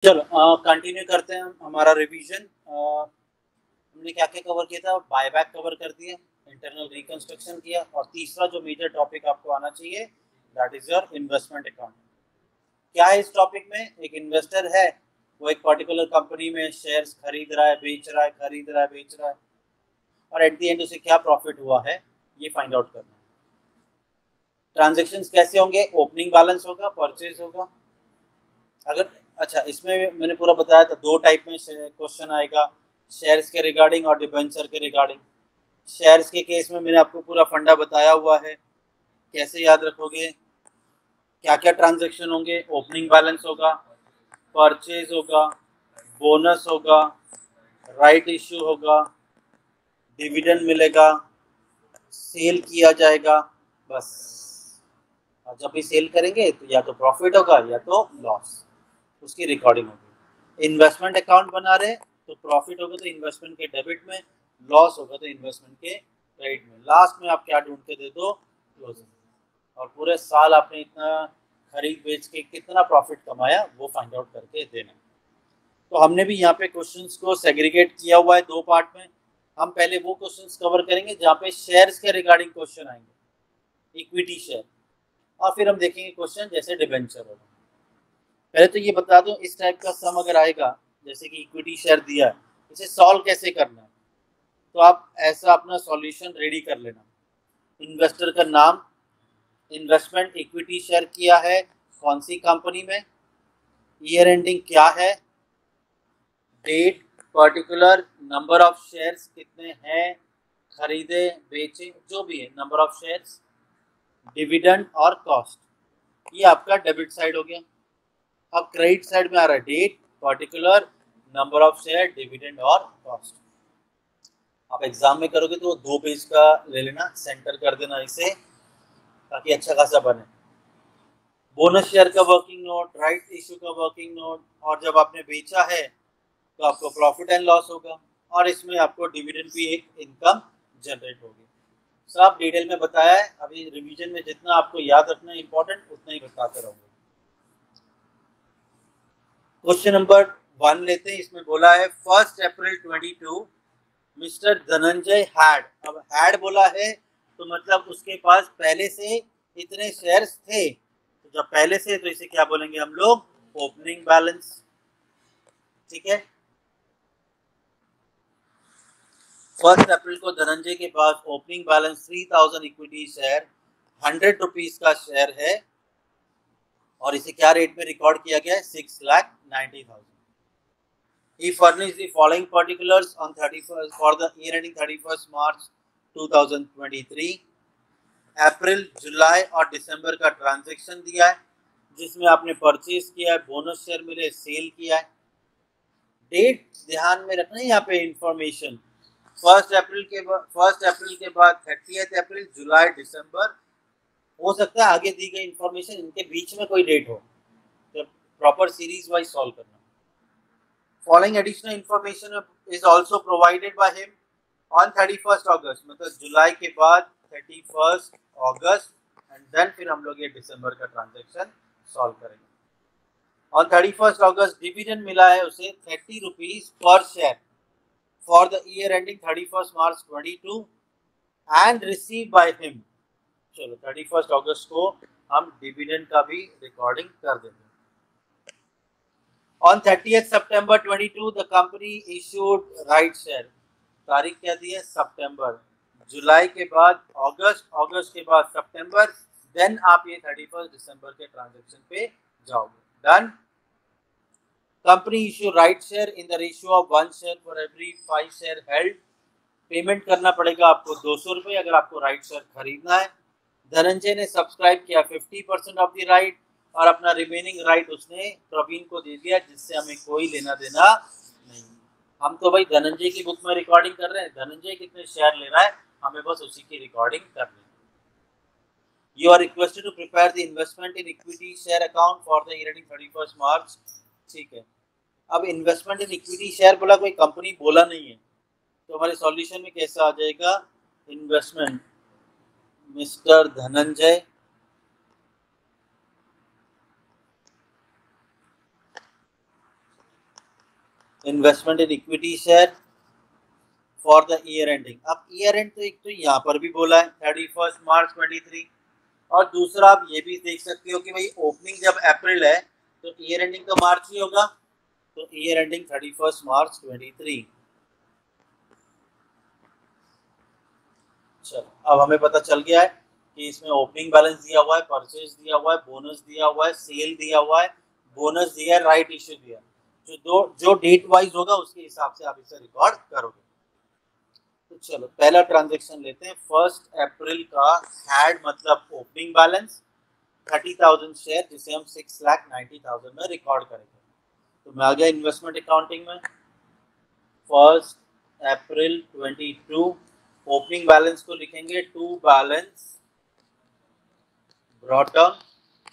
चलो कंटिन्यू करते हैं हम हमारा रिवीजन। हमने क्या क्या कवर किया था? बायबैक कवर कर दिया, इंटरनल रिकंस्ट्रक्शन किया, और तीसरा जो मेजर टॉपिक आपको आना चाहिए that is your investment account. क्या है इस टॉपिक में? एक इन्वेस्टर है, वो एक पर्टिकुलर कंपनी में शेयर्स खरीद रहा है, बेच रहा है, खरीद रहा है, बेच रहा है, और एट द एंड उसे क्या प्रॉफिट हुआ है ये फाइंड आउट करना है। ट्रांजेक्शन्स कैसे होंगे? ओपनिंग बैलेंस होगा, परचेज होगा। अगर अच्छा, इसमें मैंने पूरा बताया था, दो टाइप में क्वेश्चन आएगा, शेयर्स के रिगार्डिंग और डिबेंचर के रिगार्डिंग। शेयर्स के केस में मैंने आपको पूरा फंडा बताया हुआ है, कैसे याद रखोगे, क्या क्या ट्रांजेक्शन होंगे। ओपनिंग बैलेंस होगा, परचेज होगा, बोनस होगा, राइट इश्यू होगा, डिविडेंड मिलेगा, सेल किया जाएगा, बस। और जब भी सेल करेंगे तो या तो प्रॉफिट होगा या तो लॉस, उसकी रिकॉर्डिंग होगी। इन्वेस्टमेंट अकाउंट बना रहे तो प्रॉफिट होगा तो इन्वेस्टमेंट के डेबिट में, लॉस होगा तो इन्वेस्टमेंट के क्रेडिट में। लास्ट में आप क्या ढूंढ के दे दो? क्लोजिंग। और पूरे साल आपने इतना खरीद बेच के कितना प्रॉफिट कमाया वो फाइंड आउट करके देना। तो हमने भी यहाँ पे क्वेश्चंस को सेग्रीगेट किया हुआ है दो पार्ट में। हम पहले वो क्वेश्चंस कवर करेंगे जहाँ पे शेयर्स के रिगार्डिंग क्वेश्चन आएंगे, इक्विटी शेयर, और फिर हम देखेंगे क्वेश्चन जैसे डिबेंचर होगा। पहले तो ये बता दूं, इस टाइप का सम अगर आएगा, जैसे कि इक्विटी शेयर दिया है, इसे सॉल्व कैसे करना है, तो आप ऐसा अपना सॉल्यूशन रेडी कर लेना। इन्वेस्टर का नाम, इन्वेस्टमेंट इक्विटी शेयर किया है कौन सी कंपनी में, ईयर एंडिंग क्या है, date, particular, number of shares कितने हैं, खरीदे बेचे जो भी है, नंबर ऑफ शेयर्स, डिविडेंड और कॉस्ट। ये आपका डेबिट साइड हो गया। अब क्रेडिट साइड में आ रहा है date, particular, number of share, dividend और कॉस्ट। आप एग्जाम में करोगे तो दो पेज का ले लेना, सेंटर कर देना इसे, ताकि अच्छा खासा बने। बोनस शेयर का वर्किंग नोट, राइट इश्यू का वर्किंग नोट, और जब आपने बेचा है तो आपको प्रॉफिट एंड लॉस होगा, और इसमें आपको डिविडेंड भी एक इनकम जनरेट होगी। सब डिटेल में बताया है। अभी रिवीजन में जितना आपको याद रखना है इंपॉर्टेंट, उतना ही बताते रहूंगा। क्वेश्चन नंबर 1 लेते हैं। इसमें बोला है 1 अप्रैल 22 मिस्टर धनंजय हैड। अब हैड बोला है तो मतलब उसके पास पहले से इतने शेयर्स थे, तो जब पहले से तो इसे क्या बोलेंगे हम लोग? Opening balance. ठीक है। 1 अप्रैल को धनंजय के पास opening balance 3000 equity share, 100 rupees का शेयर है, और इसे क्या रेट में रिकॉर्ड किया गया है? 6,90,000। He furnished the following particulars on 31st for the year ending 31st March 2023। अप्रैल, जुलाई और दिसंबर का ट्रांजैक्शन दिया है, जिसमें आपने परचेज किया है, बोनस शेयर मिले, सेल किया है। डेट ध्यान में रखना है यहाँ पे इंफॉर्मेशन। 1 अप्रैल के बाद 30 अप्रैल, जुलाई, दिसंबर। हो सकता है आगे दी गई इंफॉर्मेशन इनके बीच में कोई डेट हो, तो प्रॉपर सीरीज वाइज सॉल्व करना। Following additional information is also provided by him on 31st अगस्त, मतलब जुलाई के बाद 31st अगस्त, एंड देन फिर हम लोग ये दिसंबर का ट्रांजैक्शन सॉल्व करेंगे। ऑन 31st अगस्त डिविडेंड मिला है उसे 30 rupees per share for the year ending 31st March 22 and receive by him. चलो 31st अगस्त को हम डिविडेंड का भी रिकॉर्डिंग कर देंगे। On 30th September 22 the company issued right share. तारीख क्या दी है? सितंबर। जुलाई के बाद अगस्त, अगस्त के बाद सितंबर, देन आप ये 31st दिसंबर के ट्रांजैक्शन पे जाओगे। Done. Company issue right share in the ratio of 1 share for every 5 share held. Payment करना पड़ेगा आपको 200 रुपये अगर आपको राइट शेयर खरीदना है। धनंजय ने सब्सक्राइब किया 50% ऑफ द राइट, और अपना रिमेनिंग राइट उसने प्रवीण को दे दिया, जिससे हमें कोई लेना देना नहीं। हम तो भाई धनंजय की बुक में रिकॉर्डिंग कर रहे हैं, धनंजय कितने शेयर ले रहा है हमें बस उसी की रिकॉर्डिंग करनी है। You are requested to prepare the investment in equity share account for the year ending 31st March। ठीक है। अब इन्वेस्टमेंट इन इक्विटी शेयर बोला, कोई कंपनी बोला नहीं है, तो हमारे सॉल्यूशन में कैसा आ जाएगा? Investment mister Dhananjay investment in equity share for the year ending. अब ईयर एंड तो एक तो यहाँ पर भी बोला है 31 मार्च 23, और दूसरा आप ये भी देख सकते हो कि भाई ओपनिंग जब अप्रैल है तो ईयर एंडिंग तो मार्च ही होगा, तो ईयर एंडिंग 31 मार्च 23। चलो अब हमें पता चल गया है कि इसमें ओपनिंग बैलेंस दिया हुआ है, परचेज दिया हुआ है, बोनस दिया हुआ है, सेल दिया हुआ है, बोनस दिया है, राइट इश्यू दिया है। जो डेट वाइज होगा उसके हिसाब से आप इसे रिकॉर्ड करोगे। तो चलो पहला ट्रांजेक्शन लेते हैं। 1 अप्रैल का हैड मतलब ओपनिंग बैलेंस 30,000 शेयर, जिसे हम 6,90,000 में रिकॉर्ड करेंगे। तो मैं आ गया इन्वेस्टमेंट अकाउंटिंग में। 1 अप्रैल 22 ओपनिंग बैलेंस को लिखेंगे टू बैलेंस ब्रॉट डाउन।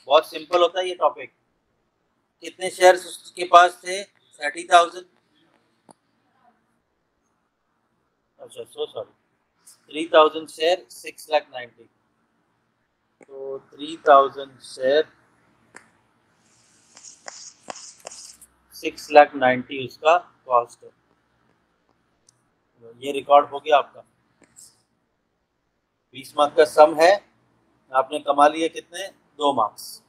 बहुत सिंपल होता है ये टॉपिक। कितने शेयर्स उसके पास थे? 30,000। अच्छा सो सॉरी, 3,000 शेयर 6,90,000, तो 3,000 शेयर 6,90,000 उसका कॉस्ट है। ये रिकॉर्ड हो गया आपका। 20 मार्क का सम है, आपने कमा लिए कितने? 2 मार्क्स।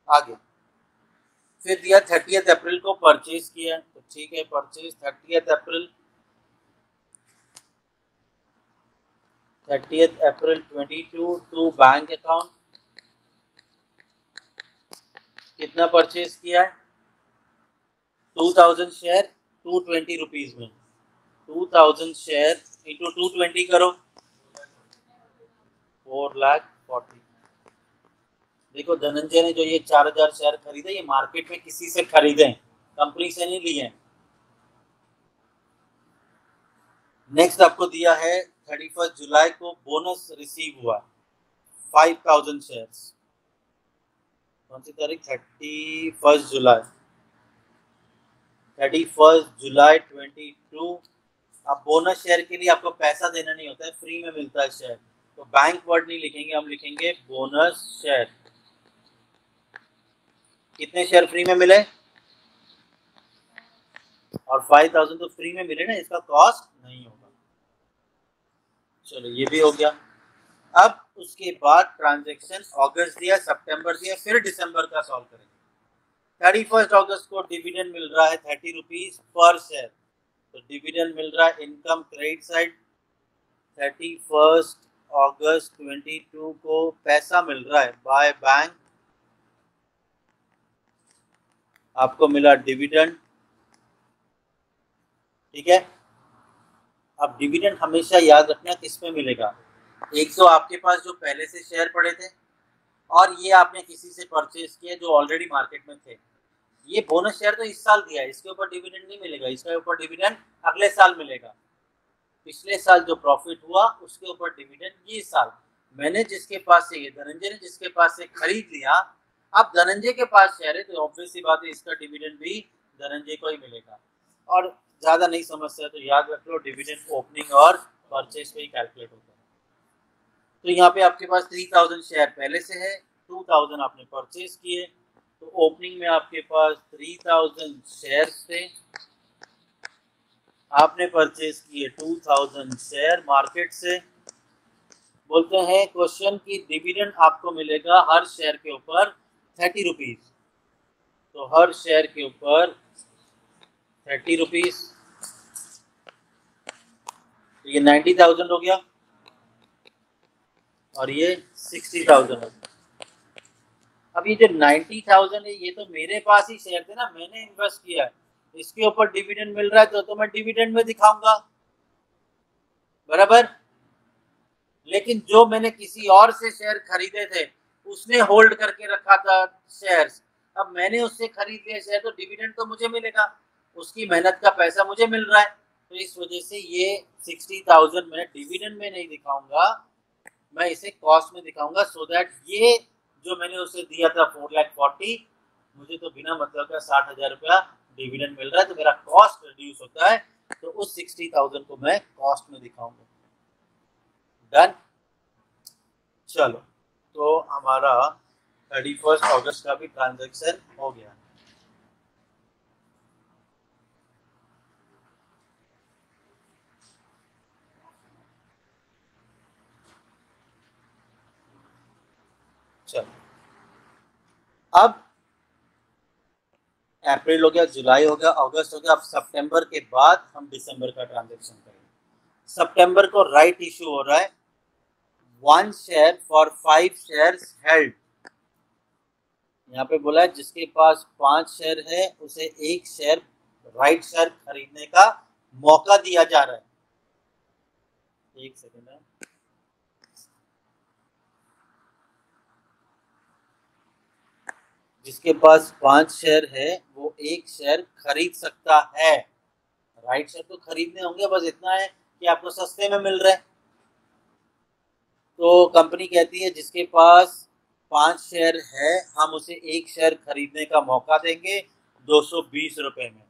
आगे फिर दिया 30 अप्रैल को परचेज किया, तो ठीक है purchase 30 April 22 to bank account. कितना परचेज किया है? 2,000 शेयर 220 रुपीज में। 2,000 शेयर इंटू 220 करो, 4,40,000। देखो धनंजय ने जो ये 4,000 शेयर खरीदे, ये मार्केट में किसी से खरीदे, कंपनी से नहीं लिए। नेक्स्ट आपको दिया है 31 जुलाई को बोनस रिसीव हुआ 5,000 शेयर्स। कौन सी तारीख? 31 जुलाई। 31 जुलाई 22। अब बोनस शेयर के लिए आपको पैसा देना नहीं होता है, फ्री में मिलता है शेयर, तो बैंक वर्ड नहीं लिखेंगे, हम लिखेंगे बोनस शेयर। कितने शेयर फ्री में मिले? और 5,000 तो फ्री में मिले ना, इसका कॉस्ट नहीं होगा। चलो ये भी हो गया। अब उसके बाद ट्रांजेक्शन अगस्त दिया, सितंबर दिया, फिर दिसंबर का सॉल्व करेंगे। 31 अगस्त को डिविडेंड मिल रहा है 30 रुपीज पर शेयर, तो डिविडेंड मिल रहा है इनकम क्रेडिट साइड। 31 अगस्त 22 को पैसा मिल रहा है बाय बैंक, आपको मिला डिविडेंड। ठीक है, अब डिविडेंड हमेशा याद रखना किस में मिलेगा। एक तो आपके पास जो पहले से शेयर पड़े थे, और ये आपने किसी से परचेज किया जो ऑलरेडी मार्केट में थे। ये बोनस शेयर तो इस साल दिया है, इसके ऊपर डिविडेंड नहीं मिलेगा, इसके ऊपर डिविडेंड अगले साल मिलेगा। पिछले साल जो प्रॉफिट हुआ उसके ऊपर डिविडेंड ये साल। मैंने जिसके पास से, ये धनंजय ने जिसके पास से खरीद लिया, अब धनंजय के पास शेयर है, तो ऑब्वियस सी बात है इसका डिविडेंड भी धनंजय को ही मिलेगा। और ज्यादा नहीं समझता तो याद रख लो, डिविडेंड ओपनिंग और परचेज पे ही कैलकुलेट होता है। तो यहाँ पे आपके पास 3,000 शेयर पहले से है, 2,000 आपने परचेज किए, तो ओपनिंग में आपके पास 3,000 शेयर थे, आपने परचेज किए 2,000 शेयर मार्केट से। बोलते हैं क्वेश्चन की डिविडेंड आपको मिलेगा हर शेयर के ऊपर 30 रुपीज, तो हर शेयर के ऊपर 30 रुपीज, तो ये 90,000 हो गया, और ये 60,000 हो गया। अब ये जो 90,000 है, ये तो मेरे पास ही शेयर थे ना, मैंने इन्वेस्ट किया है, इसके ऊपर डिविडेंड मिल रहा है तो मैं डिविडेंड में दिखाऊंगा, बराबर। लेकिन जो मैंने किसी और से शेयर खरीदे थे, उसने होल्ड करके रखा था शेयर्स, अब मैंने उससे खरीद लिया शेयर, तो डिविडेंड तो मुझे मिलेगा, उसकी मेहनत का पैसा मुझे मिल रहा है। तो इस वजह से ये 60,000 मैं डिविडेंड में नहीं दिखाऊंगा, मैं इसे कॉस्ट में दिखाऊंगा, सो दैट ये जो मैंने उसे दिया था 4,40,000, मुझे तो बिना मतलब का 60,000 रुपया डिविडेंड मिल रहा है, तो मेरा कॉस्ट रिड्यूस होता है, तो उस 60,000 को मैं कॉस्ट में दिखाऊंगा। डन। चलो तो हमारा 31 अगस्त का भी ट्रांजैक्शन हो गया। चलो, अब अप्रैल हो गया, जुलाई हो गया, अगस्त हो गया, अब सितंबर के बाद हम दिसंबर का ट्रांजेक्शन करेंगे। सितंबर को राइट इशू हो रहा है 1 शेयर फॉर 5 शेयर्स हेल्ड। यहाँ पे बोला है जिसके पास 5 शेयर है उसे 1 शेयर राइट शेयर खरीदने का मौका दिया जा रहा है। एक सेकंड है, जिसके पास 5 शेयर है वो 1 शेयर खरीद सकता है। राइट शेयर तो खरीदने होंगे, बस इतना है कि आपको सस्ते में मिल रहे हैं। तो कंपनी कहती है जिसके पास 5 शेयर है हम उसे 1 शेयर खरीदने का मौका देंगे 220 रुपए में।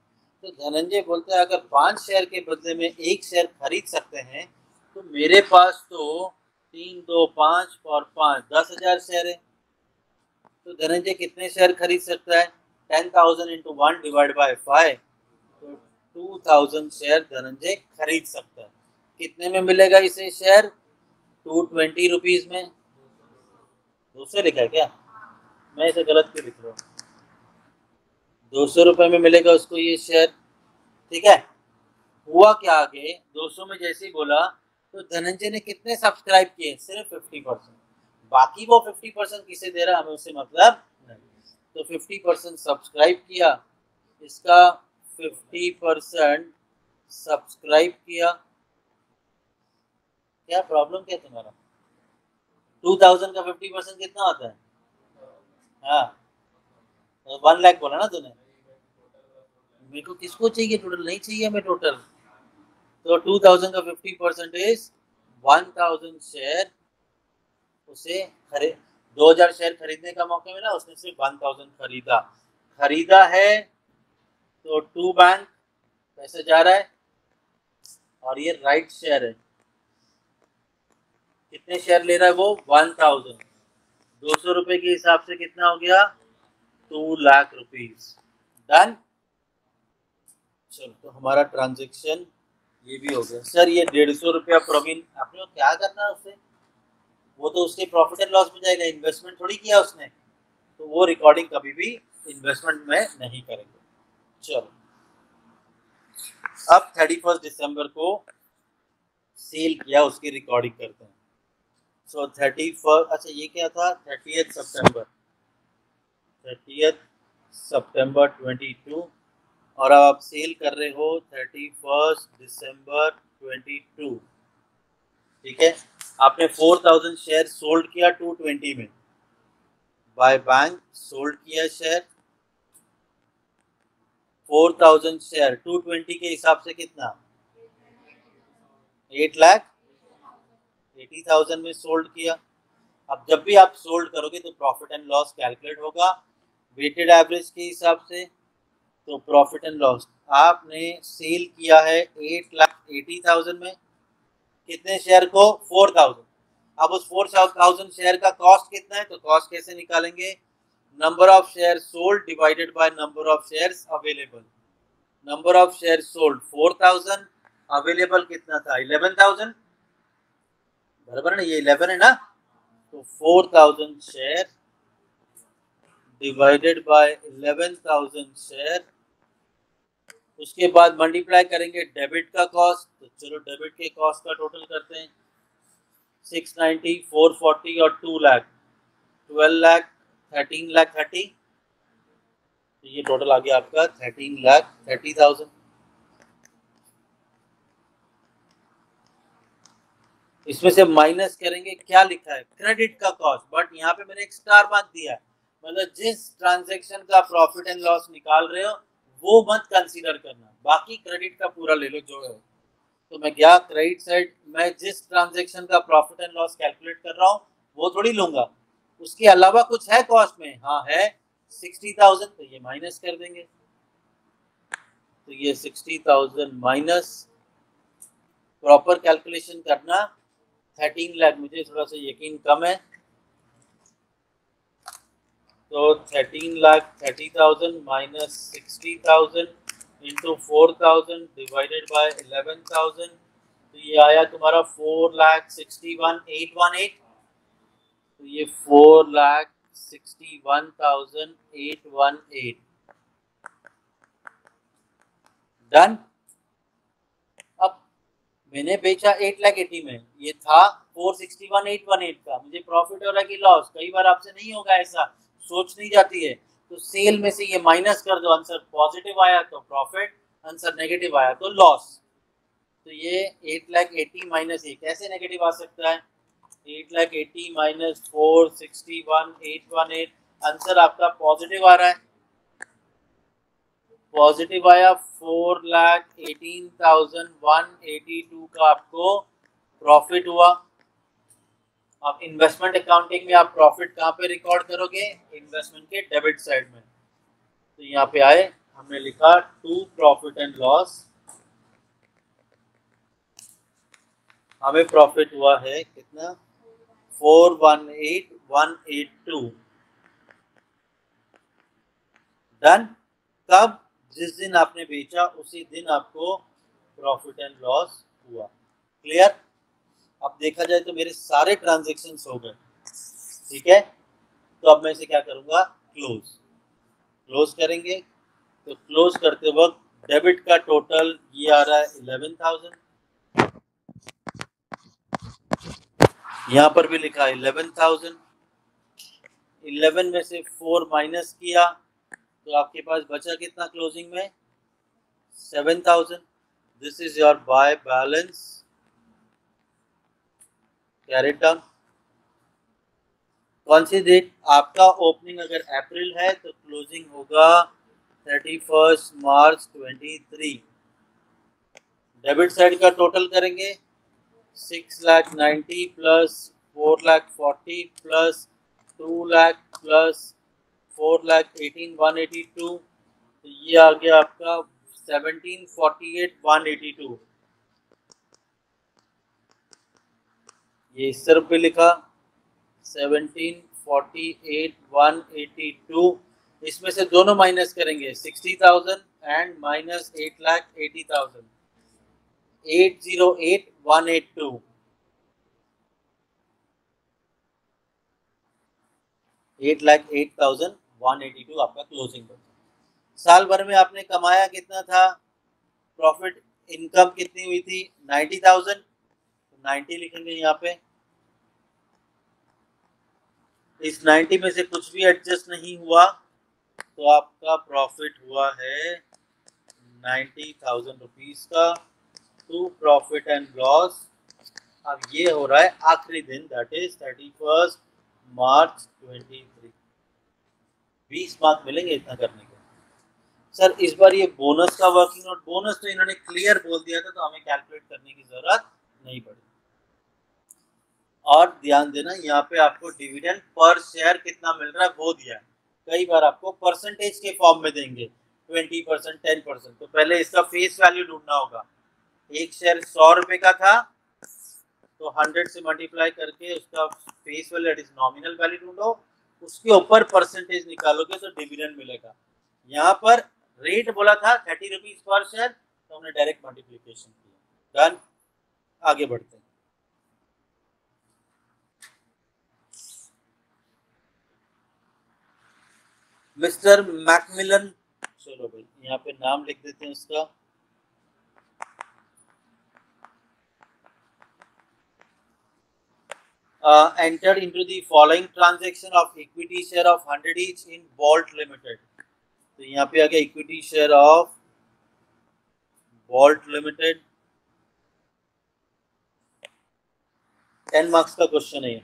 तो धनंजय बोलता है अगर 5 शेयर के बदले में 1 शेयर खरीद सकते हैं तो मेरे पास तो 3 2 5 और 5 10,000 शेयर है। तो धनंजय कितने शेयर खरीद सकता है? 10,000 इंटू 1 डिवाइड बाय 5, तो 2,000 शेयर धनंजय खरीद सकता है। कितने में मिलेगा इसे शेयर? 220 रुपीज में। 200 लिखा है क्या? मैं इसे गलत क्यों लिख रहा हूँ? 200 रुपए में मिलेगा उसको ये शेयर। ठीक है, हुआ क्या आगे 200 में जैसे ही बोला तो धनंजय ने कितने सब्सक्राइब किए? सिर्फ 50%। बाकी वो 50% किसे दे रहा हमें उससे मतलब नहीं। तो 50% सब्सक्राइब किया, इसका 50% सब्सक्राइब किया। क्या प्रॉब्लम क्या तुम्हारा? 2000 का 50% कितना होता है? हाँ, 1 लाख बोला ना तूने। मेरे को किसको चाहिए टोटल? नहीं चाहिए हमें टोटल। तो 2000 का 50% इज 1000 शेयर। उसे 2000 शेयर खरीदने का मौका मिला, उसने सिर्फ 1000 खरीदा। खरीदा है तो टू बैंक पैसे जा रहा है और ये राइट शेयर है। कितने शेयर ले रहा है वो? 1000। 200 रुपए के हिसाब से कितना हो गया? 2 लाख रुपीज। डन। चलो, तो हमारा ट्रांजेक्शन ये भी हो गया। सर ये 150 रुपया प्रवीण, आपने क्या करना है उससे? वो तो उसके प्रॉफिट एंड लॉस में जाएगा, इन्वेस्टमेंट थोड़ी किया उसने, तो वो रिकॉर्डिंग कभी भी इन्वेस्टमेंट में नहीं करेंगे। चलो, अब 31 दिसंबर को सेल किया उसकी रिकॉर्डिंग करते हैं। सो 31, अच्छा ये क्या था? 30 सितंबर, 30 सितंबर 22, और अब आप सेल कर रहे हो 31 दिसंबर 22। ठीक है, आपने 4000 शेयर सोल्ड किया 220 में, बाय बैंक सोल्ड किया शेयर 4000 शेयर 220 के हिसाब से कितना? 8,80,000 में सोल्ड किया। अब जब भी आप सोल्ड करोगे तो प्रॉफिट एंड लॉस कैलकुलेट होगा वेटेड एवरेज के हिसाब से। तो प्रॉफिट एंड लॉस आपने सेल किया है 8,80,000 में, कितने शेयर को? 4000। अब उस 4000 शेयर का कॉस्ट कितना है? तो कॉस्ट कैसे निकालेंगे? Number of share sold divided by number of shares available. Number of share sold 4000, available कितना था? 11,000। बराबर ना, ये 11 है ना। तो 4000 शेयर डिवाइडेड बाय 11,000 शेयर, उसके बाद मल्टीप्लाई करेंगे डेबिट का कॉस्ट। तो चलो डेबिट के कॉस्ट का टोटल करते हैं। 690, 440 और 2 लाख, 12 लाख, 13 लाख 30। तो ये टोटल आ गया आपका 13,30,000। इसमें से माइनस करेंगे, क्या लिखा है? क्रेडिट का कॉस्ट, बट यहाँ पे मैंने एक स्टार मार्क दिया है, मतलब जिस ट्रांजैक्शन का प्रॉफिट एंड लॉस निकाल रहे हो वो मत कंसीडर करना, बाकी क्रेडिट का पूरा ले लो जो है। तो मैं गया क्रेडिट साइड, मैं जिस ट्रांजैक्शन का प्रॉफिट एंड लॉस कैलकुलेट कर रहा हूँ वो थोड़ी लूंगा, उसके अलावा कुछ है कॉस्ट में? हाँ है, 60,000। तो ये माइनस कर देंगे, तो ये 60,000 माइनस, प्रॉपर कैलकुलेशन करना। 13 लाख, मुझे थोड़ा सा यकीन कम है, तो 13,30,000 माइनस 60,000 इंटू 4,000 डिवाइडेड बाय 11,000, तो ये आया तुम्हारा 4,61,818। तो ये 4,61,818 461,818 डन। अब मैंने बेचा 8,80,000 में, ये था 461,818 का, मुझे प्रॉफिट हो रहा है कि लॉस? कई बार आपसे नहीं होगा ऐसा, सोच नहीं जाती है, तो सेल में से ये माइनस कर दो, आंसर पॉजिटिव आया तो प्रॉफिट, आंसर नेगेटिव आया तो लॉस। तो ये 8,80,000 माइनस ये कैसे नेगेटिव आ सकता है? 8,80,000 माइनस 461,818, आंसर आपका पॉजिटिव आ रहा है, पॉजिटिव आया। 4,18,182 का आपको प्रॉफिट हुआ। अब इन्वेस्टमेंट अकाउंटिंग में आप प्रॉफिट कहाँ पे रिकॉर्ड करोगे? इन्वेस्टमेंट के डेबिट साइड में। तो यहाँ पे आए, हमने लिखा टू प्रॉफिट एंड लॉस, हमें प्रॉफिट हुआ है कितना? 418,182 डन। कब? जिस दिन आपने बेचा उसी दिन आपको प्रॉफिट एंड लॉस हुआ। क्लियर? अब देखा जाए तो मेरे सारे ट्रांजेक्शन्स हो गए, ठीक है। तो अब मैं इसे क्या करूंगा? क्लोज करेंगे। तो क्लोज करते वक्त डेबिट का टोटल ये आ रहा है 11,000, यहाँ पर भी लिखा है 11,000। 11 में से 4 माइनस किया तो आपके पास बचा कितना क्लोजिंग में? 7,000। This is your by balance carried down. कौन सी डेट? आपका ओपनिंग अगर अप्रैल है तो क्लोजिंग होगा 31 मार्च 23। डेबिट साइड का टोटल करेंगे 6,90,000 प्लस 4,40,000 प्लस 2,00,000 प्लस 4,18,182, तो ये आ गया आपका 17,48,182। ये इस तरफ पे लिखा 17,48,182। इसमें से दोनों माइनस करेंगे 60,000 एंड माइनस 8,80,000, 808,182। 8,08,182 आपका क्लोजिंग बचा। साल भर में आपने कमाया कितना था? प्रॉफिट इनकम कितनी हुई थी? 90,000। 90 लिखेंगे यहाँ पे। इस 90 में से कुछ भी एडजस्ट नहीं हुआ तो आपका प्रॉफिट हुआ है 90,000 रुपीज का टू प्रॉफिट एंड लॉस। अब ये हो रहा है आखिरी दिन, दैट इज 31 मार्च 23। 20 मार्क मिलेंगे इतना करने के। सर इस बार ये बोनस का वर्किंग नोट, बोनस तो इन्होंने क्लियर बोल दिया था तो हमें कैलकुलेट करने की जरूरत नहीं पड़ी। और ध्यान देना यहाँ पे आपको डिविडेंड पर शेयर कितना मिल रहा है वो दिया है। कई बार आपको परसेंटेज के फॉर्म में देंगे 20%, 10%, तो पहले इसका फेस वैल्यू ढूंढना होगा। एक शेयर 100 रुपए का था तो 100 से मल्टीप्लाई करके उसका face value that is nominal value ढूंढो, उसके ऊपर परसेंटेज निकालोगे तो डिविडेंड मिलेगा। यहाँ पर रेट बोला था 30 रुपीज पर शेयर, तो हमने डायरेक्ट मल्टीप्लीकेशन किया। डन। आगे बढ़ते हैं। मिस्टर मैकमिलन, चलो भाई यहाँ पे नाम लिख देते हैं उसका। entered into the following transaction of equity share of 100 each in Bolt Limited। तो यहाँ पे आ गया equity share of Bolt Limited। 10 marks का क्वेश्चन है।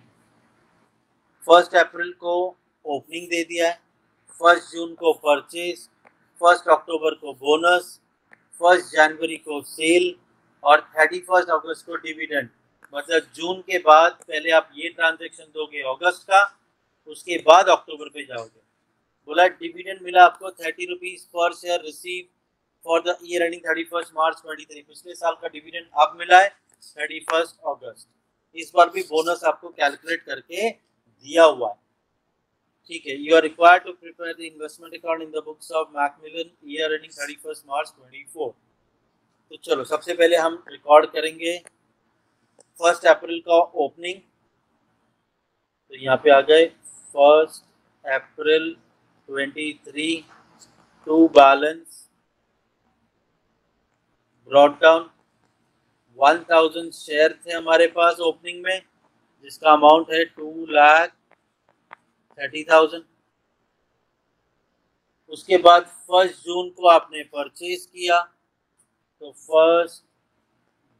1 अप्रैल को ओपनिंग दे दिया है, 1 जून को परचेज, 1 अक्टूबर को बोनस, 1 जनवरी को सेल और 31 अगस्त को डिविडेंड। मतलब जून के बाद पहले आप ये ट्रांजैक्शन दोगे अगस्त का, उसके बाद अक्टूबर पे जाओगे। बोला डिविडेंड मिला आपको 30 rupees per share receive for the year ending 31 मार्च 23। पिछले साल का डिविडेंड अब मिला है 31 अगस्त। इस बार भी बोनस आपको कैलकुलेट करके दिया हुआ है, ठीक है। You are required to prepare the investment account in the books of Macmillan year ending 31 March 24। तो चलो सबसे पहले हम रिकॉर्ड करेंगे 1 अप्रैल का ओपनिंग। तो यहाँ पे आ गए 1 April 23 to balance brought down 1000 share थे हमारे पास ओपनिंग में, जिसका अमाउंट है 2,30,000। उसके बाद 1 जून को आपने परचेज किया, तो 1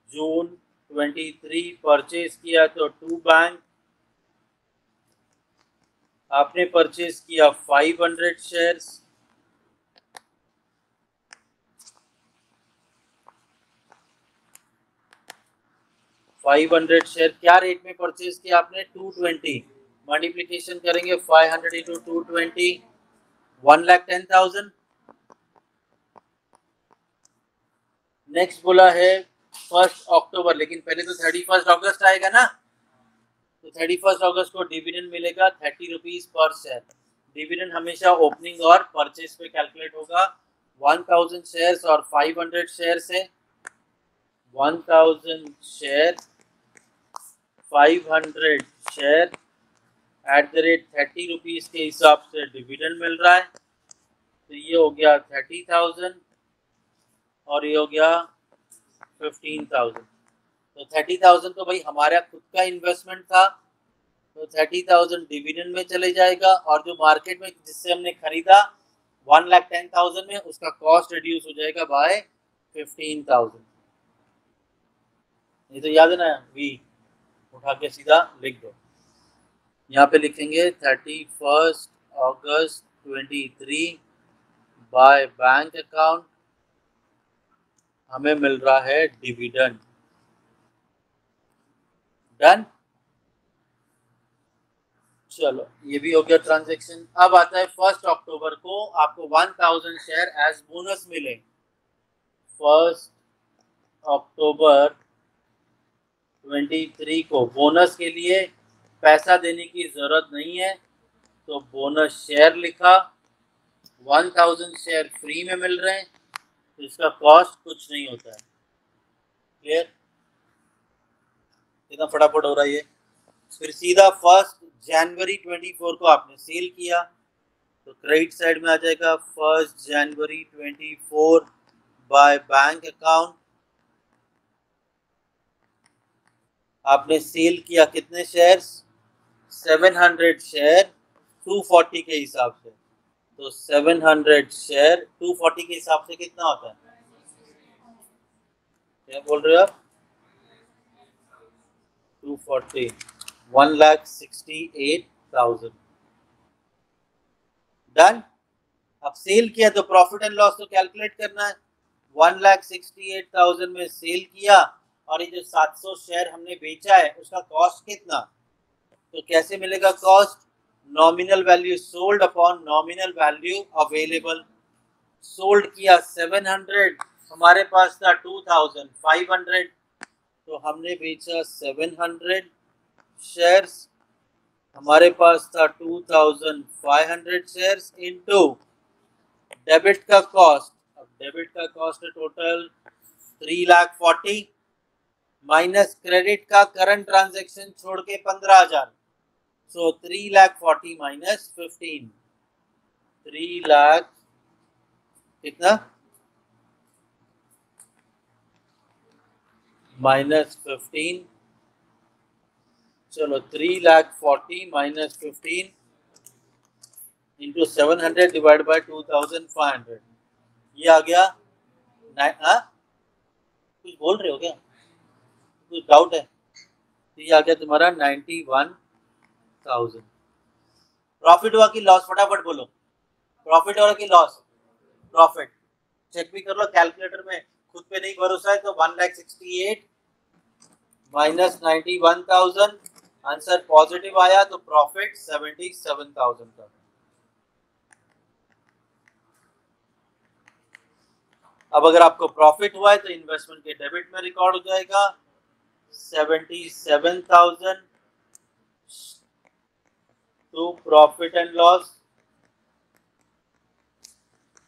जून 23 परचेज किया, तो टू बैंक आपने परचेज किया 500 शेयर्स। शेयर क्या रेट में परचेज किया आपने? 220। मल्टीप्लीकेशन करेंगे 500 इंटू 220, 1,10,000। नेक्स्ट बोला है 1 अक्टूबर, लेकिन पहले तो 31 अगस्त आएगा ना, तो 31 अगस्त को डिविडेंड मिलेगा 30 रुपीज पर शेयर। डिविडेंड हमेशा ओपनिंग और परचेज पे कैलकुलेट होगा। 1000 शेयर्स और 500 शेयर से 1000 share 500 share at the rate 30 rupees के हिसाब से डिविडेंड मिल रहा है, तो ये हो गया 30,000 और ये हो गया 15,000। तो 30,000 तो भाई हमारा खुद का इन्वेस्टमेंट था, तो 30,000 डिविडेंड में चले जाएगा, और जो मार्केट में जिससे हमने खरीदा 1,10,000 में, उसका कॉस्ट रिड्यूस हो जाएगा बाय 15,000। ये तो याद है ना, वी उठा के सीधा लिख दो। यहाँ पे लिखेंगे 31 अगस्त 23 बाय बैंक अकाउंट हमें मिल रहा है डिविडेंड। डन। चलो ये भी हो गया ट्रांजैक्शन। अब आता है 1 अक्टूबर को आपको 1000 शेयर एज बोनस मिले। 1 अक्टूबर 23 को बोनस के लिए पैसा देने की जरूरत नहीं है, तो बोनस शेयर लिखा। 1000 शेयर फ्री में मिल रहे हैं, तो इसका कॉस्ट कुछ नहीं होता है। क्लियर? कितना फटाफट हो रहा है ये। फिर सीधा 1 जनवरी 24 को आपने सेल किया, तो क्रेडिट साइड में आ जाएगा 1 जनवरी 24 बाय बैंक अकाउंट। आपने सेल किया कितने शेयर्स? 700 शेयर 240 के हिसाब से, तो 700 शेयर 240 के हिसाब से कितना होता है? क्या बोल रहे हो आप? 240 1,68,000। डन। अब सेल किया तो प्रॉफिट एंड लॉस तो कैलकुलेट करना है। 1,68,000 में सेल किया, और ये जो 700 शेयर हमने बेचा है उसका कॉस्ट कितना? तो कैसे मिलेगा cost? Nominal value sold upon nominal value available. Sold किया 700, हमारे पास था 2,500, तो हमने बेचा 700 शेयर्स, हमारे पास था 2,500 शेयर्स इनटू डेबिट का कॉस्ट। अब डेबिट का कॉस्ट है टोटल 3,40,000 माइनस क्रेडिट का करंट ट्रांजैक्शन छोड़ के 15,000, सो 3,40,000 माइनस 15, 3 लाख कितना? माइनस 15। चलो 3,40,000 माइनस 15 इंटू 700 डिवाइड बाय 2,500, ये आ गया। कुछ बोल रहे हो क्या? कुछ डाउट है? तो ये आ गया तुम्हारा 91,000। प्रॉफिट हुआ कि लॉस? फटाफट बोलो। प्रॉफिट हुआ कि लॉस? प्रॉफिट। चेक भी कर लो कैलकुलेटर में, खुद पे नहीं भरोसा है तो 1,68,000 माइनस 91,000, आंसर पॉजिटिव आया तो प्रॉफिट 77,000 का। अब अगर आपको प्रॉफिट हुआ है तो इन्वेस्टमेंट के डेबिट में रिकॉर्ड हो जाएगा 77,000 टू प्रॉफिट एंड लॉस।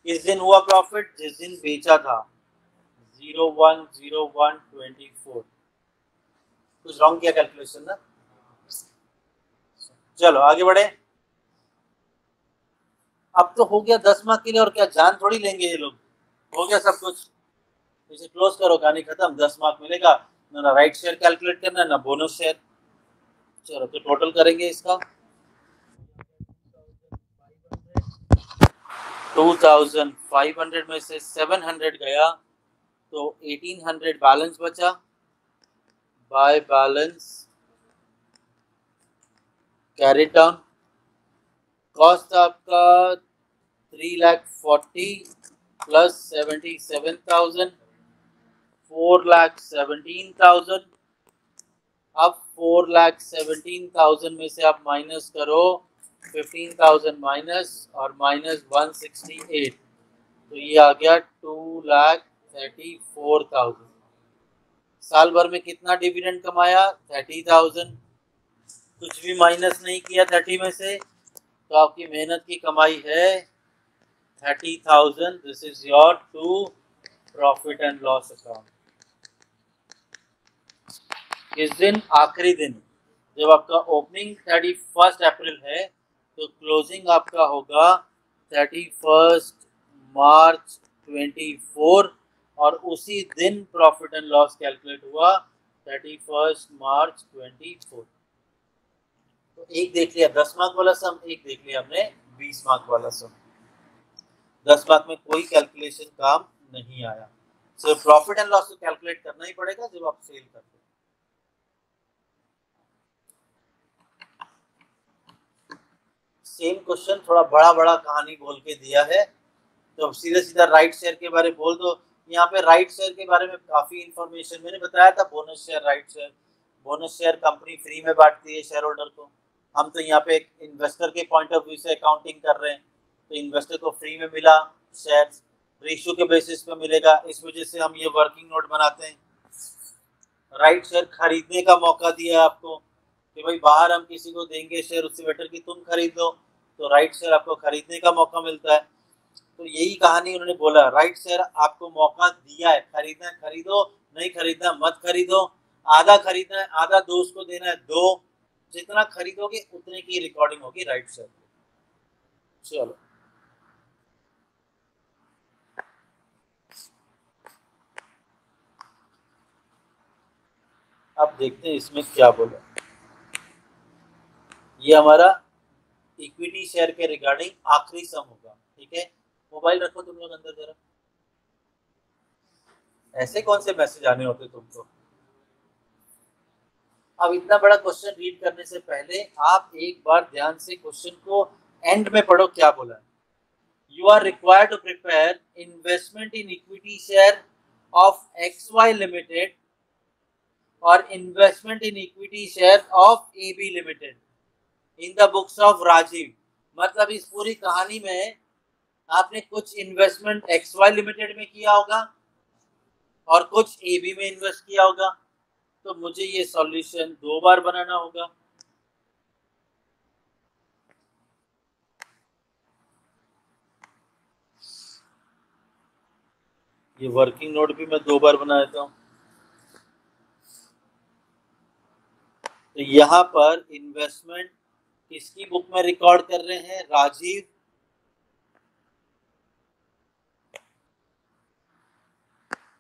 किस दिन हुआ प्रॉफिट? जिस दिन बेचा था, 01/01/24। कुछ रॉन्ग किया कैलकुलेशन ना। चलो आगे बढ़े। अब तो हो गया 10 मार्क के लिए, और क्या जान थोड़ी लेंगे ये लोग, हो गया सब कुछ। इसे क्लोज करो, कहानी खत्म, 10 मार्क मिलेगा। ना राइट शेयर कैलकुलेट करना है ना बोनस शेयर। चलो तो टोटल करेंगे इसका, 2500 में से 700 गया तो 1800 बैलेंस बचा। By balance carry down, cost आपका 3,40,000 प्लस 77,000, 4,17,000। अब 4,17,000 में से आप माइनस करो 15,000 माइनस और माइनस 168, तो ये आ गया 2,34,000। साल भर में कितना डिविडेंड कमाया? 30,000। कुछ भी माइनस नहीं किया 30 में से, तो आपकी मेहनत की कमाई है 30,000। This is your to profit and loss account. इस दिन आखिरी दिन, जब आपका ओपनिंग 31 अप्रैल है, तो क्लोजिंग आपका होगा 31 मार्च 24, और उसी दिन प्रॉफिट एंड लॉस कैलकुलेट हुआ 31 मार्च 24। तो एक देख लिया 10 मार्क वाला सम, एक देख लिया हमने 20 मार्क वाला सम। 10 मार्क में कोई कैलकुलेशन काम नहीं आया, सिर्फ प्रॉफिट एंड लॉस को कैलकुलेट करना ही पड़ेगा जब आप सेल करते हैं। सेम क्वेश्चन थोड़ा बड़ा बड़ा कहानी बोल के दिया है, तो सीधा सीधा राइट शेयर के बारे में बोल दो। यहाँ पे राइट शेयर के बारे में काफी इंफॉर्मेशन मैंने बताया था, bonus share, right share. Bonus share company free में बांटती है शेयर होल्डर को। हम तो यहाँ पे एक इन्वेस्टर के पॉइंट ऑफ व्यू से अकाउंटिंग कर रहे हैं, तो इन्वेस्टर को फ्री में मिला शेयर, रेशियो के बेसिस पे मिलेगा, इस वजह से हम ये वर्किंग नोट बनाते हैं। राइट शेयर खरीदने का मौका दिया आपको कि भाई बाहर हम किसी को देंगे शेयर, उससे बेटर कि तुम खरीद लो, तो राइट शेयर आपको खरीदने का मौका मिलता है। तो यही कहानी उन्होंने बोला, राइट शेयर आपको मौका दिया है, खरीदना है खरीदो, नहीं खरीदना मत खरीदो, आधा खरीदना है आधा दोस्त को देना है दो, जितना खरीदोगे उतने की रिकॉर्डिंग होगी राइट शेयर। चलो अब देखते हैं इसमें क्या बोला। ये हमारा इक्विटी शेयर के रिगार्डिंग आखिरी सम होगा, ठीक है। मोबाइल रखो तुम लोग अंदर जरा, ऐसे कौन से मैसेज आने होते तुमको। अब इतना बड़ा क्वेश्चन रीड करने से पहले आप एक बार ध्यान से क्वेश्चन को एंड में पढ़ो क्या बोला है। You are required to prepare investment in equity share of XY limited और investment in equity share of AB limited in the books of Rajeev. मतलब इस पूरी कहानी में आपने कुछ इन्वेस्टमेंट XY लिमिटेड में किया होगा और कुछ AB में इन्वेस्ट किया होगा, तो मुझे ये सॉल्यूशन 2 बार बनाना होगा। ये वर्किंग नोट भी मैं 2 बार बना देता हूँ। तो यहाँ पर इन्वेस्टमेंट किसकी बुक में रिकॉर्ड कर रहे हैं? Rajeev.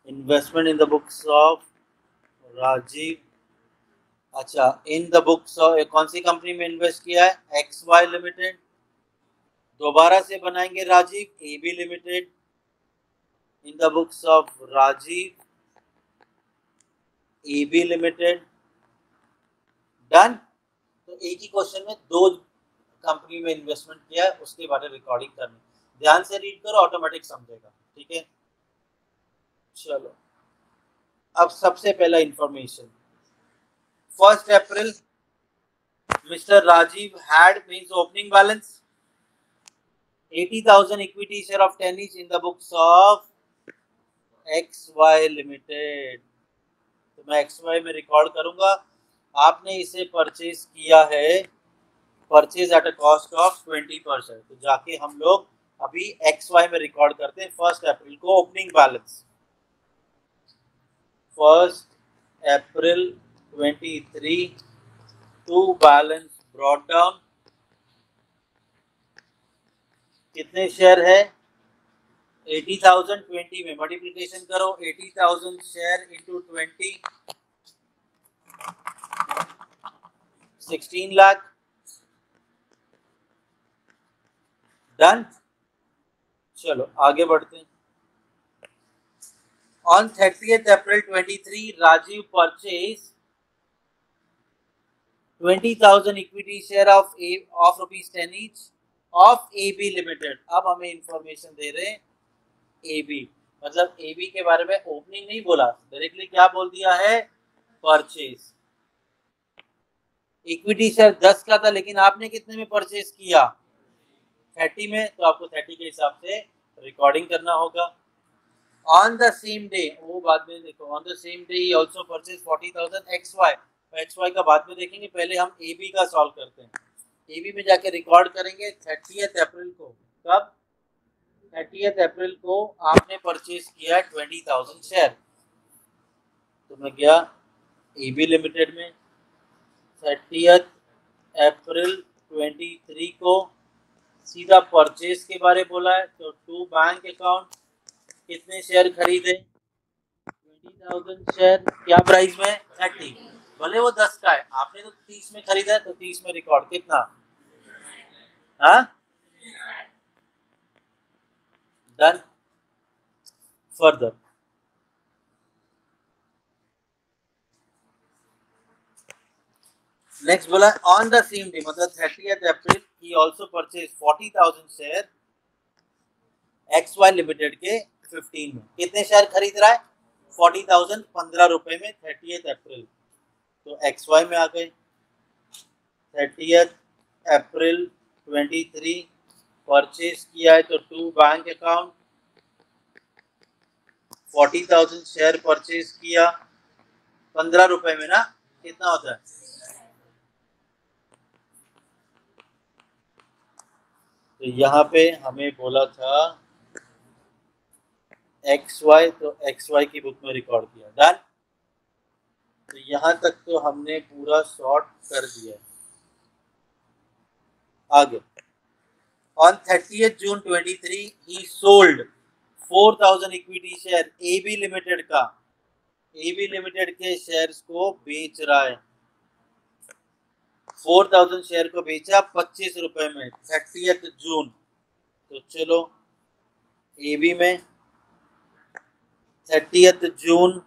Investment in the books of Rajeev. अच्छा, इन द बुक्स ऑफ कौन सी कंपनी में इन्वेस्ट किया है? XY limited. दोबारा से बनाएंगे Rajeev, AB limited. In the books of Rajeev, AB limited. Done. तो एक ही क्वेश्चन में 2 कंपनी में इन्वेस्टमेंट किया है, उसके बारे में रिकॉर्डिंग करनी। ध्यान से रीड करो, ऑटोमेटिक समझेगा, ठीक है। चलो अब सबसे पहला information, 1 April Mister Rajeev had means opening balance 80,000 equity share of 10 each in the books of XY limited. तो मैं XY में रिकॉर्ड करूंगा, आपने इसे परचेज किया है, purchase at a cost of 20%। तो जाके हम लोग अभी XY में रिकॉर्ड करते हैं 1 अप्रैल को opening balance. 1 April 23 to balance brought down कितने शेयर है 80,000 20 में मल्टीप्लिकेशन करो 80,000 शेयर इंटू 20 16 लाख डन। चलो आगे बढ़ते हैं। On 30th April 23, Rajiv purchased 20,000 equity share of rupees 10 each of AB Limited। अब हमें इंफॉर्मेशन दे रहे हैं AB, मतलब AB के बारे में ओपनिंग नहीं बोला, डायरेक्टली क्या बोल दिया है परचेज। इक्विटी शेयर 10 का था, लेकिन आपने कितने में परचेज किया 30 में, तो आपको 30 के हिसाब से रिकॉर्डिंग करना होगा। On the same day, वो बाद में देखो, on the same day he also purchased 40,000 XY। XY का बाद में देखेंगे, पहले हम AB का सॉल्व करते हैं। AB में जाके रिकॉर्ड करेंगे 30th अप्रैल को। कब 30th अप्रैल को आपने परचेज किया 20,000 शेयर। तो मैं गया AB लिमिटेड में 30th अप्रैल 23 को सीधा परचेज के बारे बोला है, तो टू बैंक अकाउंट कितने शेयर खरीदे 20,000 शेयर, क्या प्राइस में 30, भले वो 10 का है, आपने तो 30 में खरीदा है, तो 30 में रिकॉर्ड कितना, हाँ डन। फर्दर नेक्स्ट बोला ऑन द सेम डे, मतलब 30th अप्रैल ही also purchase 40,000 share XY limited के 15 में। कितने शेयर खरीद रहा है 40,000 15 रुपए में 30th अप्रैल, तो XY में आ गए 30th अप्रैल 23 परचेज किया है, तो to bank account 40,000 share purchase किया 15 रुपए में ना, कितना होता है, तो यहाँ पे हमें बोला था XY, तो XY की बुक में रिकॉर्ड किया डन। तो यहाँ तक तो हमने पूरा सॉर्ट कर दिया। आगे on 30th June 23 he sold 4,000 equity share AB limited का, AB लिमिटेड के शेयर्स को बेच रहा है, 4,000 शेयर को बेचा 25 रुपए में 30th जून। तो चलो AB में 30th जून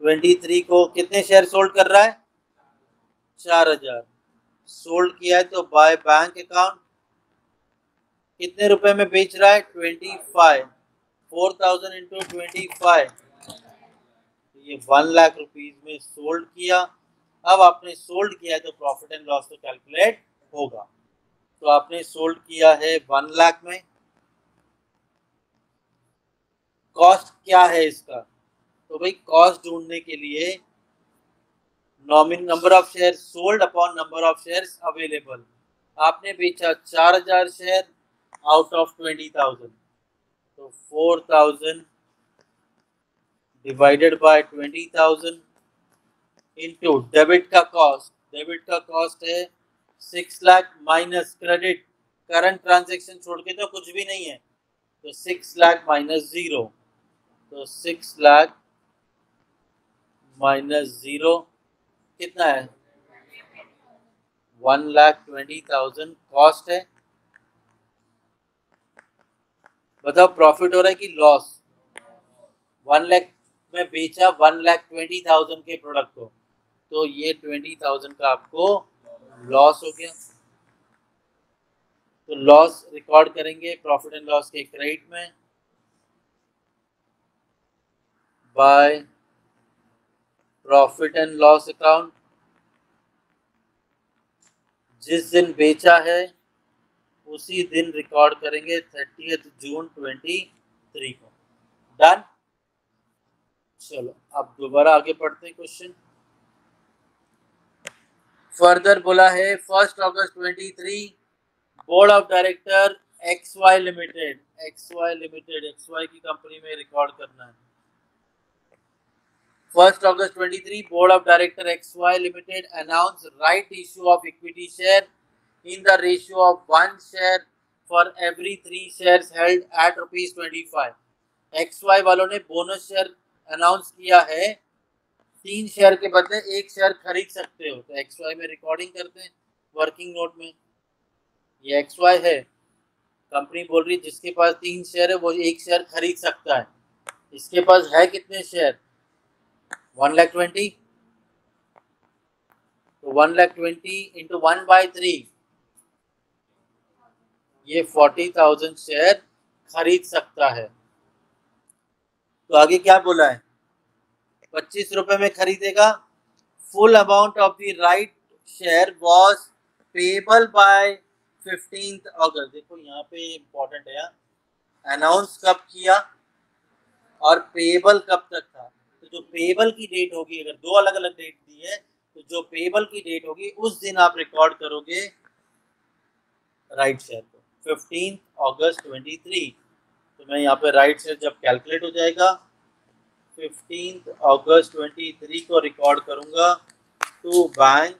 23 को कितने शेयर सोल्ड कर रहा है 4,000 सोल्ड किया है, तो बाय बैंक अकाउंट कितने रुपए में बेच रहा है 25, 4,000 इंटू 25, ये 1 लाख रुपीज में सोल्ड किया। अब आपने सोल्ड किया है तो प्रॉफिट एंड लॉस तो कैलकुलेट होगा, तो आपने सोल्ड किया है 1 लाख में। कॉस्ट क्या है इसका, तो भाई कॉस्ट ढूंढने के लिए nominal number of share sold upon number of shares available, आपने बेचा 4,000 शेयर आउट ऑफ 20,000, तो 4,000 डिवाइडेड बाय 20,000 इनटू डेबिट का कॉस्ट, डेबिट का कॉस्ट है 6 lakh minus credit, current transaction छोड़ के तो कुछ भी नहीं है, तो 6 लाख माइनस 0, तो 6 लाख माइनस 0 कितना है 1,20,000 कॉस्ट है। बताओ प्रॉफिट हो रहा है कि लॉस, 1 लाख में बेचा 1,20,000 के प्रोडक्ट को, तो ये 20,000 का आपको लॉस हो गया, तो लॉस रिकॉर्ड करेंगे प्रॉफिट एंड लॉस के क्रेडिट में by profit and loss account, जिस दिन बेचा है उसी दिन रिकॉर्ड करेंगे 30th जून 23 को डन। चलो अब दोबारा आगे पढ़ते हैं क्वेश्चन। फर्दर बोला है 1 अगस्त 23 board of director XY limited, XY limited XY की कंपनी में रिकॉर्ड करना है। 1 अगस्त 23 board of director XY limited announce right issue of equity share in the ratio of 1 share for every 3 shares held at ₹25। XY वालों ने bonus share announce किया है, 3 share के बदले 1 शेयर खरीद सकते हो, तो XY में रिकॉर्डिंग करते हैं वर्किंग नोट में। ये XY है, कंपनी बोल रही है जिसके पास 3 शेयर है वो 1 शेयर खरीद सकता है। इसके पास है कितने शेयर? 1,20,000। तो 1,20,000 इंटू 1/3, ये 40,000 शेयर खरीद सकता है। तो आगे क्या बोला है? 25 रुपए में खरीदेगा। Full amount of the right share was payable by 15 अगस्त। देखो यहाँ पे इम्पोर्टेंट है, अनाउंस कब किया और पेबल कब तक था। तो जो पेबल की डेट होगी, अगर दो अलग अलग डेट दी है तो जो पेबल की डेट होगी उस दिन आप रिकॉर्ड करोगे राइट शेयर को, 15 अगस्त 23। तो मैं यहाँ पे राइट शेयर जब कैलकुलेट हो जाएगा 15 अगस्त 23 को रिकॉर्ड करूंगा to bank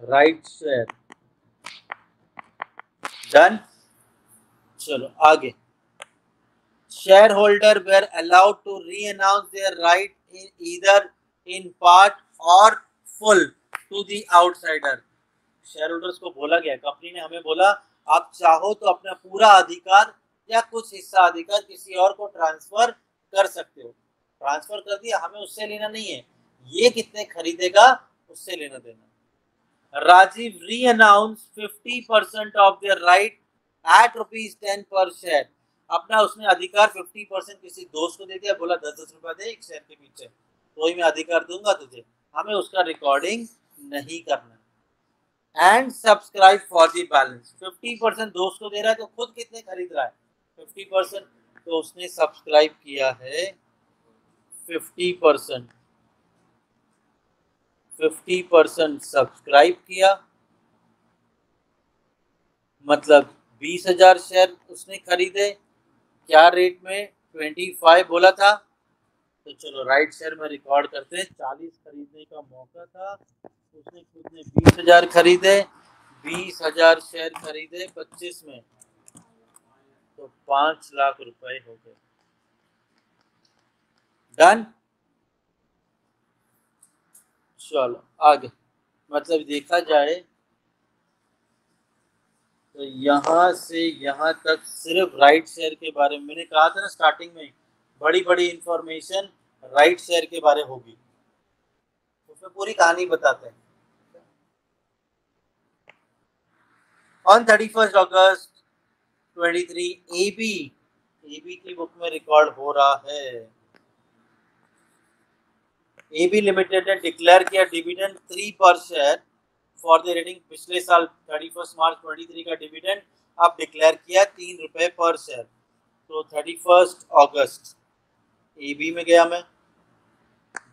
right share. Done. चलो आगे। Shareholder were allowed to renounce their right in either in part और full to the outsider. Shareholders को बोला गया, कंपनी ने हमें बोला आप चाहो तो अपना पूरा अधिकार या कुछ हिस्सा अधिकार किसी और को ट्रांसफर कर सकते हो। ट्रांसफर कर दिया, हमें उससे लेना नहीं है, ये कितने खरीदेगा उससे लेना देना। Rajeev renounce 50% of their right at ₹10 per share. अपना उसने अधिकार 50% किसी दोस्त को दे दिया, बोला 10-10 रुपया दे एक शेयर के पीछे, तो ही मैं अधिकार दूंगा तुझे। हमें उसका रिकॉर्डिंग नहीं करना। And subscribe for the balance. 50% दोस्त को दे रहा है तो खुद कितने खरीद रहा है? 50%। तो उसने सब्सक्राइब किया है 50%। 50% सब्सक्राइब किया, मतलब 20,000 शेयर उसने खरीदे। क्या रेट में? 25 बोला था। तो चलो राइट शेयर में रिकॉर्ड करते हैं। 40 खरीदने का मौका था, उसने खुद ने 20,000 खरीदे। 20,000 शेयर खरीदे 25 में, तो 5 लाख रुपए हो गए। डन। चलो आगे। मतलब देखा जाए तो यहाँ से यहाँ तक सिर्फ राइट शेयर के बारे में मैंने कहा था ना स्टार्टिंग में, बड़ी बड़ी इंफॉर्मेशन राइट शेयर के बारे होगी, उसमें पूरी कहानी बताते हैं। ऑन 31 अगस्त 23 एबी की बुक में रिकॉर्ड हो रहा है। एबी लिमिटेड ने डिक्लेयर किया डिविडेंड 3 पर शेयर फॉर द रेटिंग। पिछले साल 31 मार्च 23 का डिविडेंड अब डिक्लेयर किया 3 रुपए पर शेयर। तो 31 अगस्त एबी में गया मैं,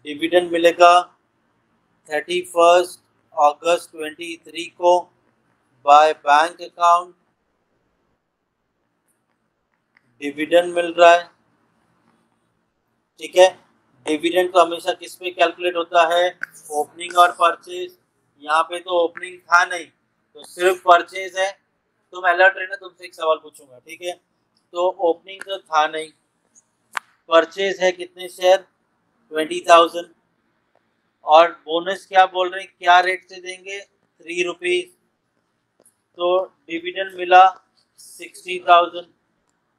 डिविडेंड मिलेगा 31 अगस्त 23 को बाय बैंक अकाउंट। डिविडेंड मिल रहा है, ठीक है। डिविडेंड तो हमेशा किस पे कैलकुलेट होता है? ओपनिंग और परचेज। यहाँ पे तो ओपनिंग था नहीं, तो सिर्फ परचेज है। तुम अलर्ट रहना, तुमसे एक सवाल पूछूंगा, ठीक है। तो ओपनिंग तो था नहीं, परचेज है कितने शेयर? 20,000। और बोनस क्या बोल रहे हैं, क्या रेट से देंगे? 3 रुपीज। तो डिविडेंड मिला 60,000।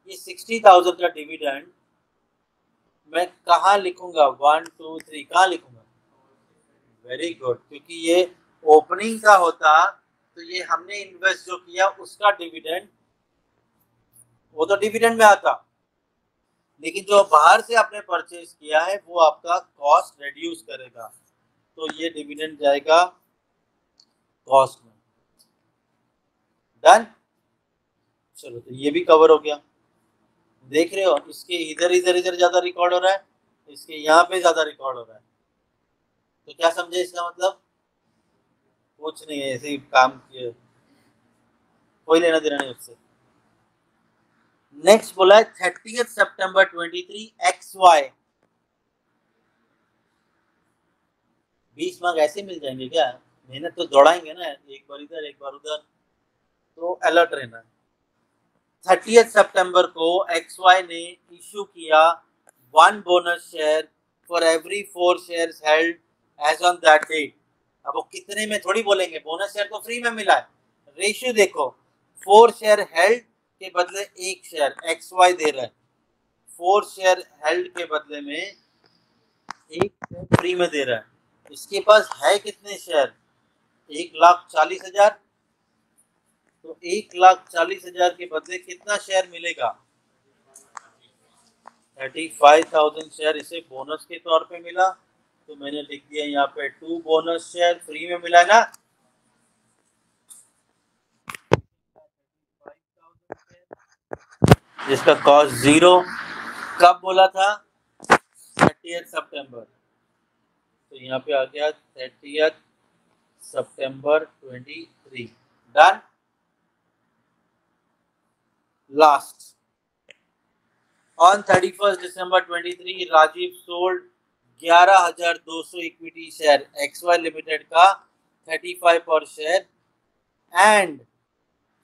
ये 60,000 का डिविडेंड मैं कहाँ लिखूंगा? 1 2 3 कहाँ लिखूंगा? वेरी गुड, क्योंकि ये ओपनिंग का होता तो ये हमने इन्वेस्ट जो किया उसका डिविडेंड, वो तो डिविडेंड में आता, लेकिन जो बाहर से आपने परचेज किया है वो आपका कॉस्ट रिड्यूस करेगा, तो ये डिविडेंड जाएगा कॉस्ट में। डन। चलो तो ये भी कवर हो गया। देख रहे हो, इसके इधर इधर इधर ज्यादा रिकॉर्ड हो रहा है, इसके यहाँ पे ज्यादा रिकॉर्ड हो रहा है। तो क्या समझे इसका मतलब? कुछ नहीं है, ऐसे ही काम किए, कोई लेना देना नहीं उससे। नेक्स्ट बोला है 30 सितंबर 23 XY। 20 मार्क ऐसे मिल जाएंगे क्या? मेहनत तो दौड़ाएंगे ना, एक बार इधर एक बार उधर, तो अलर्ट रहना। 30 सितंबर को XY ने इशू किया 1 bonus share for every 4 shares held as on that date. अब वो कितने में थोड़ी बोलेंगे, बोनस शेयर तो फ्री में मिला है। रेशियो देखो, 4 शेयर हेल्ड के बदले 1 शेयर XY दे रहा है, 4 शेयर हेल्ड के बदले में 1 शेयर फ्री में दे रहा है। इसके पास है कितने शेयर? 1,40,000। तो 1,40,000 के बदले कितना शेयर मिलेगा? 35,000 शेयर इसे बोनस के तौर पे मिला। तो मैंने लिख दिया यहाँ पे 2 बोनस शेयर फ्री में मिला ना। जिसका कॉस्ट 0। कब बोला था? 30 सितंबर। तो यहाँ पे आ गया 30 सितंबर 23। Done. Last, on 31 December 23 Rajiv sold 11,200 equity share XY limited का 35 per share and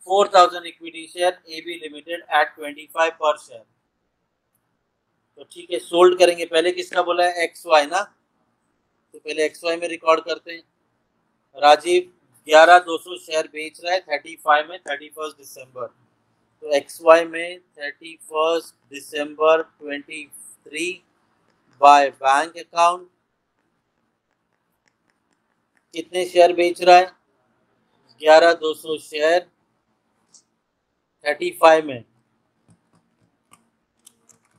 4,000 equity share AB limited at 25 per share. तो ठीक है, सोल्ड करेंगे। पहले किसका बोला है? XY ना, तो पहले XY में रिकॉर्ड करते हैं। राजीव 11,200 शेयर बेच रहा है 35 में 31 दिसंबर। तो XY में 31 दिसंबर 23 बाय बैंक अकाउंट कितने शेयर बेच रहा है? 11,200 शेयर 35 में।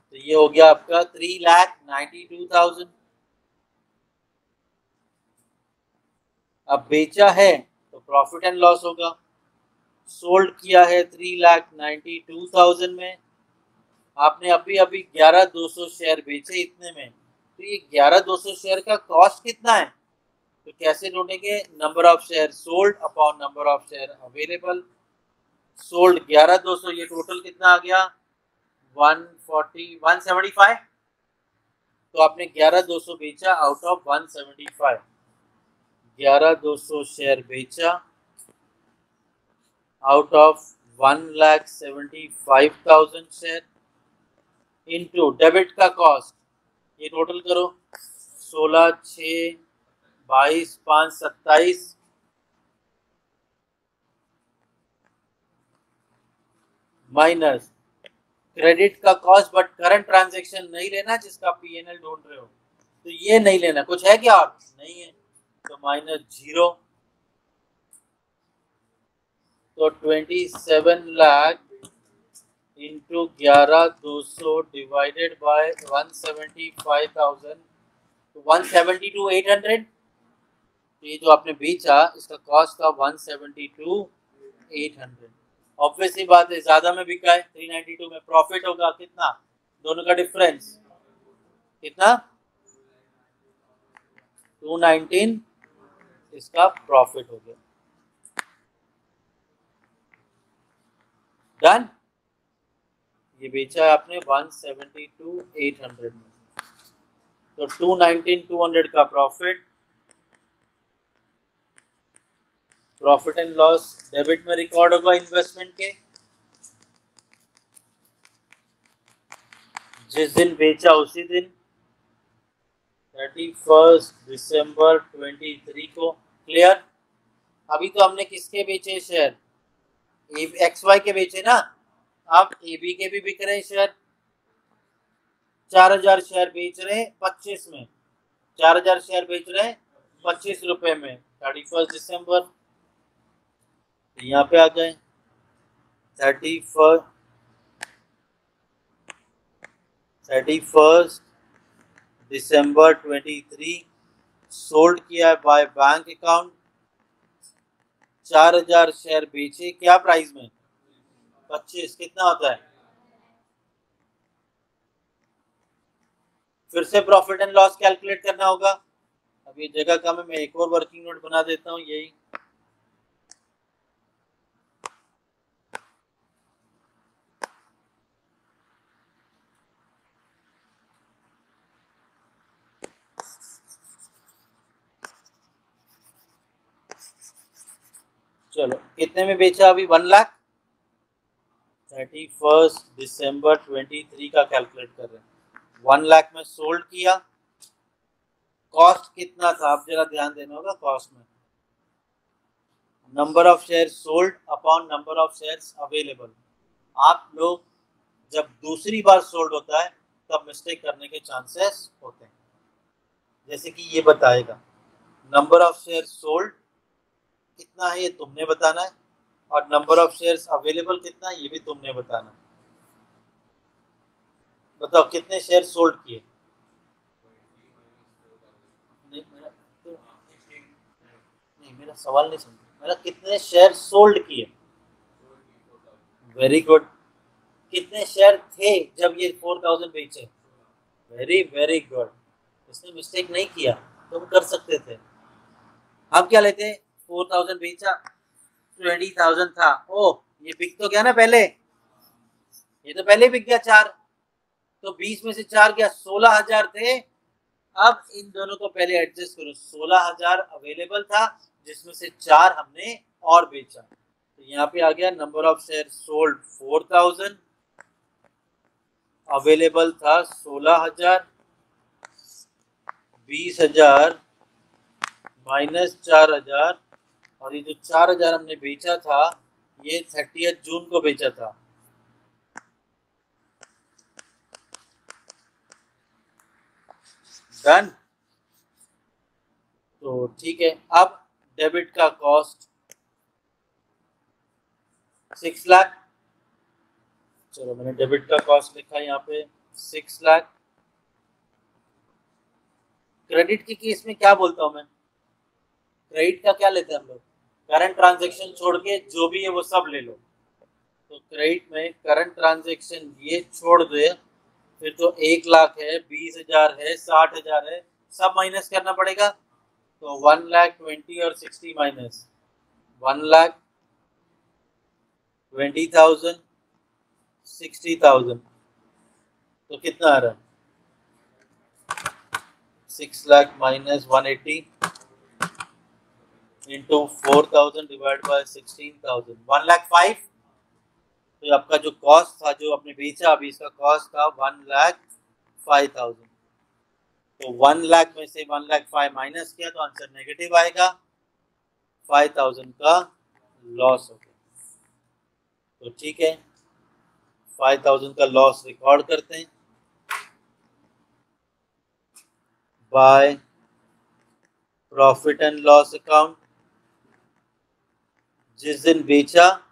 तो ये हो गया आपका 3,92,000। अब बेचा है तो प्रॉफिट एंड लॉस होगा। सोल्ड किया है 3,92,000 में। आपने अभी अभी 11,200 शेयर बेचे इतने में। तो ये 11,200 शेयर का कॉस्ट कितना है? तो कैसे ढूंढेंगे? Number of share sold upon number of share available. Sold 11,200, ये टोटल कितना आ गया? 175। तो आपने 11,200 बेचा आउट ऑफ 175। 11,200 शेयर बेचा out of 1,75,000 share into debit का कॉस्ट। ये टोटल करो, 16, 6, 22, 5, 27 माइनस क्रेडिट का कॉस्ट, बट करंट ट्रांजेक्शन नहीं लेना जिसका PNL ढूंढ रहे हो, तो ये नहीं लेना। कुछ है क्या? और नहीं है, तो -0। तो 27 लाख इंटू 11,200 डिवाइडेड बाय 175,000, तो 172,800। तो ये जो आपने बेचा इसका कॉस्ट था 172,800। ऑब्वियसली बात है, ज्यादा में बिका है 392 में, प्रॉफिट होगा कितना? दोनों का डिफरेंस कितना? 219। इसका प्रॉफिट हो गया। डन। ये बेचा है आपने 172,800 में, तो 219,200 का profit. Profit and loss debit में रिकॉर्ड होगा इन्वेस्टमेंट के। जिस दिन बेचा उसी दिन 31 दिसंबर 23 को। क्लियर? अभी तो हमने किसके बेचे शेयर? XY के बेचे ना। अब AB के भी बिक रहे हैं शेयर। 4,000 शेयर बेच रहे हैं 25 में। 4,000 शेयर बेच रहे हैं 25 रुपए में 31 दिसंबर। यहाँ पे आ गए 31 दिसंबर 23 सोल्ड किया बाय बैंक अकाउंट। 4,000 शेयर बेचे क्या प्राइस में? 25। कितना होता है? फिर से प्रॉफिट एंड लॉस कैलकुलेट करना होगा। अब ये जगह कम है, मैं एक और वर्किंग नोट बना देता हूँ यही। चलो कितने में बेचा अभी 1 लाख 31 दिसंबर 23 का कैलकुलेट कर रहे हैं। 1 लाख में सोल्ड किया, कॉस्ट कितना था आप जरा ध्यान देना होगा कॉस्ट में, number of share sold upon number of shares available. आप लोग जब दूसरी बार सोल्ड होता है तब मिस्टेक करने के चांसेस होते हैं। जैसे कि ये बताएगा नंबर ऑफ शेयर सोल्ड कितना है ये तुमने बताना है, और नंबर ऑफ शेयर्स अवेलेबल कितना है ये भी तुमने बताना है। बताओ कितने शेयर सोल्ड किए। मेरा सवाल नहीं समझा, मेरा कितने शेयर सोल्ड किए। Very good. कितने शेयर थे जब ये 4000 बेचे। वेरी वेरी गुड, इसने मिस्टेक नहीं किया, तुम कर सकते थे। हम क्या लेते, 4000 बेचा 20,000 था, ओ ये बिक तो गया ना पहले, ये तो पहले बिक गया 4, तो 20 में से 4 गया 16,000 थे। अब इन दोनों को पहले एडजस्ट करो, 16,000 अवेलेबल था जिसमें से 4 हमने और बेचा, तो यहाँ पे आ गया number of share sold 4000, available था 16,000, 20,000 माइनस 4,000, और ये जो 4,000 हमने बेचा था ये 30 जून को बेचा था। डन। तो ठीक है, अब डेबिट का कॉस्ट 6 लाख। चलो मैंने डेबिट का कॉस्ट लिखा यहाँ पे 6 लाख। क्रेडिट के केस में क्या बोलता हूँ मैं, क्रेडिट का क्या लेते हैं हम लोग, करंट ट्रांजैक्शन छोड़ के जो भी है वो सब ले लो। तो क्रेडिट में करंट ट्रांजैक्शन ये छोड़ दे, फिर तो 1 लाख है, 20,000 है, 60,000 है, सब माइनस करना पड़ेगा। तो 1,20,000 और 60 माइनस 1,20,000 60,000, तो कितना आ रहा है 6 lakh minus 180 into 4,000 divide by 16,000, 1,05,000। तो आपका जो कॉस्ट था जो आपने बेचा अभी इसका कॉस्ट था 1,05,000। तो 1 लाख में से 1,05,000 माइनस किया तो आंसर नेगेटिव आएगा, 5,000 का लॉस हो गया। तो ठीक है 5,000 का लॉस रिकॉर्ड करते हैं by profit and loss account. जिस दिन बेचा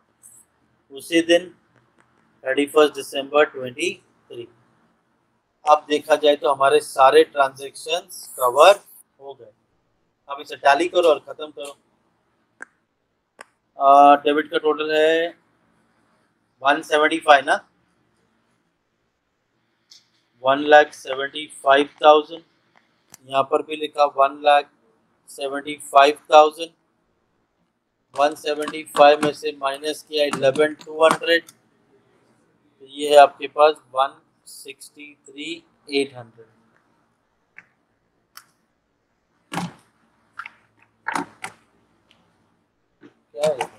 उसी दिन 31 दिसंबर 23। अब देखा जाए तो हमारे सारे ट्रांजैक्शंस कवर हो गए। अब इसे टैली करो और खत्म करो। डेबिट का टोटल है 175 ना, 1,75,000। यहाँ पर भी लिखा 1,75,000। 175 में से माइनस किया 11,200, तो ये है आपके पास 163,800। क्या है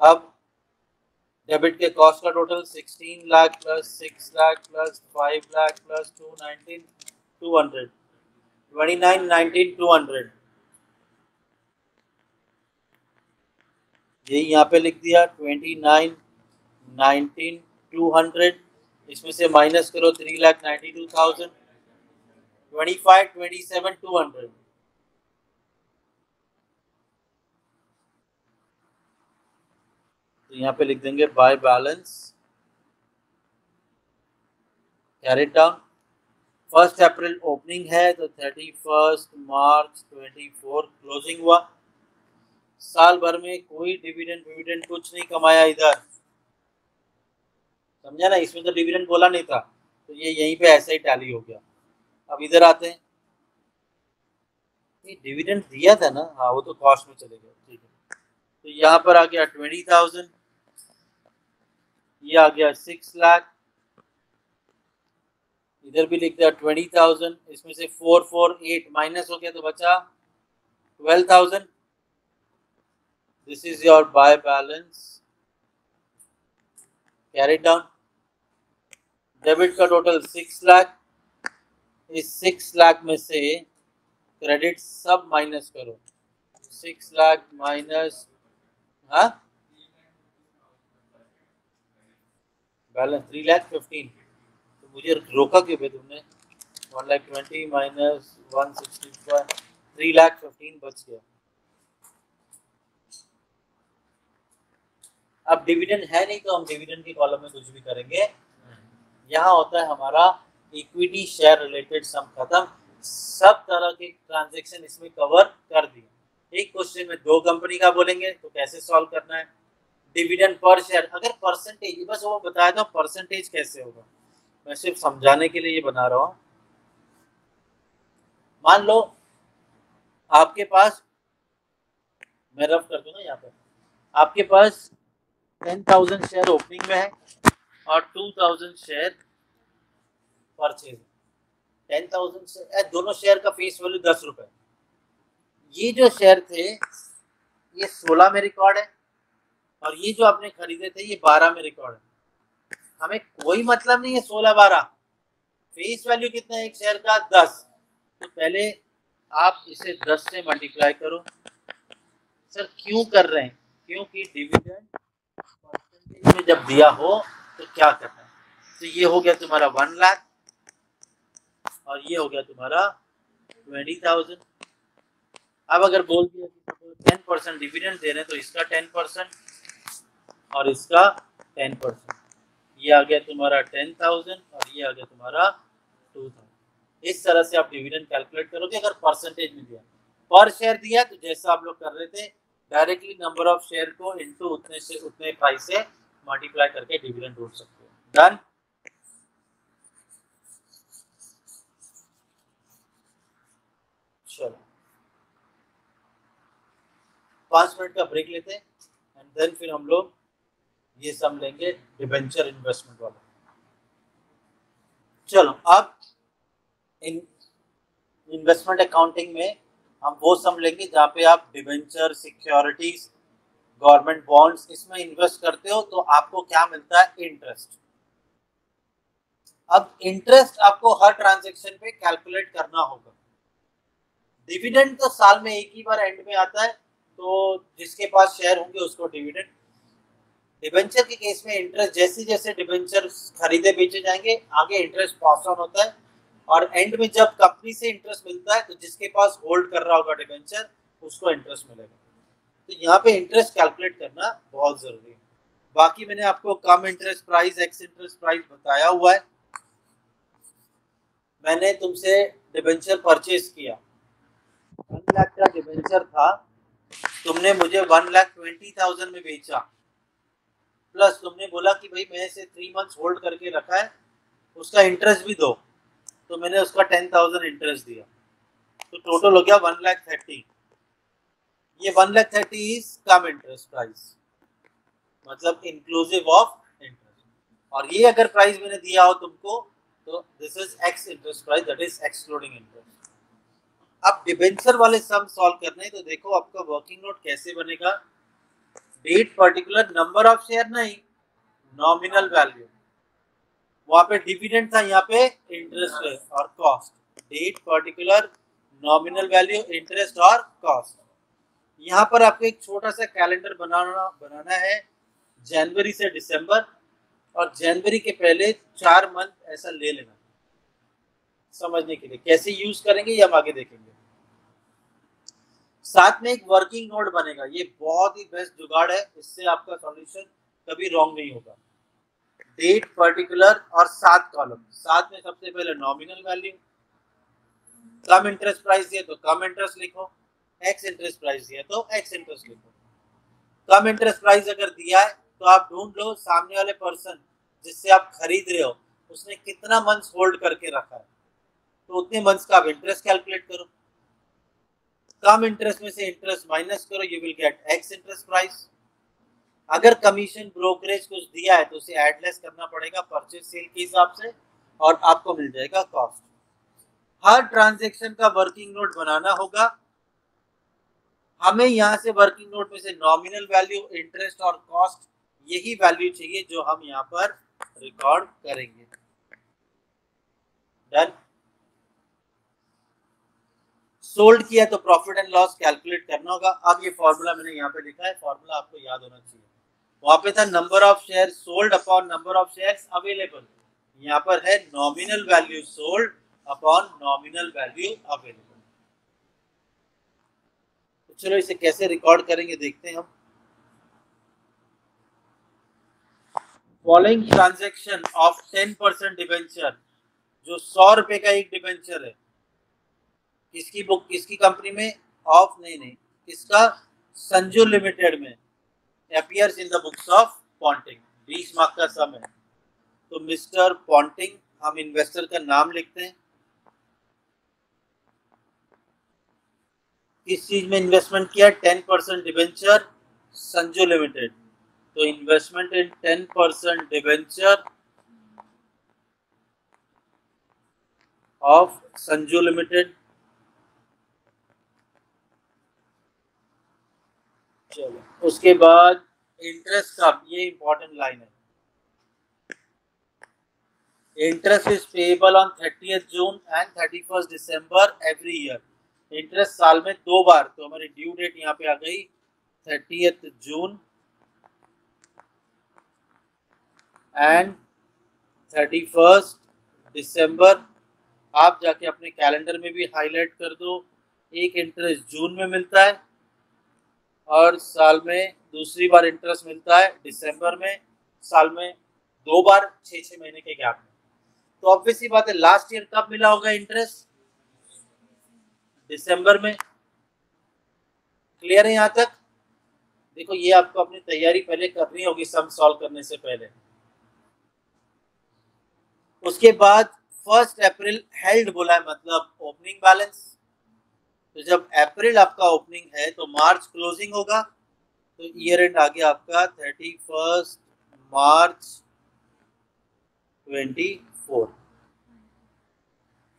अब डेबिट के कॉस्ट का total 16 lakh plus 6 lakh plus 5 lakh plus 219 200 2919 200, यही यहाँ पे लिख दिया 2919 200। इसमें से माइनस करो 3,92,000, 25,27 200। तो यहाँ पे लिख देंगे by balance carried down. 1 April opening है तो 31 मार्च 24 क्लोजिंग हुआ। साल भर में कोई डिविडेंड कुछ नहीं कमाया इधर, समझा ना, इसमें तो डिविडेंड बोला नहीं था, तो ये यहीं पे ऐसे ही टैली हो गया। अब इधर आते हैं, ये डिविडेंड दिया था ना, हाँ वो तो कॉस्ट में चले गया, ठीक है। तो यहाँ पर आ गया 20,000, ये आ गया 6 लाख, इधर भी लिख दिया 20,000। इसमें से 448 माइनस हो गया तो बचा 12,000. This is your buy balance. Carry it down. Debit का टोटल 6 लाख. इस 6 लाख में से क्रेडिट सब माइनस करो. 6 लाख माइनस बैलेंस 3,15,000. तो मुझे रोका क्यों भाई तुमने? 1,20,000 माइनस 165, 3,15,000 बच गया. अब डिविडेंड है नहीं तो हम डिविडेंड के कॉलम में कुछ भी करेंगे. यहाँ होता है हमारा इक्विटी शेयर रिलेटेड सम खत्म. सब तरह के ट्रांजैक्शन इसमें कवर कर दिए. एक क्वेश्चन में 2 कंपनी का बोलेंगे तो कैसे सॉल्व करना है. डिविडेंड पर शेयर अगर परसेंटेज, बस वो बताया था परसेंटेज कैसे होगा. मैं सिर्फ समझाने के लिए ये बना रहा हूँ. मान लो आपके पास, मैं रफ कर दूंगा यहाँ पे, आपके पास 10,000 शेयर ओपनिंग में है और 2,000 शेयर परचेज. 10,000 शेयर, दोनों शेयर का फेस वैल्यू 10 रुपए. ये जो शेयर थे ये 16 में रिकॉर्ड है और ये जो आपने खरीदे थे ये 12 में रिकॉर्ड है. हमें कोई मतलब नहीं है 16-12. फेस वैल्यू कितना है एक शेयर का? 10. तो पहले आप इसे 10 से मल्टीप्लाई करो. सर क्यों कर रहे हैं? क्योंकि डिविडेंड परसेंटेज में जब दिया हो तो क्या करना है. तो ये हो गया तुम्हारा 1 लाख और ये हो गया तुम्हारा 20,000. अब अगर बोल दिया कि 10% डिविडेंड दे रहे हैं तो इसका 10% और इसका 10%. ये आ गया तुम्हारा 10,000 और ये आ गया तुम्हारा 2,000. इस तरह से आप डिविडेंड कैलकुलेट करोगे. अगर परसेंटेज में दिया, पर शेयर दिया तो जैसा आप लोग कर रहे थे डायरेक्टली नंबर ऑफ शेयर को इनटू उतने प्राइस से मल्टीप्लाई करके डिविडेंड ढूंढ सकते हो. डन. चलो 5 मिनट का ब्रेक लेते हैं एंड देन फिर हम लोग ये सम लेंगे डिबेंचर इन्वेस्टमेंट वाला. चलो अब इन्वेस्टमेंट अकाउंटिंग में हम वो सम लेंगे जहाँ पे आप डिबेंचर, सिक्योरिटीज, गवर्नमेंट बॉन्ड्स इसमें इन्वेस्ट करते हो तो आपको क्या मिलता है? इंटरेस्ट. अब इंटरेस्ट आपको हर ट्रांजैक्शन पे कैलकुलेट करना होगा. डिविडेंड तो साल में एक ही बार एंड में आता है तो जिसके पास शेयर होंगे उसको डिविडेंड. डिबेंचर के केस में इंटरेस्ट जैसे जैसे डिबेंचर खरीदे बेचे जाएंगे आगे इंटरेस्ट पास ऑन होता है और एंड में जब कंपनी से इंटरेस्ट मिलता है तो जिसके पास होल्ड कर रहा होगा डिबेंचर उसको इंटरेस्ट मिलेगा. तो यहाँ पे इंटरेस्ट कैलकुलेट करना बहुत जरूरी है. बाकी मैंने आपको cum interest price, ex interest price बताया हुआ है. मैंने तुमसे डिबेंचर परचेज किया, 1 लाख का डिबेंचर था, तुमने मुझे 1,20,000 में बेचा, प्लस तुमने बोला कि भाई मैं इसे 3 मंथ्स होल्ड करके रखा है, उसका इंटरेस्ट भी दो, तो मैंने उसका 10,000 इंटरेस्ट दिया. तो टोटल हो गया 1,30,000. ये 1,30,000 इज कम इंटरेस्ट प्राइस, मतलब इंक्लूसिव ऑफ इंटरेस्ट. और ये अगर प्राइस मैंने दिया हो तुमको तो this is x interest price, that is excluding interest. अब डिबेंचर वाले सम सॉल्व करने तो देखो आपका वर्किंग नोट कैसे बनेगा. Date particular number of share नहीं, नॉमिनल वैल्यू. वहां पे डिविडेंड था, यहाँ पे इंटरेस्ट है और cost. Date particular nominal value, interest और कॉस्ट. यहाँ पर आपको एक छोटा सा कैलेंडर बनाना है जनवरी से दिसंबर, और जनवरी के पहले 4 मंथ ऐसा ले लेना. समझने के लिए कैसे यूज करेंगे ये हम आगे देखेंगे. साथ में एक वर्किंग नोट बनेगा, ये बहुत ही बेस्ट जुगाड़ है, इससे आपका सॉल्यूशन कभी रॉन्ग नहीं होगा. डेट पर्टिकुलर और 7 कॉलम, साथ में सबसे पहले नॉमिनल वैल्यू. कम इंटरेस्ट प्राइस दिया तो कम इंटरेस्ट लिखो, एक्स इंटरेस्ट प्राइस दिया तो एक्स इंटरेस्ट लिखो. कम इंटरेस्ट प्राइस अगर दिया है तो आप ढूंढ लो सामने वाले पर्सन जिससे आप खरीद रहे हो उसने कितना मंथ्स होल्ड करके रखा है, तो उतने मंथ्स का आप इंटरेस्ट कैलकुलेट करो. कम इंटरेस्ट में से इंटरेस्ट माइनस करो, you will get x interest price. अगर कमीशन ब्रोकरेज कुछ दिया है तो उसे एडलेस करना पड़ेगा परचेज सेल के हिसाब से और आपको मिल जाएगा कॉस्ट. हर ट्रांजैक्शन का वर्किंग नोट बनाना होगा हमें यहाँ से वर्किंग नोट में से नॉमिनल वैल्यू, इंटरेस्ट और कॉस्ट, यही वैल्यू चाहिए जो हम यहाँ पर रिकॉर्ड करेंगे। डन। सोल्ड किया तो प्रॉफिट एंड लॉस कैलकुलेट करना होगा। अब ये फॉर्मूला मैंने यहाँ पे लिखा है, फॉर्मूला आपको याद होना चाहिए। वहां पे था number of share sold upon number of shares available, यहाँ पर है nominal value sold upon nominal value available. तो चलो इसे कैसे रिकॉर्ड करेंगे देखते हैं हम। फॉलोइंग ट्रांजैक्शन ऑफ 10% डिबेंचर, जो 100 रुपए का एक डिबेंचर है, किसकी बुक, किसकी कंपनी में, ऑफ नहीं, किसका, संजू लिमिटेड में, appears in the books of Ponting, 20 mark का सम है। तो मिस्टर पॉन्टिंग, हम इन्वेस्टर का नाम लिखते हैं। किस चीज में इन्वेस्टमेंट किया, 10% डिबेंचर संजू लिमिटेड, तो investment in 10% debenture of Sanju limited. चलो उसके बाद इंटरेस्ट का, ये इंपॉर्टेंट लाइन है, interest is payable on 30th June and 31st December every year. Interest साल में 2 बार, तो हमारी ड्यू डेट यहाँ पे आ गई 30th जून एंड 31st दिसंबर। आप जाके अपने कैलेंडर में भी हाईलाइट कर दो, एक इंटरेस्ट जून में मिलता है और साल में दूसरी बार इंटरेस्ट मिलता है दिसंबर में, साल में 2 बार 6-6 महीने के गैप में। तो ऑब्वियसली बात है, लास्ट ईयर कब मिला होगा इंटरेस्ट, दिसंबर में। क्लियर है यहाँ तक? देखो ये आपको अपनी तैयारी पहले करनी होगी सम सॉल्व करने से पहले। उसके बाद 1 अप्रैल हेल्ड बोला है, मतलब ओपनिंग बैलेंस। तो जब अप्रैल आपका ओपनिंग है तो मार्च क्लोजिंग होगा, तो ईयर एंड आ गया आपका 31 मार्च 24।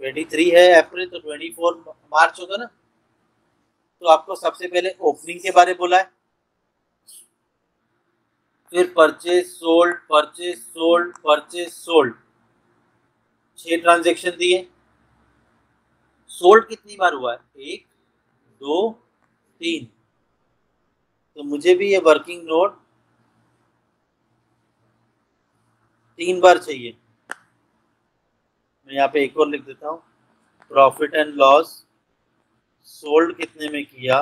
23 है अप्रैल, तो 24 मार्च होगा ना। तो आपको सबसे पहले ओपनिंग के बारे बोला है, फिर purchase sold, purchase sold, purchase sold, 6 transaction दिए। सोल्ड कितनी बार हुआ है, 1 2 3, तो मुझे भी ये वर्किंग नोट 3 बार चाहिए। मैं यहाँ पे एक और लिख देता हूँ, प्रॉफिट एंड लॉस सोल्ड कितने में किया,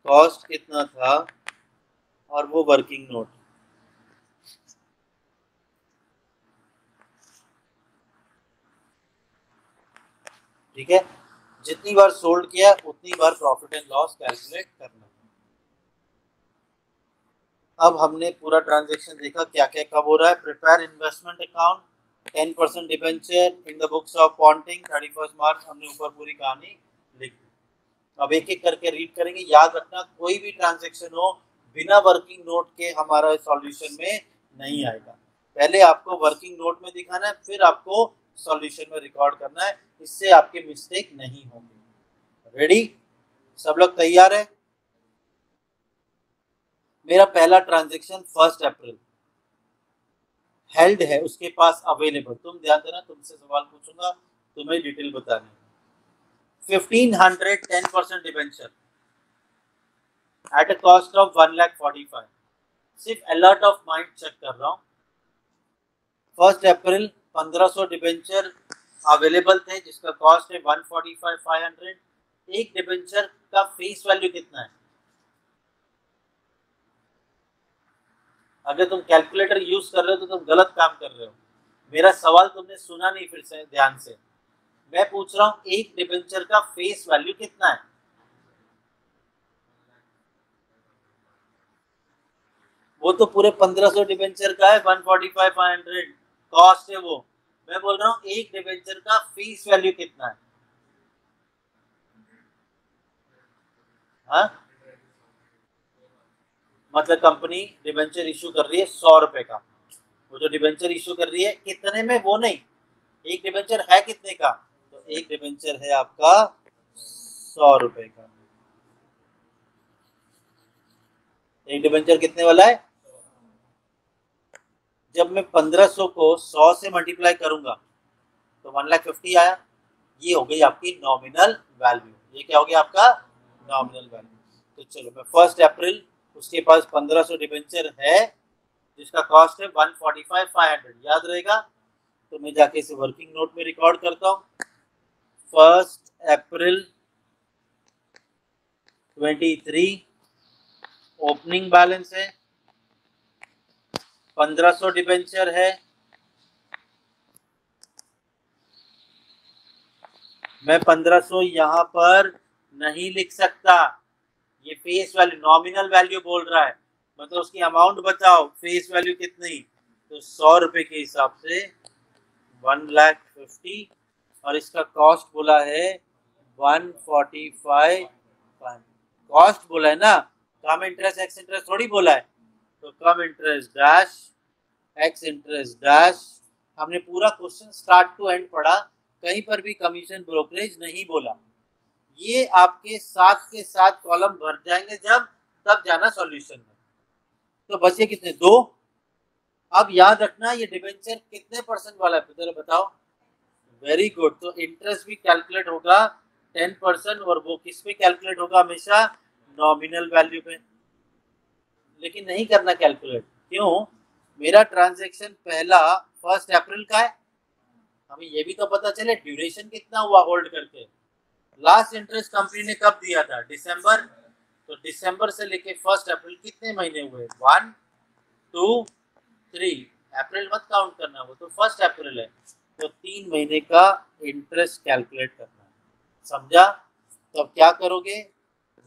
कॉस्ट कितना था, और वो वर्किंग नोट। ठीक है, जितनी बार सोल्ड किया उतनी बार प्रॉफिट एंड लॉस कैलकुलेट करना। अब हमने पूरा ट्रांजैक्शन देखा, क्या क्या कब हो रहा है। Prepare investment account, 10% debenture in the books of Ponting, 31 मार्च, हमने ऊपर पूरी कहानी लिख दी। अब एक एक करके रीड करेंगे। याद रखना कोई भी ट्रांजैक्शन हो बिना वर्किंग नोट के हमारा सॉल्यूशन में नहीं आएगा। पहले आपको वर्किंग नोट में दिखाना है, फिर आपको सॉल्यूशन में रिकॉर्ड करना है, इससे आपके मिस्टेक नहीं होंगे। रेडी, सब लोग तैयार है? मेरा पहला ट्रांजैक्शन 1 अप्रैल हेल्ड है, उसके पास अवेलेबल। तुम ध्यान देना, तुमसे सवाल पूछूंगा, तुम्हें डिटेल बतानी। 1500 10% debenture at a cost of 1,45,000। सिर्फ अलर्ट ऑफ माइंड चेक कर रहा हूँ। 1 अप्रैल 1500 डिबेंचर अवेलेबल थे जिसका कॉस्ट है 145,500। एक डिबेंचर का फेस वैल्यू कितना है? अगर तुम कैलकुलेटर यूज कर रहे हो तो तुम गलत काम कर रहे हो। मेरा सवाल तुमने सुना नहीं, फिर से ध्यान से मैं पूछ रहा हूँ, एक डिबेंचर का फेस वैल्यू कितना है? वो तो पूरे 1500 डिबेंचर का है, 145,500 कॉस्ट है वो। मैं बोल रहा हूँ एक डिबेंचर का फेस वैल्यू कितना है? हाँ, मतलब कंपनी डिबेंचर इशू कर रही है 100 रुपए का, वो जो डिबेंचर इशू कर रही है कितने में, वो नहीं, एक डिबेंचर है कितने का, तो एक डिबेंचर है आपका 100 रुपए का। एक डिबेंचर कितने वाला है? जब मैं 1500 को 100 से मल्टीप्लाई करूंगा तो 1,50,000 आया। ये हो गई आपकी नॉमिनल वैल्यू। ये क्या हो गया आपका? Nominal value. तो चलो मैं 1 अप्रैल उसके पास 1500 डिबेंचर है जिसका कॉस्ट है 145,500, याद रहेगा। तो मैं जाके इसे वर्किंग नोट में रिकॉर्ड करता हूँ। 1 अप्रैल 23 ओपनिंग बैलेंस है, 1500 डिबेंचर है। मैं 1500 यहाँ पर नहीं लिख सकता, ये फेस वैल्यू नॉमिनल वैल्यू बोल रहा है, मतलब उसकी अमाउंट बताओ, फेस वैल्यू कितनी? तो 100 रुपए के हिसाब से 1,50,000 और इसका कॉस्ट बोला है 145। कॉस्ट बोला है ना, कम इंटरेस्ट एक्स इंटरेस्ट थोड़ी बोला है। तो cum interest dash ex interest dash. हमने पूरा क्वेश्चन स्टार्ट टू एंड पढ़ा, कहीं पर भी कमीशन ब्रोकरेज नहीं बोला। ये आपके साथ के साथ कॉलम भर जाएंगे जब, तब जाना सॉल्यूशन में। तो बचे कितने? 2। अब याद रखना ये डिबेंचर कितने परसेंट वाला है जरा बताओ। Very good. तो इंटरेस्ट भी कैलकुलेट होगा 10% और वो किस पे कैलकुलेट होगा? हमेशा नॉमिनल वैल्यू पे। लेकिन नहीं करना कैलकुलेट, क्यों? मेरा ट्रांजैक्शन पहला 1 अप्रैल का है, हमें ये भी तो पता चले ड्यूरेशन कितना हुआ होल्ड करके। लास्ट इंटरेस्ट कंपनी ने कब दिया था? दिसंबर। तो दिसंबर से लेके 1 अप्रैल कितने महीने हुए? 1 2 3। अप्रैल मत काउंट करना, वो तो 1 अप्रैल है। तो 3 महीने का इंटरेस्ट कैलकुलेट करना है, समझा? तो अब क्या करोगे?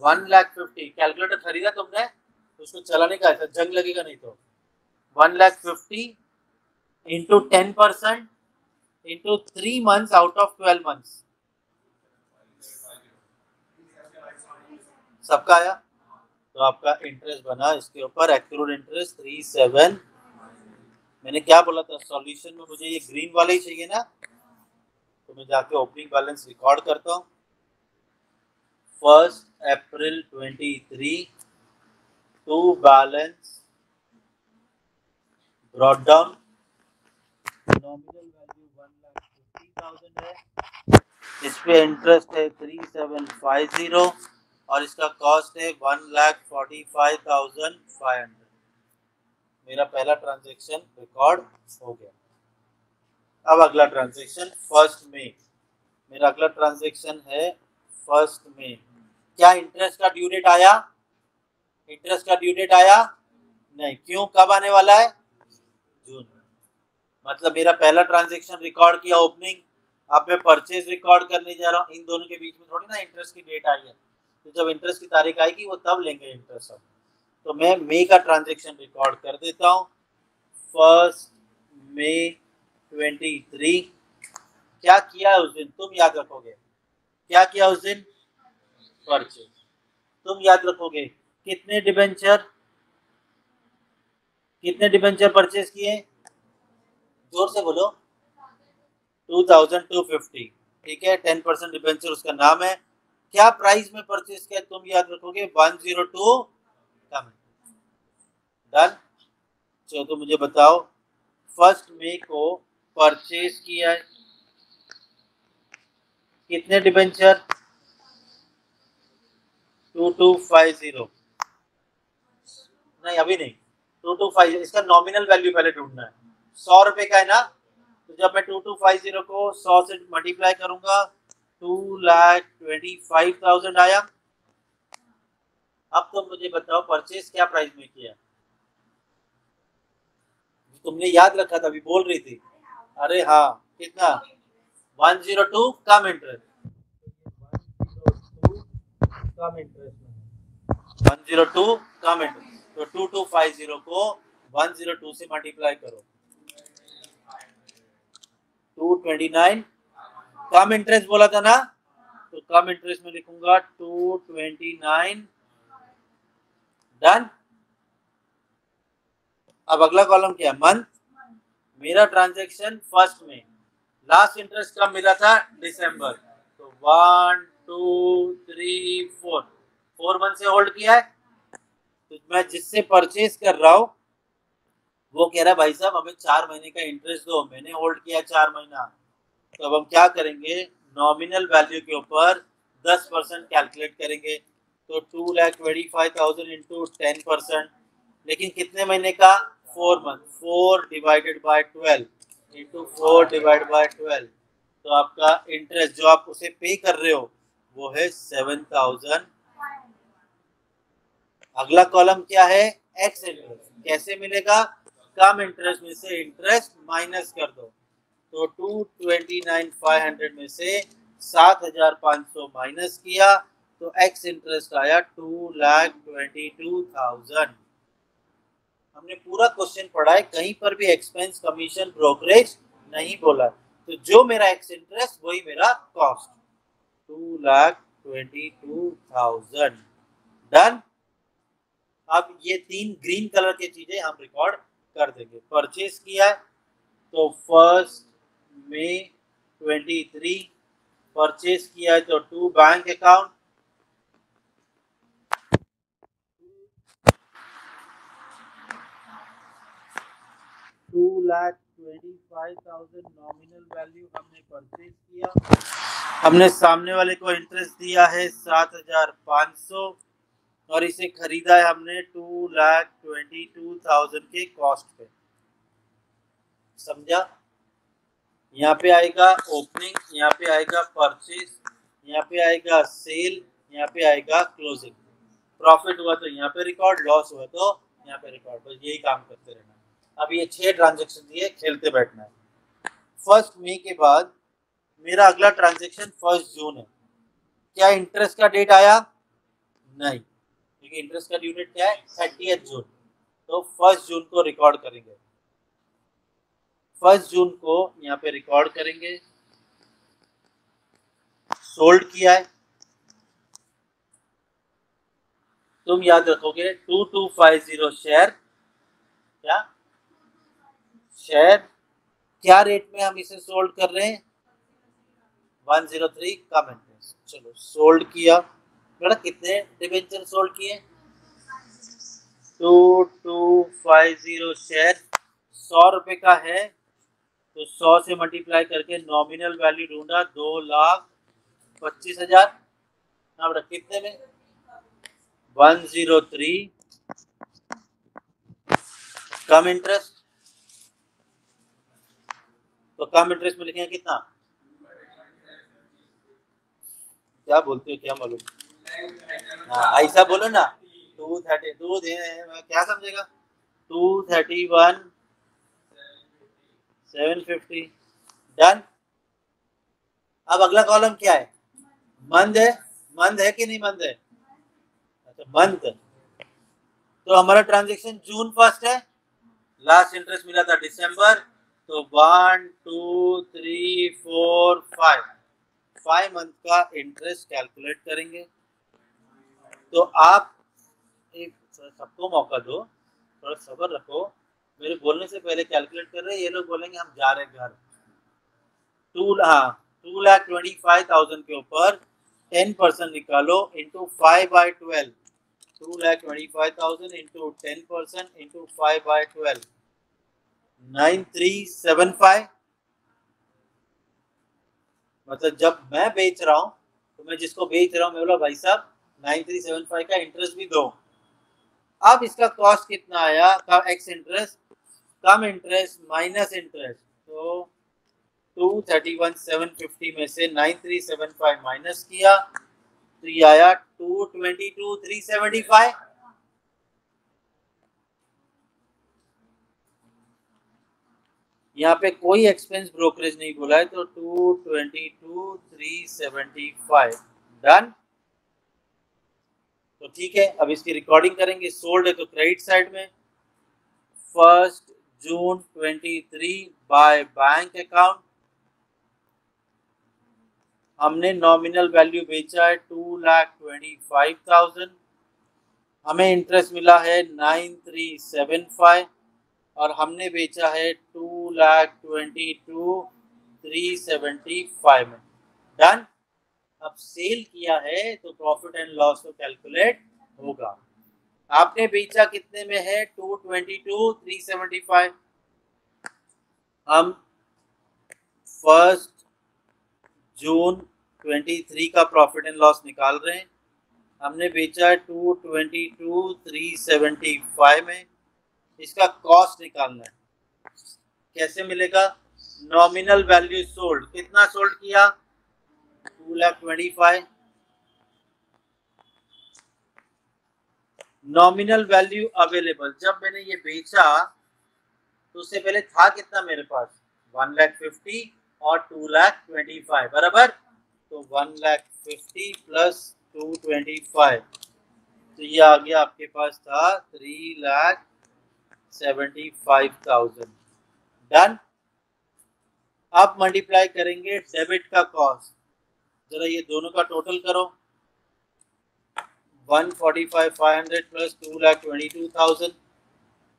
1,50,000 कैलकुलेटर खरीदा तुमने, उसको चलाने का है, जंग लगेगा नहीं तो। 1,50,000 into 10% into 3 months out of 12 months। सबका आया? तो आपका इंटरेस्ट बना इसके ऊपर एक्रूड इंटरेस्ट 37। मैंने क्या बोला था सॉल्यूशन में, मुझे ये ग्रीन वाला ही चाहिए ना। तो मैं जाके ओपनिंग बैलेंस रिकॉर्ड करता हूँ। 1 April 23 to balance brought down. Nominal value 1,50,000 है, इस पे इंटरेस्ट है 3750 और इसका कॉस्ट है 1,45,500। मेरा पहला ट्रांजैक्शन रिकॉर्ड हो गया। अब अगला ट्रांजैक्शन 1 मई। मेरा अगला ट्रांजैक्शन है 1 मई। क्या इंटरेस्ट का ड्यू डेट आया? इंटरेस्ट का ड्यू डेट आया नहीं, क्यों? कब आने वाला है? जून। मतलब मेरा पहला ट्रांजैक्शन रिकॉर्ड किया ओपनिंग, अब मैं परचेज रिकॉर्ड करने जा रहा हूँ। इन दोनों के बीच में थोड़ी ना इंटरेस्ट की डेट आई है, तो जब इंटरेस्ट की तारीख आएगी वो तब लेंगे इंटरेस्ट। अब तो मैं मई का ट्रांजैक्शन रिकॉर्ड कर देता हूँ। 1 मई 23। क्या किया उस दिन तुम याद रखोगे? क्या किया उस दिन? परचेज। तुम याद रखोगे कितने डिबेंचर, कितने डिबेंचर परचेज किए? जोर से बोलो। 2,250। ठीक है, 10% डिबेंचर उसका नाम है। क्या प्राइस में परचेज किया तुम याद रखोगे? 102। डन। चलो तो मुझे बताओ 1 मई को परचेज किया है कितने डिबेंचर? 2250। नहीं अभी नहीं, 2250। इसका नॉमिनल वैल्यू पहले ढूंढना है। 100 रुपए का है ना, तो जब मैं 2250 को 100 से मल्टीप्लाई करूंगा 2,25,000 आया। अब तो मुझे बताओ परचेज क्या प्राइस में किया? तुमने याद रखा था, अभी बोल रही थी। अरे हाँ, कितना? 102 कम इंटरेस्ट। 102 कम इंटरेस्ट, 102 कम इंटरेस्ट। तो 2250 को 102 से मल्टीप्लाई करो, 229 कम इंटरेस्ट बोला था ना, तो कम इंटरेस्ट में लिखूंगा 229। डन। अब अगला कॉलम क्या है? मंथ। मेरा ट्रांजैक्शन 1 में, लास्ट इंटरेस्ट कब मिला था? दिसंबर। तो 1 2 3 4 4 मंथ से होल्ड किया है। तो मैं जिससे परचेज कर रहा हूँ वो कह रहा है भाई साहब हमें 4 महीने का इंटरेस्ट दो, मैंने होल्ड किया 4 महीना। तो अब हम क्या करेंगे, नॉमिनल वैल्यू के ऊपर 10% कैलकुलेट करेंगे। तो 2,25,000 इंटू 10%, लेकिन कितने महीने का, 4 month, 4 divided by 12 into 4 divide by 12। तो आपका इंटरेस्ट जो आप उसे पे कर रहे हो वो है 7,000। अगला कॉलम क्या है, एक्स इंटरेस्ट। कैसे मिलेगा, कम इंटरेस्ट में से इंटरेस्ट माइनस कर दो। तो 229,500 में से 7,500 माइनस किया तो एक्स इंटरेस्ट आया 2,22,000। हमने पूरा क्वेश्चन पढ़ा है, कहीं पर भी एक्सपेंस कमीशन ब्रोकरेज नहीं बोला। तो जो मेरा एक्स इंटरेस्ट वही मेरा कॉस्ट, 2,22,000। डन। अब ये 3 ग्रीन कलर की चीजें हम रिकॉर्ड कर देंगे। परचेज किया है तो 1 मई 23 परचेज किया है, तो to bank account, $2,25,000 nominal value हमने परचेज किया। हमने सामने वाले को इंटरेस्ट दिया है 7,500 और इसे खरीदा है हमने 2,22,000 के कॉस्ट पे। समझा। यहाँ पे आएगा ओपनिंग, यहाँ पे आएगा परचेज, यहाँ पे आएगा सेल, यहाँ पे आएगा क्लोजिंग। प्रॉफिट हुआ तो यहाँ पे रिकॉर्ड, लॉस हुआ तो यहाँ पे रिकॉर्ड। बस यही काम करते रहना। अब ये 6 ट्रांजेक्शन दिए, खेलते बैठना है। 1 मई के बाद मेरा अगला ट्रांजेक्शन 1 जून है। क्या इंटरेस्ट का डेट आया, नहीं, क्योंकि इंटरेस्ट का ड्यू डेट क्या है, 30 जून। तो 1 जून को रिकॉर्ड करेंगे। 1 जून को यहाँ पे रिकॉर्ड करेंगे। सोल्ड किया है, तुम याद रखोगे 2250 शेयर, क्या शेयर, क्या रेट में हम इसे सोल्ड कर रहे हैं, 103 कम इंटरेस्ट। चलो सोल्ड किया। बेटा कितने डिबेंचर सोल्ड किए, 2250 शेयर, 100 रुपए का है तो 100 से मल्टीप्लाई करके नॉमिनल वैल्यू ढूंढा 2,25,000। हाँ बेटा कितने में, 103 कम इंटरेस्ट। तो कम इंटरेस्ट में लिखेंगे कितना, क्या बोलते हो, क्या मालूम, हाँ ऐसा बोलो ना, 232 क्या समझेगा, 231,750। डन। अब अगला कॉलम क्या है, मंथ है, मंथ है कि नहीं मंथ है, अच्छा मंथ। तो हमारा ट्रांजेक्शन जून 1 है, लास्ट इंटरेस्ट मिला था दिसंबर। तो 1 2 3 4 5 मंथ का इंटरेस्ट कैलकुलेट करेंगे। तो आप एक सबको मौका दो, थोड़ा सब्र रखो, मेरे बोलने से पहले कैलकुलेट कर रहे हैं, ये लोग बोलेंगे हम जा रहे घर। 2,25,000 के ऊपर 10% निकालो इंटू 5/12, 2,25,000 इंटू 10% इंटू 5/12, 9375। मतलब जब मैं बेच रहा हूँ तो मैं जिसको बेच रहा हूँ मैं बोला भाई साहब 9375 का इंटरेस्ट भी दो। अब इसका कॉस्ट कितना आया, का एक्स इंटरेस्ट, कम इंटरेस्ट माइनस इंटरेस्ट, तो 231,750 में से 9375 माइनस किया तो ये आया 222,375। यहाँ पे कोई एक्सपेंस ब्रोकरेज नहीं बोला है तो 222,375। डन। तो ठीक है, अब इसकी रिकॉर्डिंग करेंगे। सोल्ड है तो क्रेडिट साइड में, 1 जून 23 बाय बैंक अकाउंट, हमने नॉमिनल वैल्यू बेचा है 2,25,000, हमें इंटरेस्ट मिला है 9375 और हमने बेचा है 2,22,375 में। डन। अब सेल किया है तो प्रॉफिट एंड लॉस तो कैलकुलेट होगा। आपने बेचा कितने में है? 222 375। हम 1 जून 23 का प्रॉफिट एंड लॉस निकाल रहे हैं। हमने बेचा 222 375 में, इसका कॉस्ट निकालना है। कैसे मिलेगा? नॉमिनल वैल्यू सोल्ड, कितना सोल्ड किया? 2,25,000। नॉमिनल वैल्यू अवेलेबल, जब मैंने ये बेचा तो उससे पहले था कितना मेरे पास? 1,50,000 और 2,25,000 बराबर। तो 1,50,000 प्लस 225, तो ये आ गया आपके पास था 3,75,000। डन। अब मल्टीप्लाई करेंगे डेबिट का कॉस्ट, जरा ये दोनों का टोटल करो। 145,500 प्लस 2,22,000,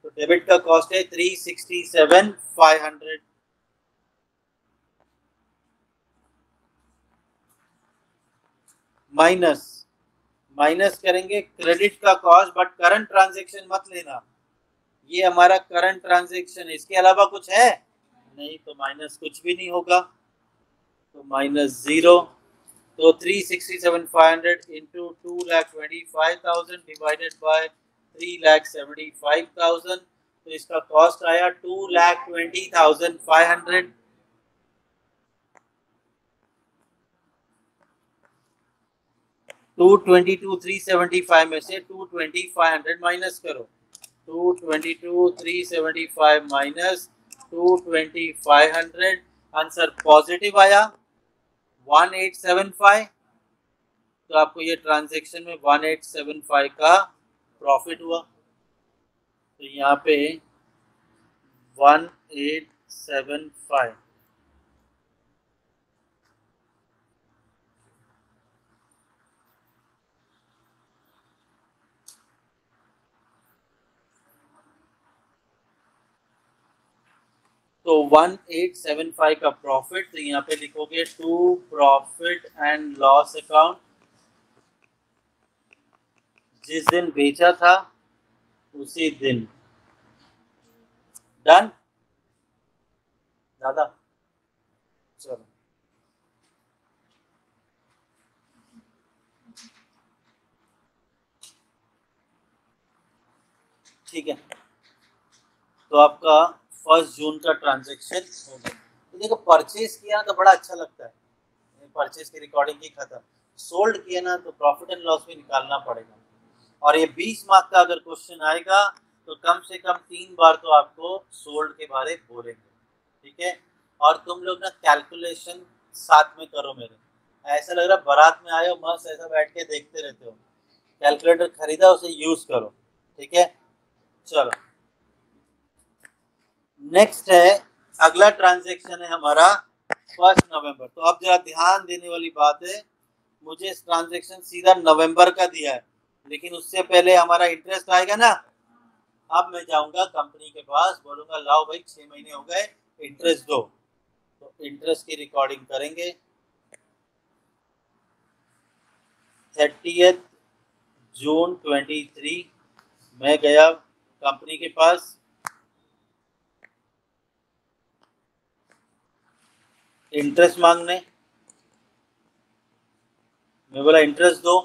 तो डेबिट का कॉस्ट है 367,500। माइनस करेंगे क्रेडिट का कॉस्ट, बट करंट ट्रांजेक्शन मत लेना, ये हमारा करंट ट्रांजेक्शन है, इसके अलावा कुछ है नहीं, तो माइनस कुछ भी नहीं होगा, तो -0। तो 367,500 इंटू 2,25,000 डिवाइडेड बाय 3,75,000, तो इसका कॉस्ट आया 2,20,500। 222,375 में से 220,500 माइनस करो। 222,375 माइनस 220,500, आंसर पॉजिटिव आया 1875। तो आपको ये ट्रांजैक्शन में 1875 का प्रॉफिट हुआ। तो यहाँ पे 1875। तो 1875 का प्रॉफिट, तो यहाँ पे लिखोगे to profit and loss account, जिस दिन बेचा था उसी दिन। डन दादा, चलो ठीक है। तो आपका 1 जून का ट्रांजैक्शन हो गया। तो देखो, परचेज किया तो बड़ा अच्छा लगता है, परचेज की रिकॉर्डिंग की खत्म। सोल्ड किया ना तो प्रॉफिट एंड लॉस भी निकालना पड़ेगा। और ये 20 मार्क का अगर क्वेश्चन आएगा तो कम से कम 3 बार तो आपको सोल्ड के बारे बोलेंगे, ठीक है। और तुम लोग ना कैलकुलेशन साथ में करो मेरे, ऐसा लग रहा बारात में आए हो, मस्त ऐसा बैठ के देखते रहते हो। कैलकुलेटर खरीदा, उसे यूज करो, ठीक है। चलो नेक्स्ट है, अगला ट्रांजेक्शन है हमारा 1 नवंबर। तो अब जरा ध्यान देने वाली बात है, मुझे इस ट्रांजेक्शन सीधा नवंबर का दिया है, लेकिन उससे पहले हमारा इंटरेस्ट आएगा ना। अब मैं जाऊंगा कंपनी के पास, बोलूंगा लाओ भाई 6 महीने हो गए, इंटरेस्ट दो। तो इंटरेस्ट की रिकॉर्डिंग करेंगे। 30 जून 23 मैं गया कंपनी के पास, इंटरेस्ट मांगने। मैं बोला इंटरेस्ट दो,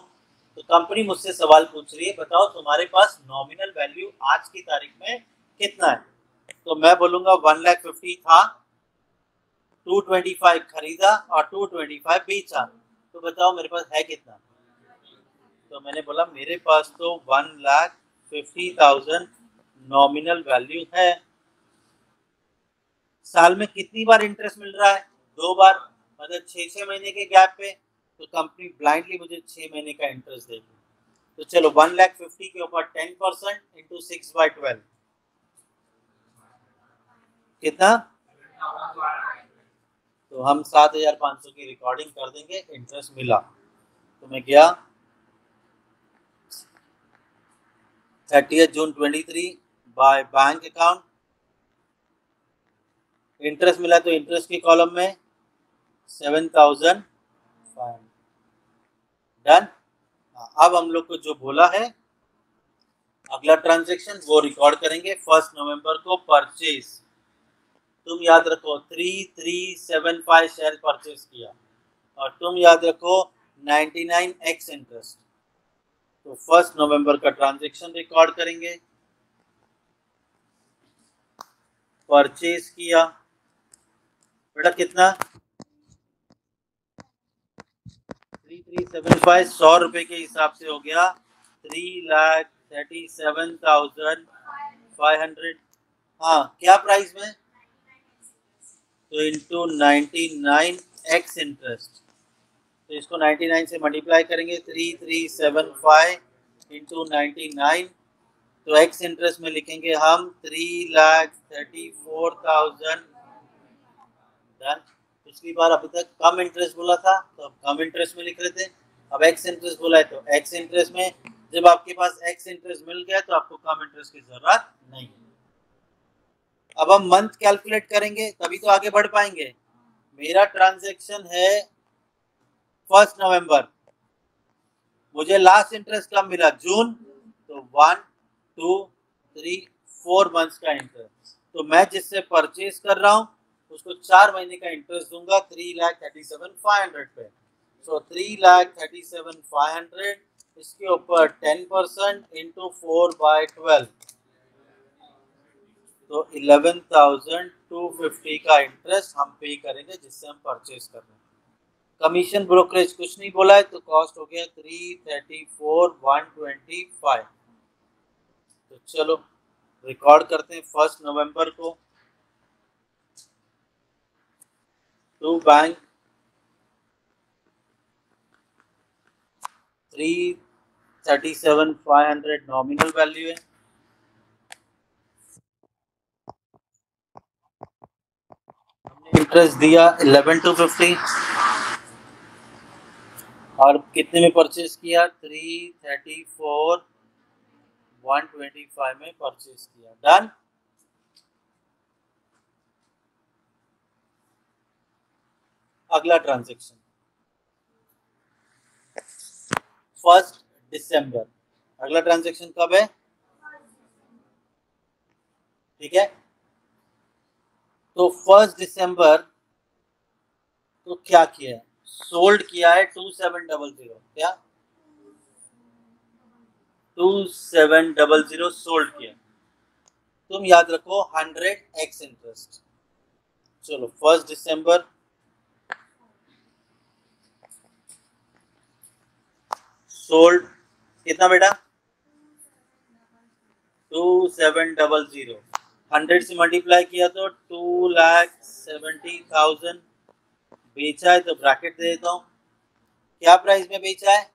तो कंपनी मुझसे सवाल पूछ रही है, बताओ तुम्हारे पास नॉमिनल वैल्यू आज की तारीख में कितना है। तो मैं बोलूंगा 1,50,000 था, 225 खरीदा और 225 बेचा, तो बताओ मेरे पास है कितना। तो मैंने बोला मेरे पास तो 1,50,000 नॉमिनल वैल्यू है। साल में कितनी बार इंटरेस्ट मिल रहा है? 2 बार, मतलब 6 महीने के गैप पे। तो कंपनी ब्लाइंडली मुझे 6 महीने का इंटरेस्ट देगी। तो चलो 1,50,000 के ऊपर 10% इंटू 6/12 कितना? तो हम 7,500 की रिकॉर्डिंग कर देंगे, इंटरेस्ट मिला। तो मैं गया 30 जून 23 बाय बैंक अकाउंट, इंटरेस्ट मिला तो इंटरेस्ट की कॉलम में 7,500। डन। अब हम लोग को जो बोला है अगला ट्रांजेक्शन वो रिकॉर्ड करेंगे 1 नवंबर को परचेज। तुम याद रखो 3375 शेयर परचेज किया और तुम याद रखो 99x इंटरेस्ट। तो 1 नवंबर का ट्रांजेक्शन रिकॉर्ड करेंगे, परचेज किया बेटा कितना 3375 100 रुपए के हिसाब से हो गया 3,37,500। हाँ क्या प्राइस में, तो इंटू 99x इंटरेस्ट। तो इसको 99 से मल्टीप्लाई करेंगे 3375 इंटू 99, तो x इंटरेस्ट में लिखेंगे हम 3,34,000। डन। पिछली बार अभी तक कम इंटरेस्ट बोला था तो अब कम इंटरेस्ट में लिख रहे थे, अब x इंटरेस्ट बोला है तो x इंटरेस्ट में। जब आपके पास x इंटरेस्ट मिल गया तो आपको कम इंटरेस्ट की जरूरत नहीं है। अब हम मंथ कैलकुलेट करेंगे तभी तो आगे बढ़ पाएंगे। मेरा ट्रांजैक्शन है 1 नवंबर, मुझे लास्ट इंटरेस्ट कब मिला, जून, तो 1 2 3 4 मंथ्स का इंटरेस्ट। तो मैं जिससे परचेज कर रहा हूँ उसको 4 महीने का इंटरेस्ट दूंगा 3,37,500 पे। सो 3,37,500 इसके ऊपर 10% इंटू 4/12, तो 11,250 का इंटरेस्ट हम पे करेंगे जिससे हम परचेज कर रहे हैं। कमीशन ब्रोकरेज कुछ नहीं बोला है तो कॉस्ट हो गया 334,125। तो चलो रिकॉर्ड करते हैं 1 नवंबर को टू बैंक 337,500 नॉमिनल वैल्यू है, हमने इंटरेस्ट दिया 11,250 और कितने में परचेज किया 334,125 में परचेज किया। डन। अगला ट्रांजेक्शन 1 दिसंबर, अगला ट्रांजेक्शन कब है, ठीक है। तो 1 दिसंबर तो क्या किया है, सोल्ड किया है 2700, क्या 2700 सोल्ड किया। तुम याद रखो 100x इंटरेस्ट। चलो 1 दिसंबर सोल्ड कितना बेटा 2700, 100 से मल्टीप्लाई किया तो 2,70,000। बेचा है तो ब्रैकेट दे देता हूँ, क्या प्राइस में बेचा है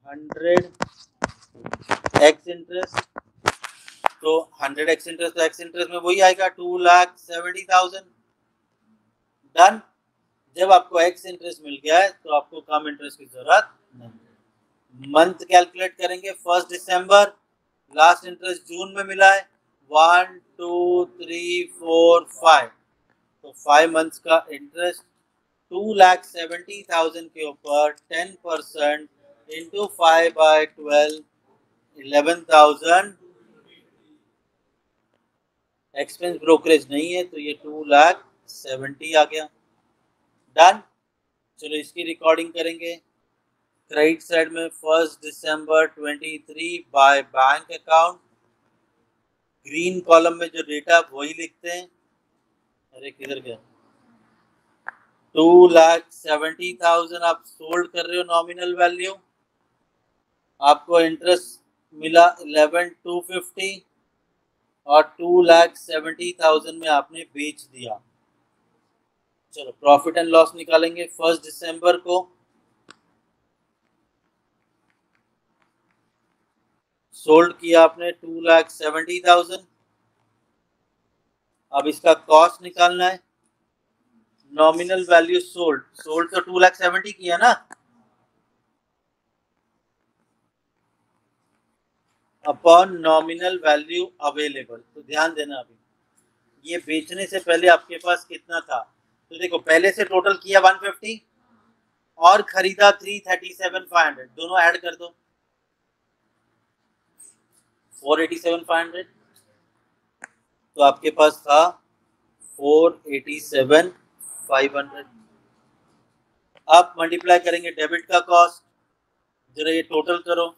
100x इंटरेस्ट। तो 100x इंटरेस्ट तो x इंटरेस्ट में वही आएगा 2,70,000। डन। जब आपको x इंटरेस्ट मिल गया है तो आपको कम इंटरेस्ट की जरूरत नहीं। मंथ कैलकुलेट करेंगे 1 दिसंबर, लास्ट इंटरेस्ट जून में मिला है 1 2 3 4 5, तो 5 मंथ्स का इंटरेस्ट 2,70,000 के ऊपर 10% इंटू 5/12, 11,000। एक्सपेंस ब्रोकरेज नहीं है तो ये 2,70,000 आ गया। डन। चलो इसकी रिकॉर्डिंग करेंगे क्रेडिट साइड में 1 दिसंबर 23 by bank account, green column में जो डेटा वही लिखते हैं। अरे किधर गया, 2,70,000 आप सोल्ड कर रहे हो नॉमिनल वैल्यू, आपको इंटरेस्ट मिला 11,250 और 2,70,000 में आपने बेच दिया। चलो प्रॉफिट एंड लॉस निकालेंगे 1 दिसंबर को। सोल्ड किया आपने 2,70,000, अब इसका कॉस्ट निकालना है। नॉमिनल वैल्यू सोल्ड, सोल्ड तो 2,70,000 किया ना, अपॉन नॉमिनल वैल्यू अवेलेबल। तो ध्यान देना अभी ये बेचने से पहले आपके पास कितना था, तो देखो पहले से टोटल किया 150 और खरीदा 337,500, दोनों ऐड कर दो 487,500, तो आपके पास था 487,500। आप मल्टीप्लाई करेंगे डेबिट का कॉस्ट, जरा ये टोटल करो,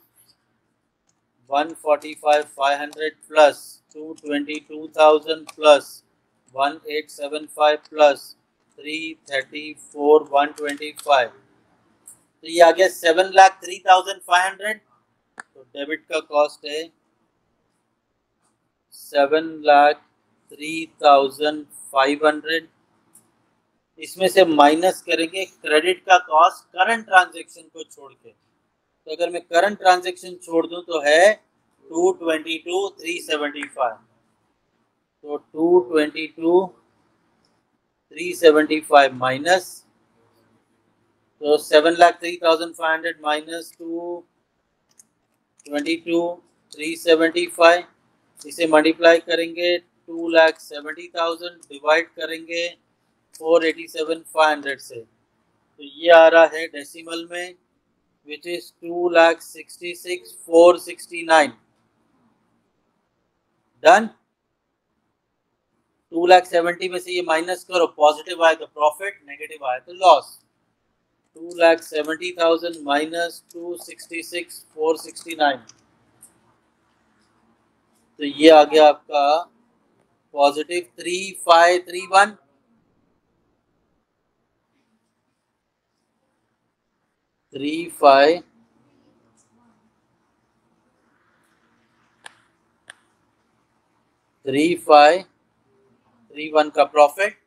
145,500 प्लस 222,000 प्लस 1875 प्लस 334,125, तो ये आ गया 7,03,500। तो डेबिट का कॉस्ट है 7,03,500। इसमें से माइनस करेंगे क्रेडिट का कॉस्ट करंट ट्रांजेक्शन को छोड़ के। तो अगर मैं करंट ट्रांजेक्शन छोड़ दूं तो है 222,375। तो 222,375 माइनस, तो 7,03,500 माइनस 222,375, इसे मल्टीप्लाई करेंगे 2,70,000 डिवाइड करेंगे 487,500 से, तो ये आ रहा है डेसिमल में विच इज 2,66,469। डन। 2,70,000 में से ये माइनस करो, पॉजिटिव आए तो प्रॉफिट, नेगेटिव आए तो लॉस। 2,70,000 माइनस 266,469, तो ये आ गया आपका पॉजिटिव 3,531। 3,531 का प्रॉफिट।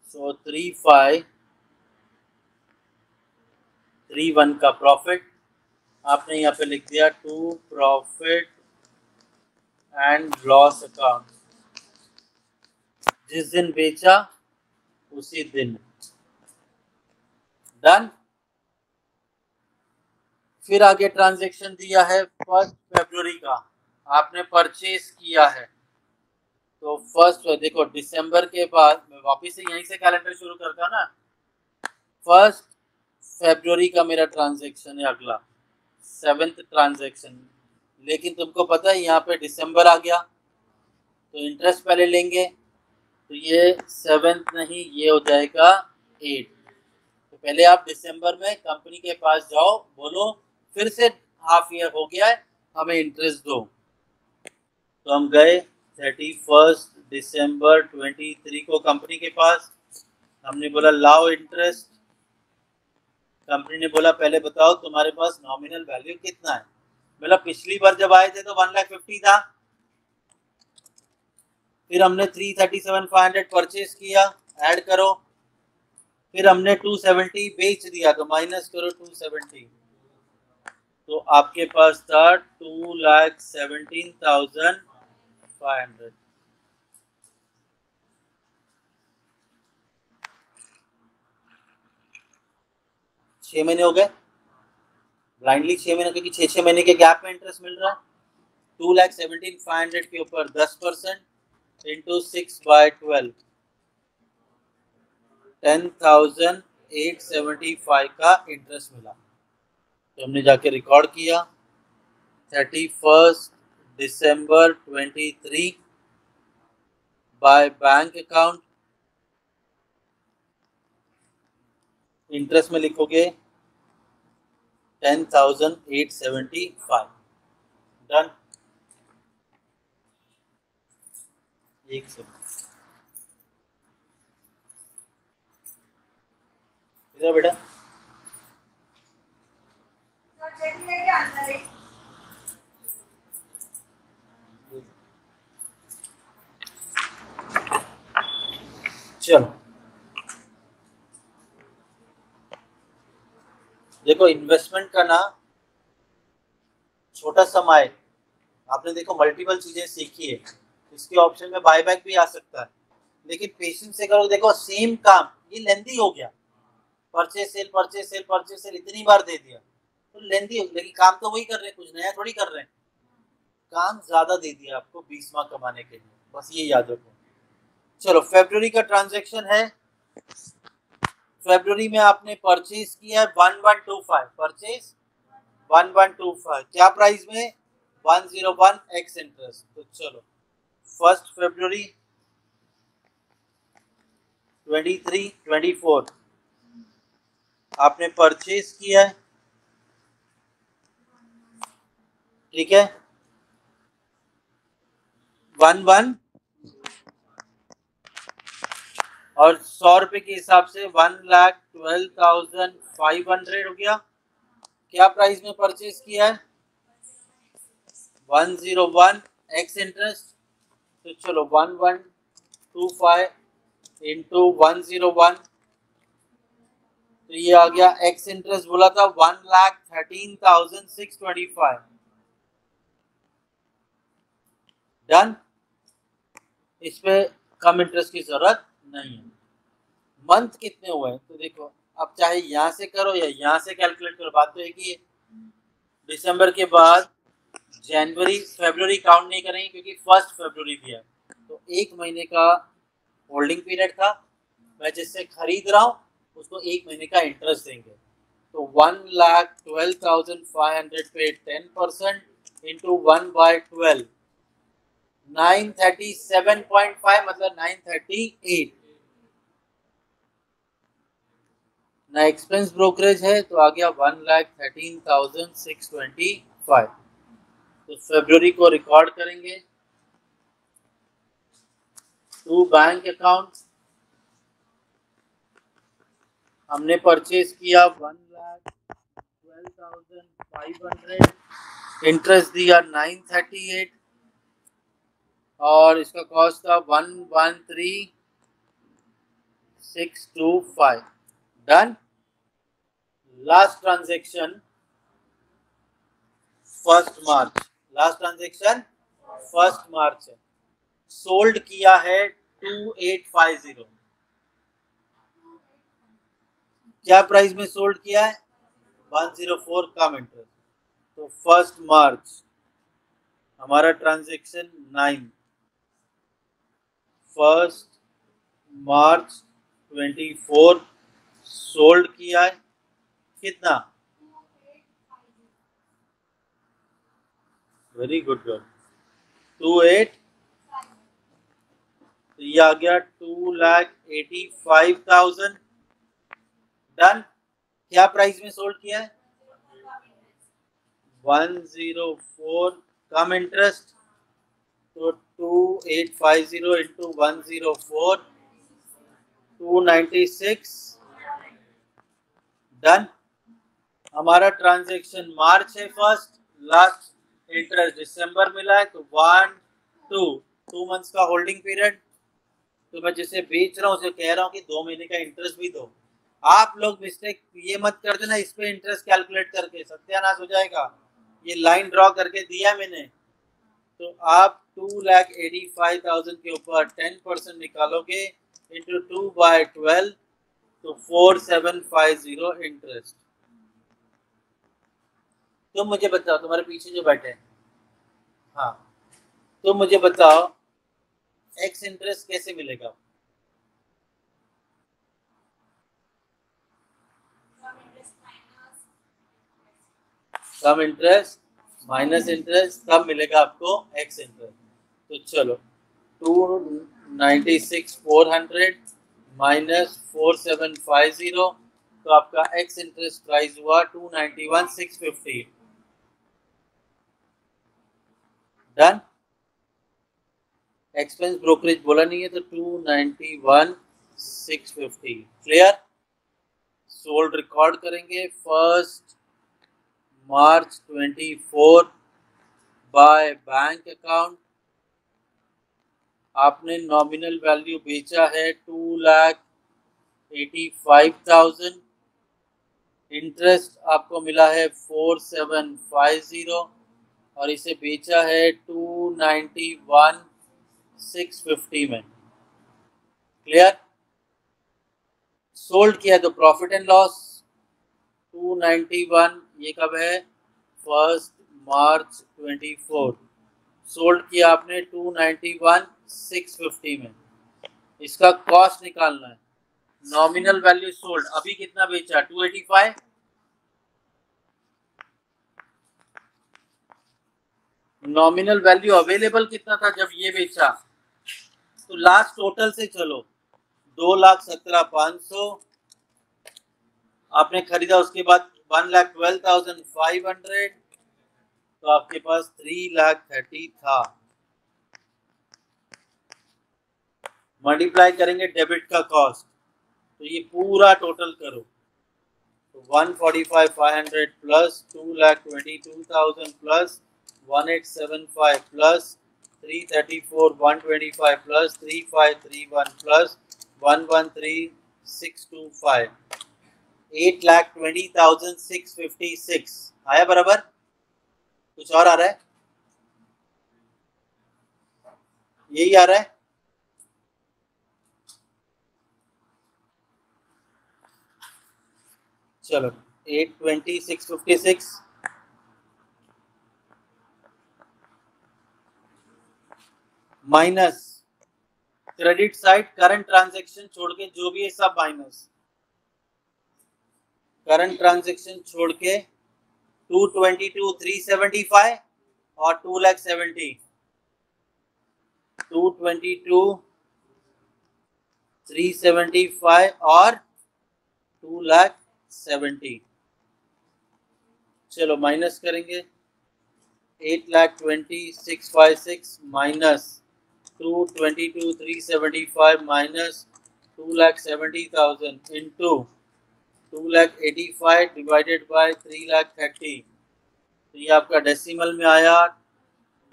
सो 3,531 का प्रॉफिट आपने यहाँ पे लिख दिया to profit and loss account. जिस दिन बेचा उसी दिन। डन। फिर आगे ट्रांजैक्शन दिया है 1 फरवरी का, आपने परचेज किया है, तो फर्स्ट देखो दिसंबर के बाद मैं वापिस से यहीं से कैलेंडर शुरू करता हूँ ना। 1 फरवरी का मेरा ट्रांजैक्शन है अगला, 7th ट्रांजैक्शन, लेकिन तुमको पता है यहाँ पे दिसंबर आ गया तो इंटरेस्ट पहले लेंगे, तो ये 7th नहीं, ये हो जाएगा 8। तो पहले आप दिसंबर में कंपनी के पास जाओ, बोलो फिर से हाफ ईयर हो गया है, हमें इंटरेस्ट दो। तो हम गए 31 दिसंबर 23 को कंपनी के पास, हमने बोला लाओ इंटरेस्ट। कंपनी ने बोला पहले बताओ तुम्हारे पास नॉमिनल वैल्यू कितना है। बोला पिछली बार जब आए थे तो 1,50,000 था। फिर हमने 337,500 परचेज किया, ऐड करो, फिर हमने 270 बेच दिया, तो माइनस करो 270, तो आपके पास था 2,17,500। छह महीने हो गए ब्लाइंडली, 6 महीने, क्योंकि 6 महीने के गैप में इंटरेस्ट मिल रहा है। 2,17,500 के ऊपर 10% इंटू 6/12, 10,875 का इंटरेस्ट मिला। तो हमने जाके रिकॉर्ड किया 31 दिसंबर 23 बाय बैंक अकाउंट, इंटरेस्ट में लिखोगे 10,875। डन। एक सेकंड इधर बेटा, चलो देखो इन्वेस्टमेंट का ना छोटा समय, आपने देखो मल्टीपल चीजें सीखी है, इसके ऑप्शन में बायबैक भी आ सकता है, लेकिन पेशेंस से करो। देखो सेम काम ये लेंदी हो गया, purchase sale purchase sale purchase sale इतनी बार दे दिया तो लेंदी हो, लेकिन काम तो वही कर रहे हैं, कुछ नया थोड़ी कर रहे हैं। काम ज्यादा दे दिया आपको 20 मार्क कमाने के लिए, बस ये याद रखो। चलो फरवरी का ट्रांजैक्शन है, फरवरी में आपने परचेज किया 1125, परचेज 1125, क्या प्राइस में 101 एक्स इंटरेस्ट। तो चलो 1 फरवरी 23 24 आपने परचेज किया है, ठीक है, 11 और 100 रुपए के हिसाब से 1,12,500 हो गया। क्या प्राइस में परचेज किया है? 101 एक्स इंटरेस्ट। तो चलो 1125 इंटू 101, तो ये आ गया एक्स इंटरेस्ट बोला था 1,13,625। डन। इस पे कम इंटरेस्ट की जरूरत नहीं है। मंथ कितने हुए हैं तो देखो, अब चाहे यहाँ से करो या यहाँ से कैलकुलेट करो, बात तो एक ही है। दिसंबर के बाद जनवरी फरवरी काउंट नहीं करेंगे क्योंकि 1 फरवरी दिया, तो एक महीने का होल्डिंग पीरियड था। मैं जिससे खरीद रहा हूँ उसको एक महीने का इंटरेस्ट देंगे। तो 1,12,500 पे 10% इंटू 1/12 937.5 मतलब 938 ना एक्सपेंस ब्रोकरेज है, तो आ गया 1,13,625। तो फरवरी को रिकॉर्ड करेंगे टू बैंक अकाउंट। हमने परचेज किया 1,12,500, इंटरेस्ट दिया 938 और इसका कॉस्ट था 113,625। डन। लास्ट ट्रांजेक्शन 1 मार्च, लास्ट ट्रांजेक्शन 1 मार्च है। सोल्ड किया है 2850। क्या प्राइस में सोल्ड किया है? 104 कम इंटरेस्ट। तो 1 मार्च हमारा ट्रांजेक्शन 9, 1 मार्च 24 सोल्ड किया है कितना? वेरी गुड गर्ल, 28, तो ये आ गया 2,85,000। डन। क्या प्राइस में सोल्ड किया है? 104 कम इंटरेस्ट, तो 2850 इंटू 104 296। डन। हमारा ट्रांजेक्शन मार्च है फर्स्ट, लास्ट इंटरेस्ट दिसंबर मिला है, तो 2 मंथ्स का होल्डिंग पीरियड। तो मैं जिसे बेच रहा हूँ उसे कह रहा हूँ कि 2 महीने का इंटरेस्ट भी दो। आप लोग मिस्टेक ये मत कर देना इस पे इंटरेस्ट कैलकुलेट करके, सत्यानाश हो जाएगा। ये लाइन ड्रॉ करके दिया मैंने, तो आप 2,85,000 के ऊपर 10% निकालोगे इंटू 2/12, तो 4750 इंटरेस्ट। तुम मुझे बताओ, तुम्हारे पीछे जो बैठे हैं, हाँ, तुम मुझे बताओ एक्स इंटरेस्ट कैसे मिलेगा? कम इंटरेस्ट माइनस इंटरेस्ट तब मिलेगा आपको एक्स इंटरेस्ट। तो चलो 296,400 माइनस 4750, तो आपका एक्स इंटरेस्ट प्राइस हुआ 291,650। डन। एक्सपेंस ब्रोकरेज बोला नहीं है तो 291,650 क्लियर। सोल्ड रिकॉर्ड करेंगे 1 मार्च 24 बाय बैंक अकाउंट। आपने नॉमिनल वैल्यू बेचा है 2,85,000, इंटरेस्ट आपको मिला है 4750 और इसे बेचा है 291,650 में। क्लियर। सोल्ड किया तो प्रॉफिट एंड लॉस 291, ये कब है? 1 मार्च 24। सोल्ड किया आपने 291,650 में, इसका कॉस्ट निकालना है। नॉमिनल वैल्यू सोल्ड अभी कितना बेचा? 285। नॉमिनल वैल्यू अवेलेबल कितना था जब ये बेचा, तो लास्ट टोटल से चलो 2,17,500 आपने खरीदा, उसके बाद 1,12,500, तो आपके पास 3,30,000 था। मल्टीप्लाई करेंगे डेबिट का कॉस्ट, तो ये पूरा टोटल करो, तो 145,500 plus 2,22,000 plus 1,875 plus 334 125 plus 3,531 plus 113,625 8,20,656 आया बराबर। कुछ और आ रहा है? यही आ रहा है। चलो 820,656 minus credit side current transaction छोड़ के जो भी है सब माइनस, करंट ट्रांजैक्शन छोड़ के 222,375 और 2,70,000 222,375 और 2,70,000। चलो माइनस करेंगे 8,20,656 minus 222,375 minus 2,70,000 into 2,85,000 divided by 3,30,000, तो ये आपका डेसिमल में आया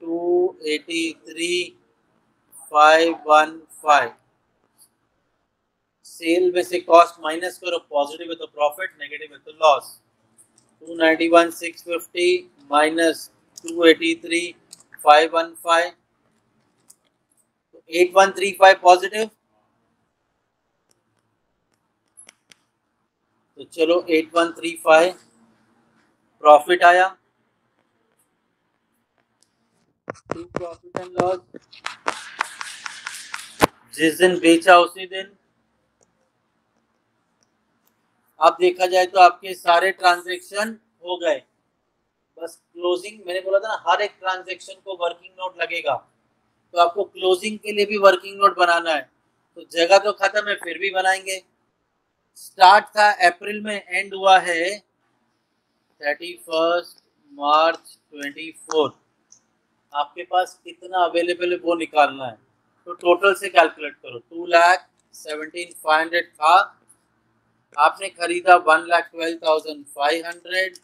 283,515। सेल में से कॉस्ट माइनस करो, पॉजिटिव है तो प्रॉफिट, नेगेटिव है तो लॉस। 291,650 माइनस 283,515, तो 8,135 पॉजिटिव, तो चलो 8,135 प्रॉफिट आया। प्रॉफिट एंड लॉस जिस दिन बेचा उसी दिन। अब देखा जाए तो आपके सारे ट्रांजैक्शन हो गए, बस क्लोजिंग, मैंने बोला था ना हर एक ट्रांजैक्शन को वर्किंग नोट लगेगा, तो आपको क्लोजिंग के लिए भी वर्किंग नोट बनाना है, तो जगह तो खत्म है फिर भी बनाएंगे। स्टार्ट था अप्रैल में, एंड हुआ है 31 मार्च 24। आपके पास कितना अवेलेबल है वो निकालना है, तो टोटल से कैलकुलेट करो। 2,17,500 था, आपने खरीदा 1,12,500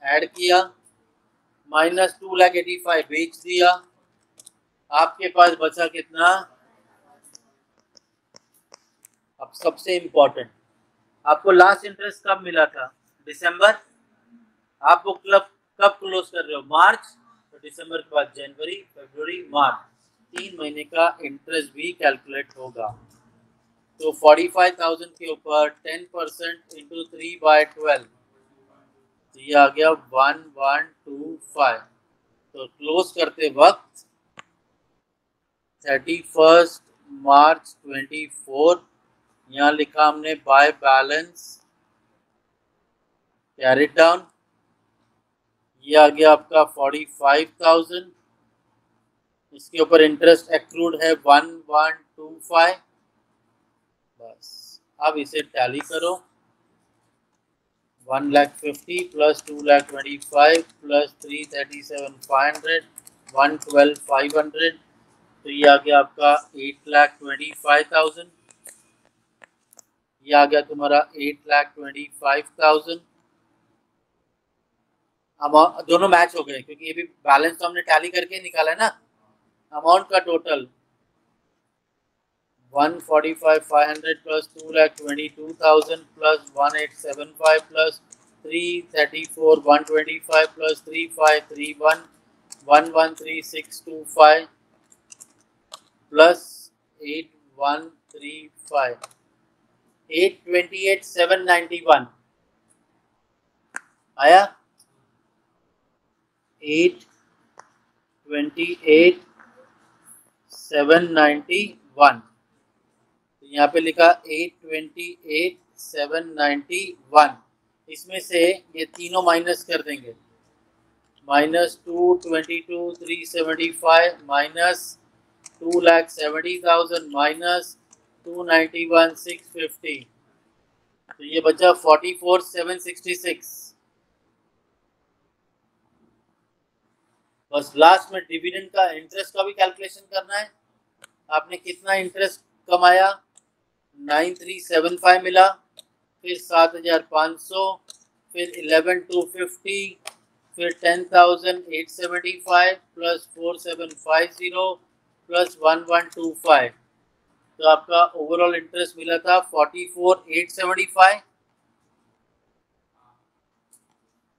ऐड किया, माइनस 2,85,000 बेच दिया, आपके पास बचा कितना। अब सबसे इंपॉर्टेंट, आपको लास्ट इंटरेस्ट कब मिला था? दिसंबर। आप वो कब क्लोज कर रहे हो? मार्च, तो दिसंबर के बाद जनवरी, फरवरी, मार्च, 3 महीने का इंटरेस्ट भी कैलकुलेट होगा। तो 45,000 के ऊपर 10% इंटू 3/12, तो ये आ गया 1,125। तो क्लोज करते वक्त 31 मार्च 24, यहाँ लिखा हमने बाय बैलेंस कैरिड डाउन, ये आ गया आपका 45,000, इसके ऊपर इंटरेस्ट एक्रूड है 1,125। बस अब इसे टैली करो, 1,50,000 प्लस 2,25,000 प्लस 337,500 112,500, तो ये आ गया आपका 8,25,000। ये आ गया तुम्हारा 8,25,000। दोनों मैच हो गए क्योंकि ये भी बैलेंस तो हमने टैली करके निकाला है ना। अमाउंट का total 145,500 plus 2,22,000 plus 1,875 plus 334 125 plus 3,531 113,625 plus 8,135 828,791 आया। 828,791, यहाँ पे लिखा 828,791, इसमें से ये तीनों माइनस कर देंगे, -222,375 माइनस 2,70,000 माइनस 291,650, तो ये बचा 44,766। बस लास्ट में डिविडेंड का इंटरेस्ट का भी कैलकुलेशन करना है। आपने कितना इंटरेस्ट कमाया, 9375 मिला, फिर 7500, फिर 11,250, फिर 10,875 प्लस 4750 प्लस 1125, तो आपका ओवरऑल इंटरेस्ट मिला था 44,875।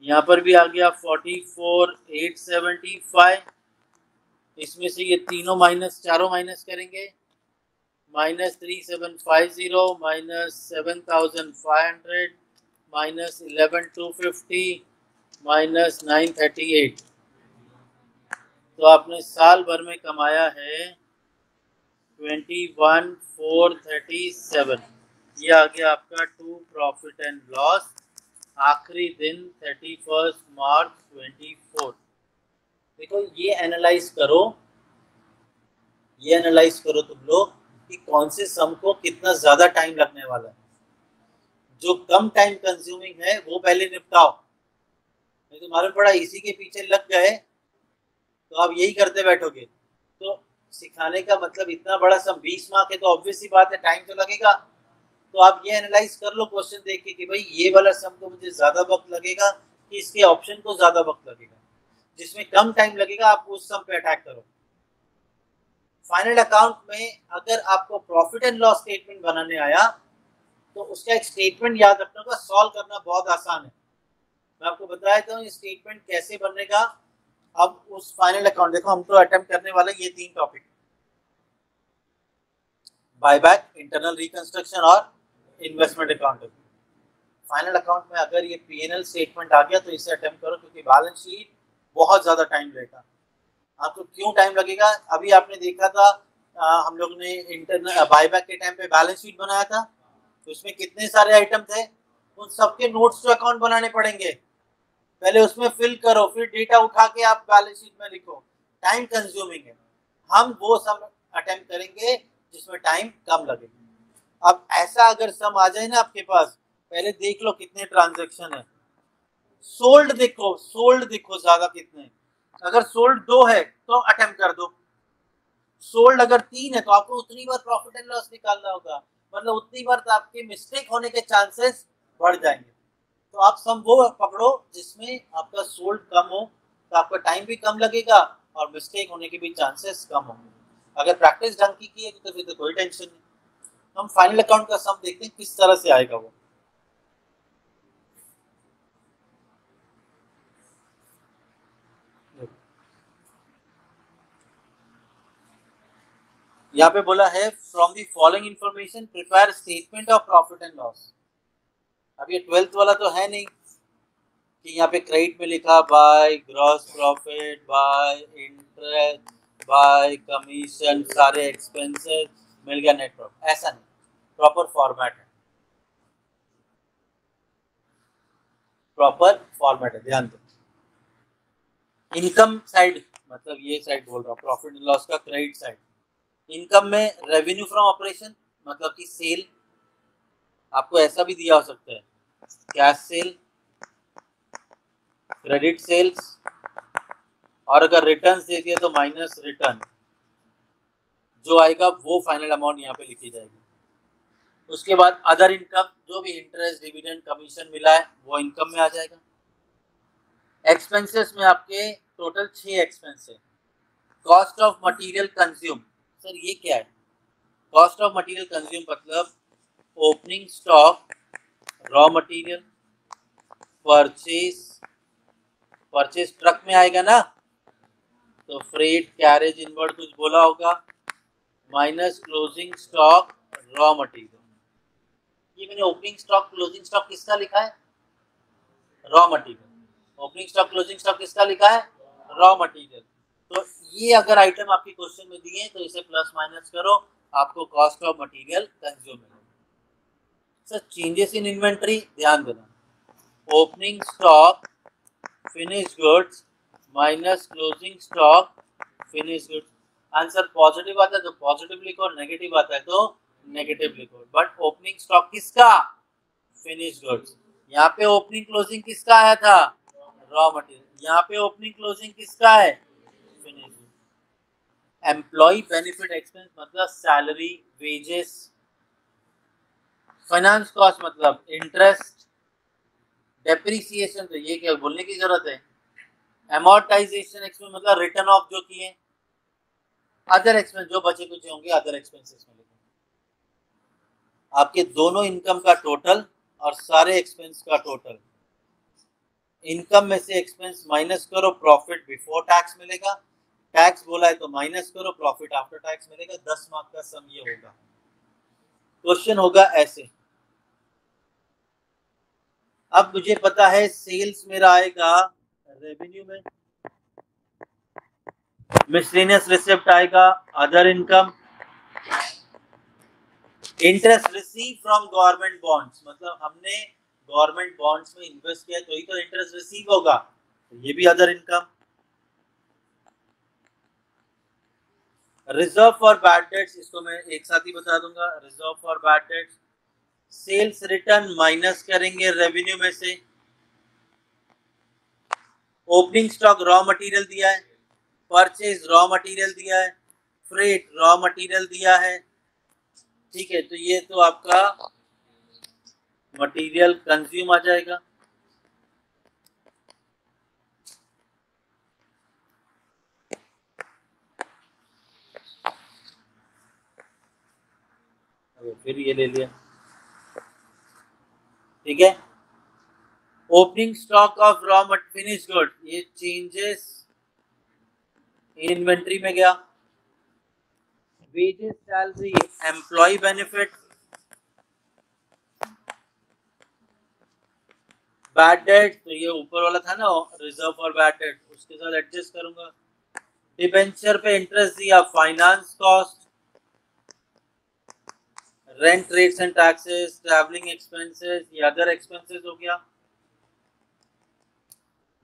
यहाँ पर भी आ गया 44,875। इसमें से ये तीनों चारों माइनस करेंगे, -3,750 माइनस 7,500 माइनस 11,250 माइनस 938, तो आपने साल भर में कमाया है 21,437। ये आ गया आपका टू प्रॉफिट एंड लॉस, आखिरी दिन 31 मार्च 24। देखो ये एनालाइज करो तुम लोग कि कौन से सम को कितना ज्यादा टाइम लगने वाला है। जो कम टाइम कंज्यूमिंग है वो पहले निपटाओ, नहीं तो मालूम पड़ा इसी के पीछे लग गए तो आप यही करते बैठोगे। तो सिखाने का मतलब इतना बड़ा सम 20 मार्क है तो ऑब्वियस सी बात है टाइम तो लगेगा। तो आप ये एनालाइज कर लो क्वेश्चन देख के कि भाई ये वाला सम को मुझे ज्यादा वक्त लगेगा कि इसके ऑप्शन को ज्यादा वक्त लगेगा। जिसमें कम टाइम लगेगा आप उस सम पे अटैक करो। फाइनल अकाउंट में अगर आपको प्रॉफिट एंड लॉस स्टेटमेंट बनाने आया तो उसका एक स्टेटमेंट याद रखना होगा, सॉल्व करना बहुत आसान है। मैं आपको बताया था ये स्टेटमेंट कैसे बनेगा। अब उस फाइनल अकाउंट देखो, हम तो अटेम्प्ट करने वाले ये 3 टॉपिक, बायबैक, इंटरनल रिकंस्ट्रक्शन और इन्वेस्टमेंट अकाउंट। फाइनल अकाउंट में अगर ये P&L स्टेटमेंट आ गया तो इसे अटेम्प्ट करो, क्योंकि बैलेंस शीट बहुत ज्यादा टाइम लेगा। आपको क्यों टाइम लगेगा, अभी आपने देखा था हम लोग ने इंटरनल बायबैक के टाइम पे बैलेंस शीट बनाया था, तो उसमें कितने सारे आइटम थे, उन सबके नोट्स टू अकाउंट बनाने पड़ेंगे। पहले उसमें फिल करो, फिर डेटा उठा के आप बैलेंस शीट में लिखो, टाइम कंज्यूमिंग है। हम वो सब अटेम्प्ट करेंगे जिसमें टाइम कम लगेगा। अब ऐसा अगर सम आ जाए ना आपके पास, पहले देख लो कितने ट्रांजैक्शन है, सोल्ड देखो ज्यादा कितने। अगर सोल्ड 2 है तो अटेम्प्ट कर दो, सोल्ड अगर 3 है तो आपको उतनी बार प्रॉफिट एंड लॉस निकालना होगा, मतलब उतनी बार तो आपके मिस्टेक होने के चांसेस बढ़ जाएंगे। तो आप सम वो पकड़ो जिसमें आपका सोल्ड कम हो, तो आपका टाइम भी कम लगेगा और मिस्टेक होने के भी चांसेस कम होंगे। अगर प्रैक्टिस ढंग की है तो फिर तो कोई टेंशन नहीं। हम फाइनल अकाउंट का सम देखते हैं किस तरह से आएगा वो। यहाँ पे बोला है from the following information prepare statement of profit and loss. अब ये 12th वाला तो है नहीं कि यहाँ पे क्रेडिट में लिखा by gross profit, bye interest, bye commission, सारे एक्सपेंसेस मिल गया नेट प्रॉफिट, ऐसा नहीं। प्रॉपर फॉर्मेट है, ध्यान दो। इनकम साइड मतलब ये साइड बोल रहा हूँ, प्रॉफिट एंड लॉस का क्रेडिट साइड। इनकम में रेवेन्यू फ्रॉम ऑपरेशन मतलब कि सेल, आपको ऐसा भी दिया हो सकता है, कैश सेल, क्रेडिट सेल्स, और अगर रिटर्न दे दिया तो माइनस रिटर्न, जो आएगा वो फाइनल अमाउंट यहाँ पे लिखी जाएगी। उसके बाद अदर इनकम, जो भी इंटरेस्ट, डिविडेंड, कमीशन मिला है वो इनकम में आ जाएगा। एक्सपेंसेस में आपके टोटल 6 एक्सपेंस है। Cost of material consume, sir ये क्या है? कॉस्ट ऑफ मटेरियल कंज्यूम मतलब opening stock, raw material, purchase truck में आएगा ना, तो फ्रेट, कैरेज, इनवर्ड कुछ बोला होगा, minus closing stock, raw material. ये मैंने ओपनिंग स्टॉक, क्लोजिंग स्टॉक किसका लिखा है? Raw material. Opening stock, closing stock किसका लिखा है? Raw material. तो ये अगर आइटम आपके क्वेश्चन में दिए तो इसे प्लस माइनस करो, आपको कॉस्ट ऑफ मटेरियल कंज्यूम मिलेगा। सर चेंजेस इन इन्वेंटरी ध्यान देना, opening stock, finish goods, minus closing stock finish goods. Answer positive आता है तो पॉजिटिव लिखो, नेगेटिव आता है तो नेगेटिव लिखो। बट ओपनिंग स्टॉक किसका? Finish goods. यहाँ पे ओपनिंग क्लोजिंग किसका आया था? Raw material. यहाँ पे ओपनिंग क्लोजिंग किसका है? Finish goods. Employ benefit expense मतलब सैलरी, वेजेस। फाइनेंस कॉस्ट मतलब इंटरेस्ट, डेप्रिसिएशन तो ये क्या बोलने की जरूरत है। एमोर्टाइजेशन एक्सपेंस मतलब रिटर्न ऑफ जो किए। अदर एक्सपेंस जो बचे कुछ होंगे अदर एक्सपेंसेस में लिखो। आपके दोनों इनकम का टोटल और सारे एक्सपेंस का टोटल। इनकम में से एक्सपेंस माइनस करो, प्रॉफिट बिफोर टैक्स मिलेगा। टैक्स बोला है तो माइनस करो, प्रॉफिट आफ्टर टैक्स मिलेगा। 10 मार्क का सम ये होगा। क्वेश्चन होगा ऐसे। अब मुझे पता है सेल्स मेरा आएगा रेवेन्यू में, मिसलेनियस रिसिप्ट आएगा other income, interest receive from government bonds मतलब हमने गवर्नमेंट बॉन्ड्स में इन्वेस्ट किया तो ही तो इंटरेस्ट रिसीव होगा, तो ये भी other income. Reserve for bad debts इसको मैं एक साथ ही बता दूंगा। Reserve for bad debts sales return minus करेंगे रेवेन्यू में से। ओपनिंग स्टॉक रॉ मटेरियल दिया है, परचेज रॉ मटेरियल दिया है, फ्रेट रॉ मटेरियल दिया है। ठीक है, तो ये तो आपका मटेरियल कंज्यूम आ जाएगा। फिर ये ले लिया। ठीक है, opening stock of raw finish good ये चेंजेस इन्वेंट्री में गया। Wages salary employ benefit, bad debt तो ये ऊपर वाला था ना रिजर्व फॉर बैड डेट, उसके साथ एडजस्ट करूंगा। डिबेंचर पे इंटरेस्ट दिया, finance cost, rent rates and taxes, travelling expenses, ये अदर एक्सपेंसेस हो गया।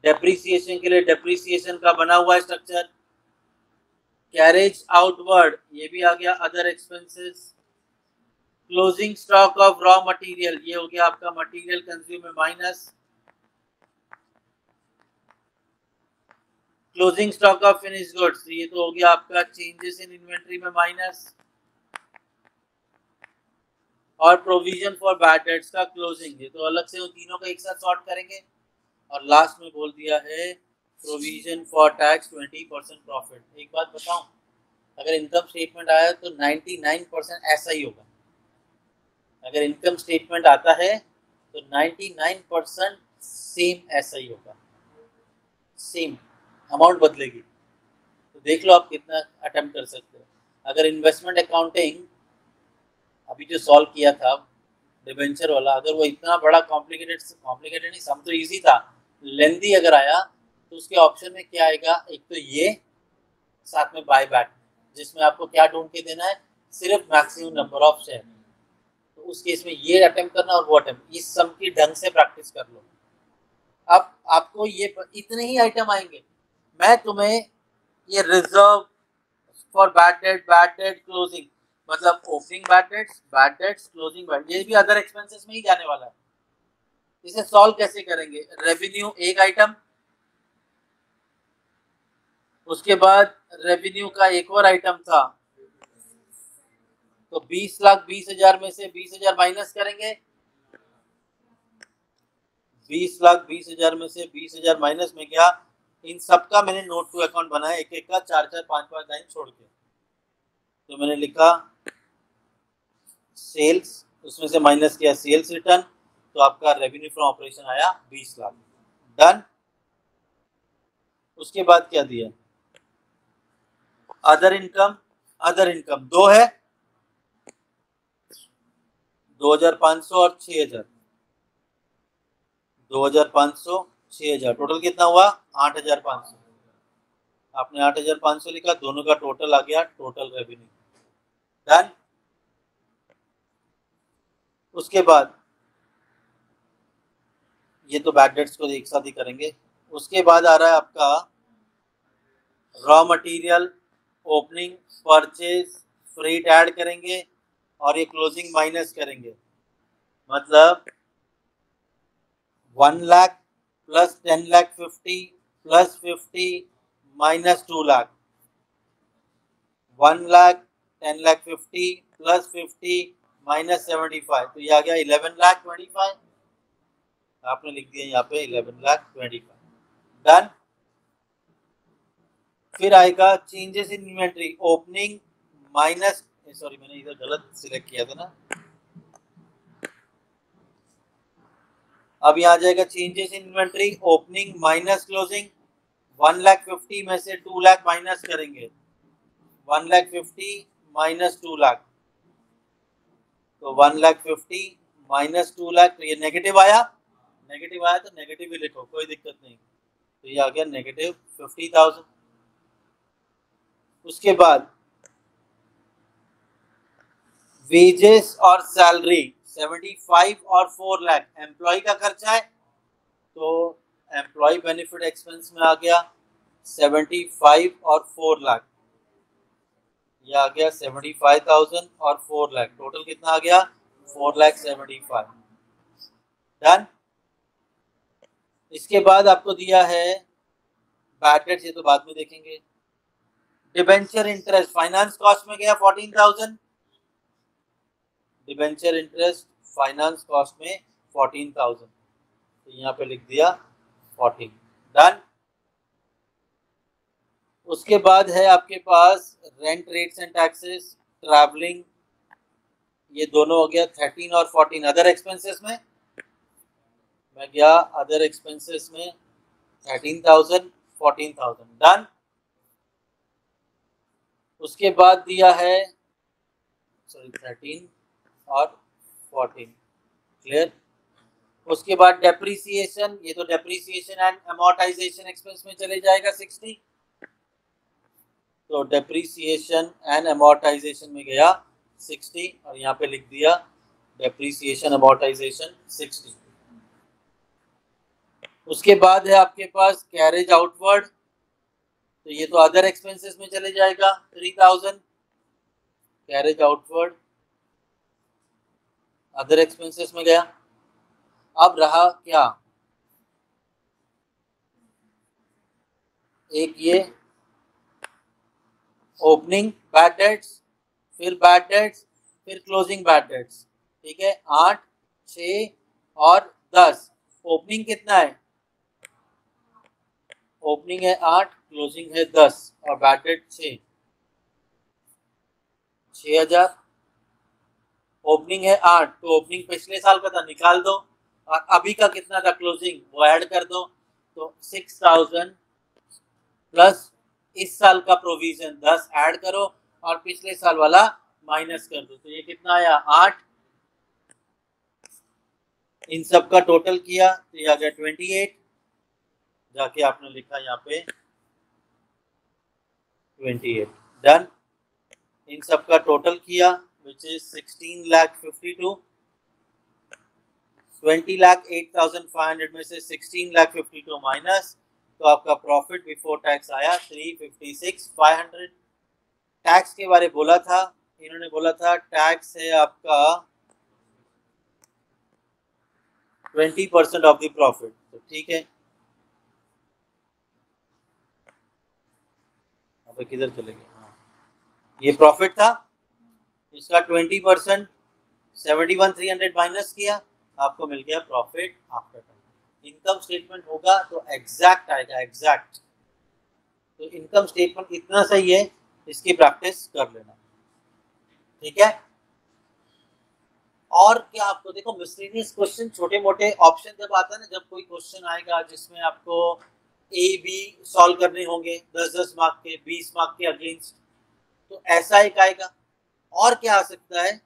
डेप्रिसिएशन के लिए डेप्रिसिएशन का बना हुआ स्ट्रक्चर। कैरेज आउटवर्ड ये भी आ गया other expenses. Closing stock of raw material ये हो गया आपका मटेरियल कंज्यूम में minus. Closing stock of finish goods ये तो हो गया आपका चेंजेस इन इन्वेंट्री में माइनस। और प्रोविजन फॉर बैड डेट्स का क्लोजिंग ये तो अलग से उन तीनों को एक साथ सॉर्ट करेंगे। और लास्ट में बोल दिया है प्रोविजन फॉर टैक्स 20% प्रॉफिट। एक बात बताऊं, अगर इनकम स्टेटमेंट आया तो 99% ऐसा ही होगा। अगर इनकम स्टेटमेंट आता है तो 99% सेम ऐसा ही होगा, सेम अमाउंट बदलेगी। तो देख लो आप कितना अटेम्प्ट कर सकते हो। अगर इन्वेस्टमेंट अकाउंटिंग अभी जो सॉल्व किया था डिबेंचर वाला, अगर वो इतना बड़ा कॉम्प्लिकेटेड नहीं, सम तो इजी था, लेंदी अगर आया तो उसके ऑप्शन में क्या आएगा, एक तो ये साथ में बाय बैक, जिसमें आपको क्या ढूंढ के देना है, सिर्फ मैक्सिमम नंबर ऑफ शेयर। तो उस केस में ये अटेम्प्ट करना और वो अटेम्प्ट, इस सम की ढंग से प्रैक्टिस कर लो। अब आपको ये इतने ही आइटम आएंगे। मैं तुम्हें ये reserve for bad debt closing मतलब opening bad debts closing bad, ये भी अदर एक्सपेंसेस में ही जाने वाला है। इसे सॉल्व कैसे करेंगे, रेवेन्यू एक आइटम, उसके बाद रेवेन्यू का एक और आइटम था, तो 20,20,000 में से 20,000 माइनस करेंगे। 20,20,000 में से 20,000 माइनस में क्या, इन सबका मैंने नोट टू अकाउंट बनाया, एक एक का 4-4 5-5 लाइन छोड़ के। तो मैंने लिखा सेल्स, उसमें से माइनस किया सेल्स रिटर्न, तो आपका रेवेन्यू फ्रॉम ऑपरेशन आया 20 लाख। डन। उसके बाद क्या दिया, अदर इनकम दो है, 2,500 और 6,000, 2,500 6,000 टोटल कितना हुआ 8,500। आपने 8,500 लिखा, दोनों का टोटल आ गया टोटल रेवेन्यू। डन। उसके बाद ये तो बैड डेट्स को एक साथ ही करेंगे। उसके बाद आ रहा है आपका raw material, opening, purchase, freight add करेंगे और ये क्लोजिंग माइनस करेंगे, मतलब 1 lakh plus 10 lakh 50 plus 50 minus 2 lakh, 1 lakh 10 lakh 50 plus 50 minus 75, तो ये आ गया 11 लाख 25। आपने लिख दिया यहाँ पे 11 लाख 25। डन। फिर आएगा changes in inventory, opening minus, sorry मैंने इधर गलत सिलेक्ट किया था ना, अब यहाँ आ जाएगा changes in inventory, opening minus closing, 1 lakh 50 में से 2 लाख माइनस करेंगे, 1 लाख 50 माइनस 2 लाख, तो 1 लाख 50 माइनस 2 लाख, तो ये नेगेटिव आया, नेगेटिव आया तो नेगेटिव ही लिखो, कोई दिक्कत नहीं, तो ये आ गया नेगेटिव 50,000। उसके बाद वेजेस और सैलरी 75 और 4 लाख एम्प्लॉय का खर्चा है, तो एम्प्लॉय बेनिफिट एक्सपेंस में आ गया 75 और 4 लाख, ये आ गया 75,000 और 4 लाख, टोटल कितना आ गया 4 लाख 75। डन। इसके बाद आपको दिया है बैड डेट्स, ये तो बाद में देखेंगे। डिबेंचर इंटरेस्ट फाइनेंस कॉस्ट में गया 14,000, डिबेंचर इंटरेस्ट फाइनेंस कॉस्ट में 14,000, तो यहाँ पे लिख दिया 14। डन। उसके बाद है आपके पास rent, rates and taxes, travelling, ये दोनों हो गया 13 और 14। अदर एक्सपेंसेस में मैं गया, अदर एक्सपेंसेस में 13,000 14,000। डन। उसके बाद दिया है सॉरी 13 और 14, क्लियर। उसके बाद डेप्रीसिएशन, ये तो डेप्रीसिएशन एंड अमोर्टाइजेशन एक्सपेंस में चले जाएगा 60, तो डेप्रीसिएशन एंड अमोर्टाइजेशन में गया 60 और यहाँ पे लिख दिया डेप्रीसिएशन अमोर्टाइजेशन 60। उसके बाद है आपके पास कैरेज आउटवर्ड, तो ये तो अदर एक्सपेंसेस में चले जाएगा 3,000, कैरेज आउटवर्ड अदर एक्सपेंसेस में गया। अब रहा क्या, एक ये ओपनिंग बैड डेट्स, फिर बैड डेट्स, फिर क्लोजिंग बैड डेट्स, ठीक है। 8, 6 और 10। ओपनिंग कितना है, ओपनिंग है 8, क्लोजिंग है 10 और बैड डेट 6, 6,000। ओपनिंग है 8, तो ओपनिंग पिछले साल का था निकाल दो, और अभी का कितना था क्लोजिंग वो ऐड कर दो, तो 6,000 प्लस इस साल का प्रोविजन 10 ऐड करो और पिछले साल वाला माइनस कर दो, तो ये कितना आया 8। इन सब का टोटल किया तो ये आ गया 28, जाके आपने लिखा यहाँ पे 28। डन। इन सब का टोटल किया विच इज 16 लाख 52, 20 लाख 8,500 में से 16 लाख 52 माइनस, तो आपका प्रॉफिट बिफोर टैक्स आया 356,500। टैक्स के बारे बोला था, इन्होंने बोला था टैक्स है आपका 20% ऑफ द प्रॉफिट, तो ठीक है। अब किधर चले गए, हाँ ये प्रॉफिट था, इसका 20% 71,300 माइनस किया, आपको मिल गया profit after tax. Income statement होगा तो एग्जैक्ट आएगा, एग्जैक्ट। तो इनकम स्टेटमेंट इतना सही है, इसकी प्रैक्टिस कर लेना, ठीक है। और क्या आपको देखो मिसलेनियस क्वेश्चन, छोटे मोटे ऑप्शन जब आता है ना, जब कोई क्वेश्चन आएगा जिसमें आपको ए बी सॉल्व करने होंगे 10-10 मार्क के, 20 मार्क के अगेंस्ट, तो ऐसा एक आएगा। और क्या आ सकता है,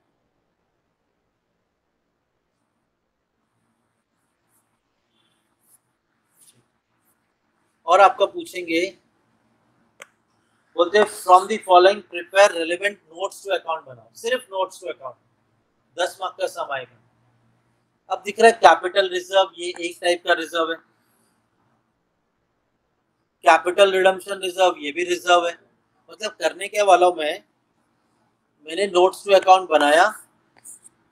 और आपका पूछेंगे, बोलते हैं from the following prepare relevant notes to account बनाओ, सिर्फ नोट्स टू अकाउंट, 10 मार्क का सम आएगा। अब दिख रहा है कैपिटल रिजर्व, ये एक टाइप का रिजर्व है, कैपिटल रिडम्पशन रिजर्व, ये भी रिजर्व है। मतलब करने के वाला हूं मैंने नोट्स टू अकाउंट बनाया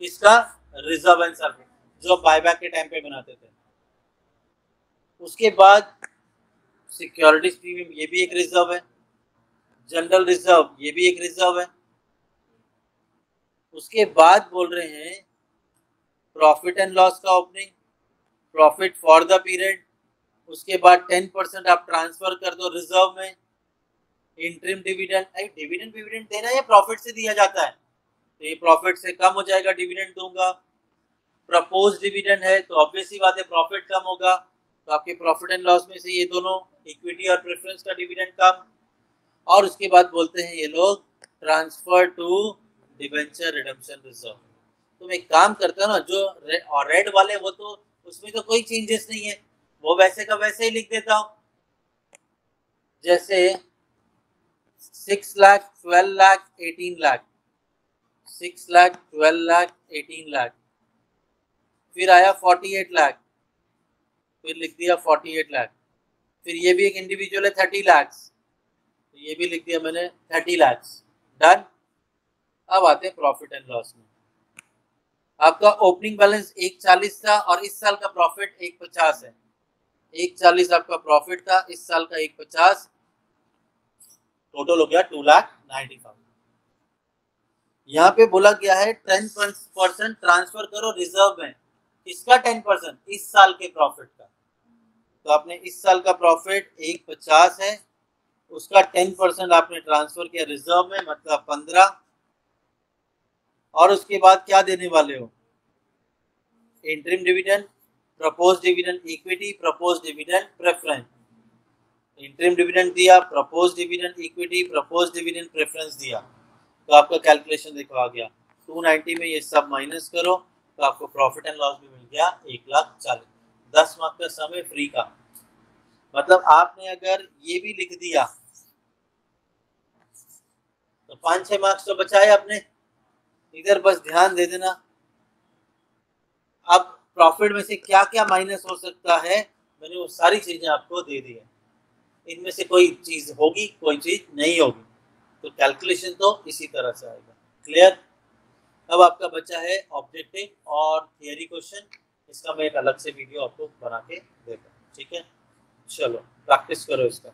इसका रिजर्व आंसर जो बायबैक के टाइम पे बनाते थे। उसके बाद सिक्योरिटीज प्रीमियम, ये भी एक रिजर्व है। जनरल रिजर्व, ये भी एक रिजर्व है। उसके बाद बोल रहे हैं प्रॉफिट एंड लॉस का opening, profit for the period. उसके बाद 10% आप ट्रांसफर कर दो रिजर्व में। इंटरिम डिविडेंड, डिविडेंड देना या प्रॉफिट से दिया जाता है, तो ये प्रॉफिट से कम हो जाएगा, डिविडेंड दूंगा। प्रपोज डिविडेंड है तो ऑब्वियसली बात है प्रॉफिट कम होगा, तो आपके प्रॉफिट एंड लॉस में से ये दोनों इक्विटी और प्रेफरेंस का डिविडेंड कम। और उसके बाद बोलते हैं ये लोग transfer to debenture redemption reserve. तो मैं काम करता हूँ ना, जो रेड वाले वो तो उसमें तो कोई चेंजेस नहीं है, वो वैसे का वैसे ही लिख देता हूँ। जैसे 6 लाख, 12 लाख, 18 लाख, 6 लाख, 12 लाख, 18 लाख, फिर आया 48 लाख, फिर लिख दिया 48 लाख। फिर ये भी एक इंडिविजुअल है 30 लाख, तो ये भी लिख दिया मैंने 30 लाख। डन। अब आते हैं प्रॉफिट एंड लॉस में। आपका ओपनिंग बैलेंस 140 था और इस साल का प्रॉफिट 150 है। 140 आपका प्रॉफिट था, इस साल का 150, टोटल हो गया 2,95,000। यहाँ पे बोला गया है 10% ट्रांसफर करो रिजर्व में। इसका 10%, इस साल के प्रॉफिट का। तो आपने इस साल का प्रॉफिट 150 है, उसका 10% आपने ट्रांसफर किया रिजर्व में, मतलब 15। और उसके बाद क्या देने वाले हो, interim dividend, propose dividend equity, propose dividend preference. Interim dividend दिया, propose dividend equity, propose dividend preference दिया, तो आपका कैलकुलेशन देखो आ गया 290 में। ये सब माइनस करो तो आपको प्रॉफिट एंड लॉस भी मिल गया 1,40,000। 10 मार्क्स का सम है फ्री का। मतलब आपने अगर ये भी लिख दिया तो 5-6 मार्क्स तो बचाए आपने। इधर बस ध्यान दे देना। अब प्रॉफिट में से क्या क्या माइनस हो सकता है, मैंने वो सारी चीजें आपको दे दी है। इनमें से कोई चीज होगी, कोई चीज नहीं होगी, तो कैलकुलेशन तो इसी तरह से आएगा। क्लियर। अब आपका बचा है ऑब्जेक्टिव और थियरी क्वेश्चन। इसका मैं एक अलग से वीडियो आपको बना के देता हूँ, ठीक है। चलो प्रैक्टिस करो इसका।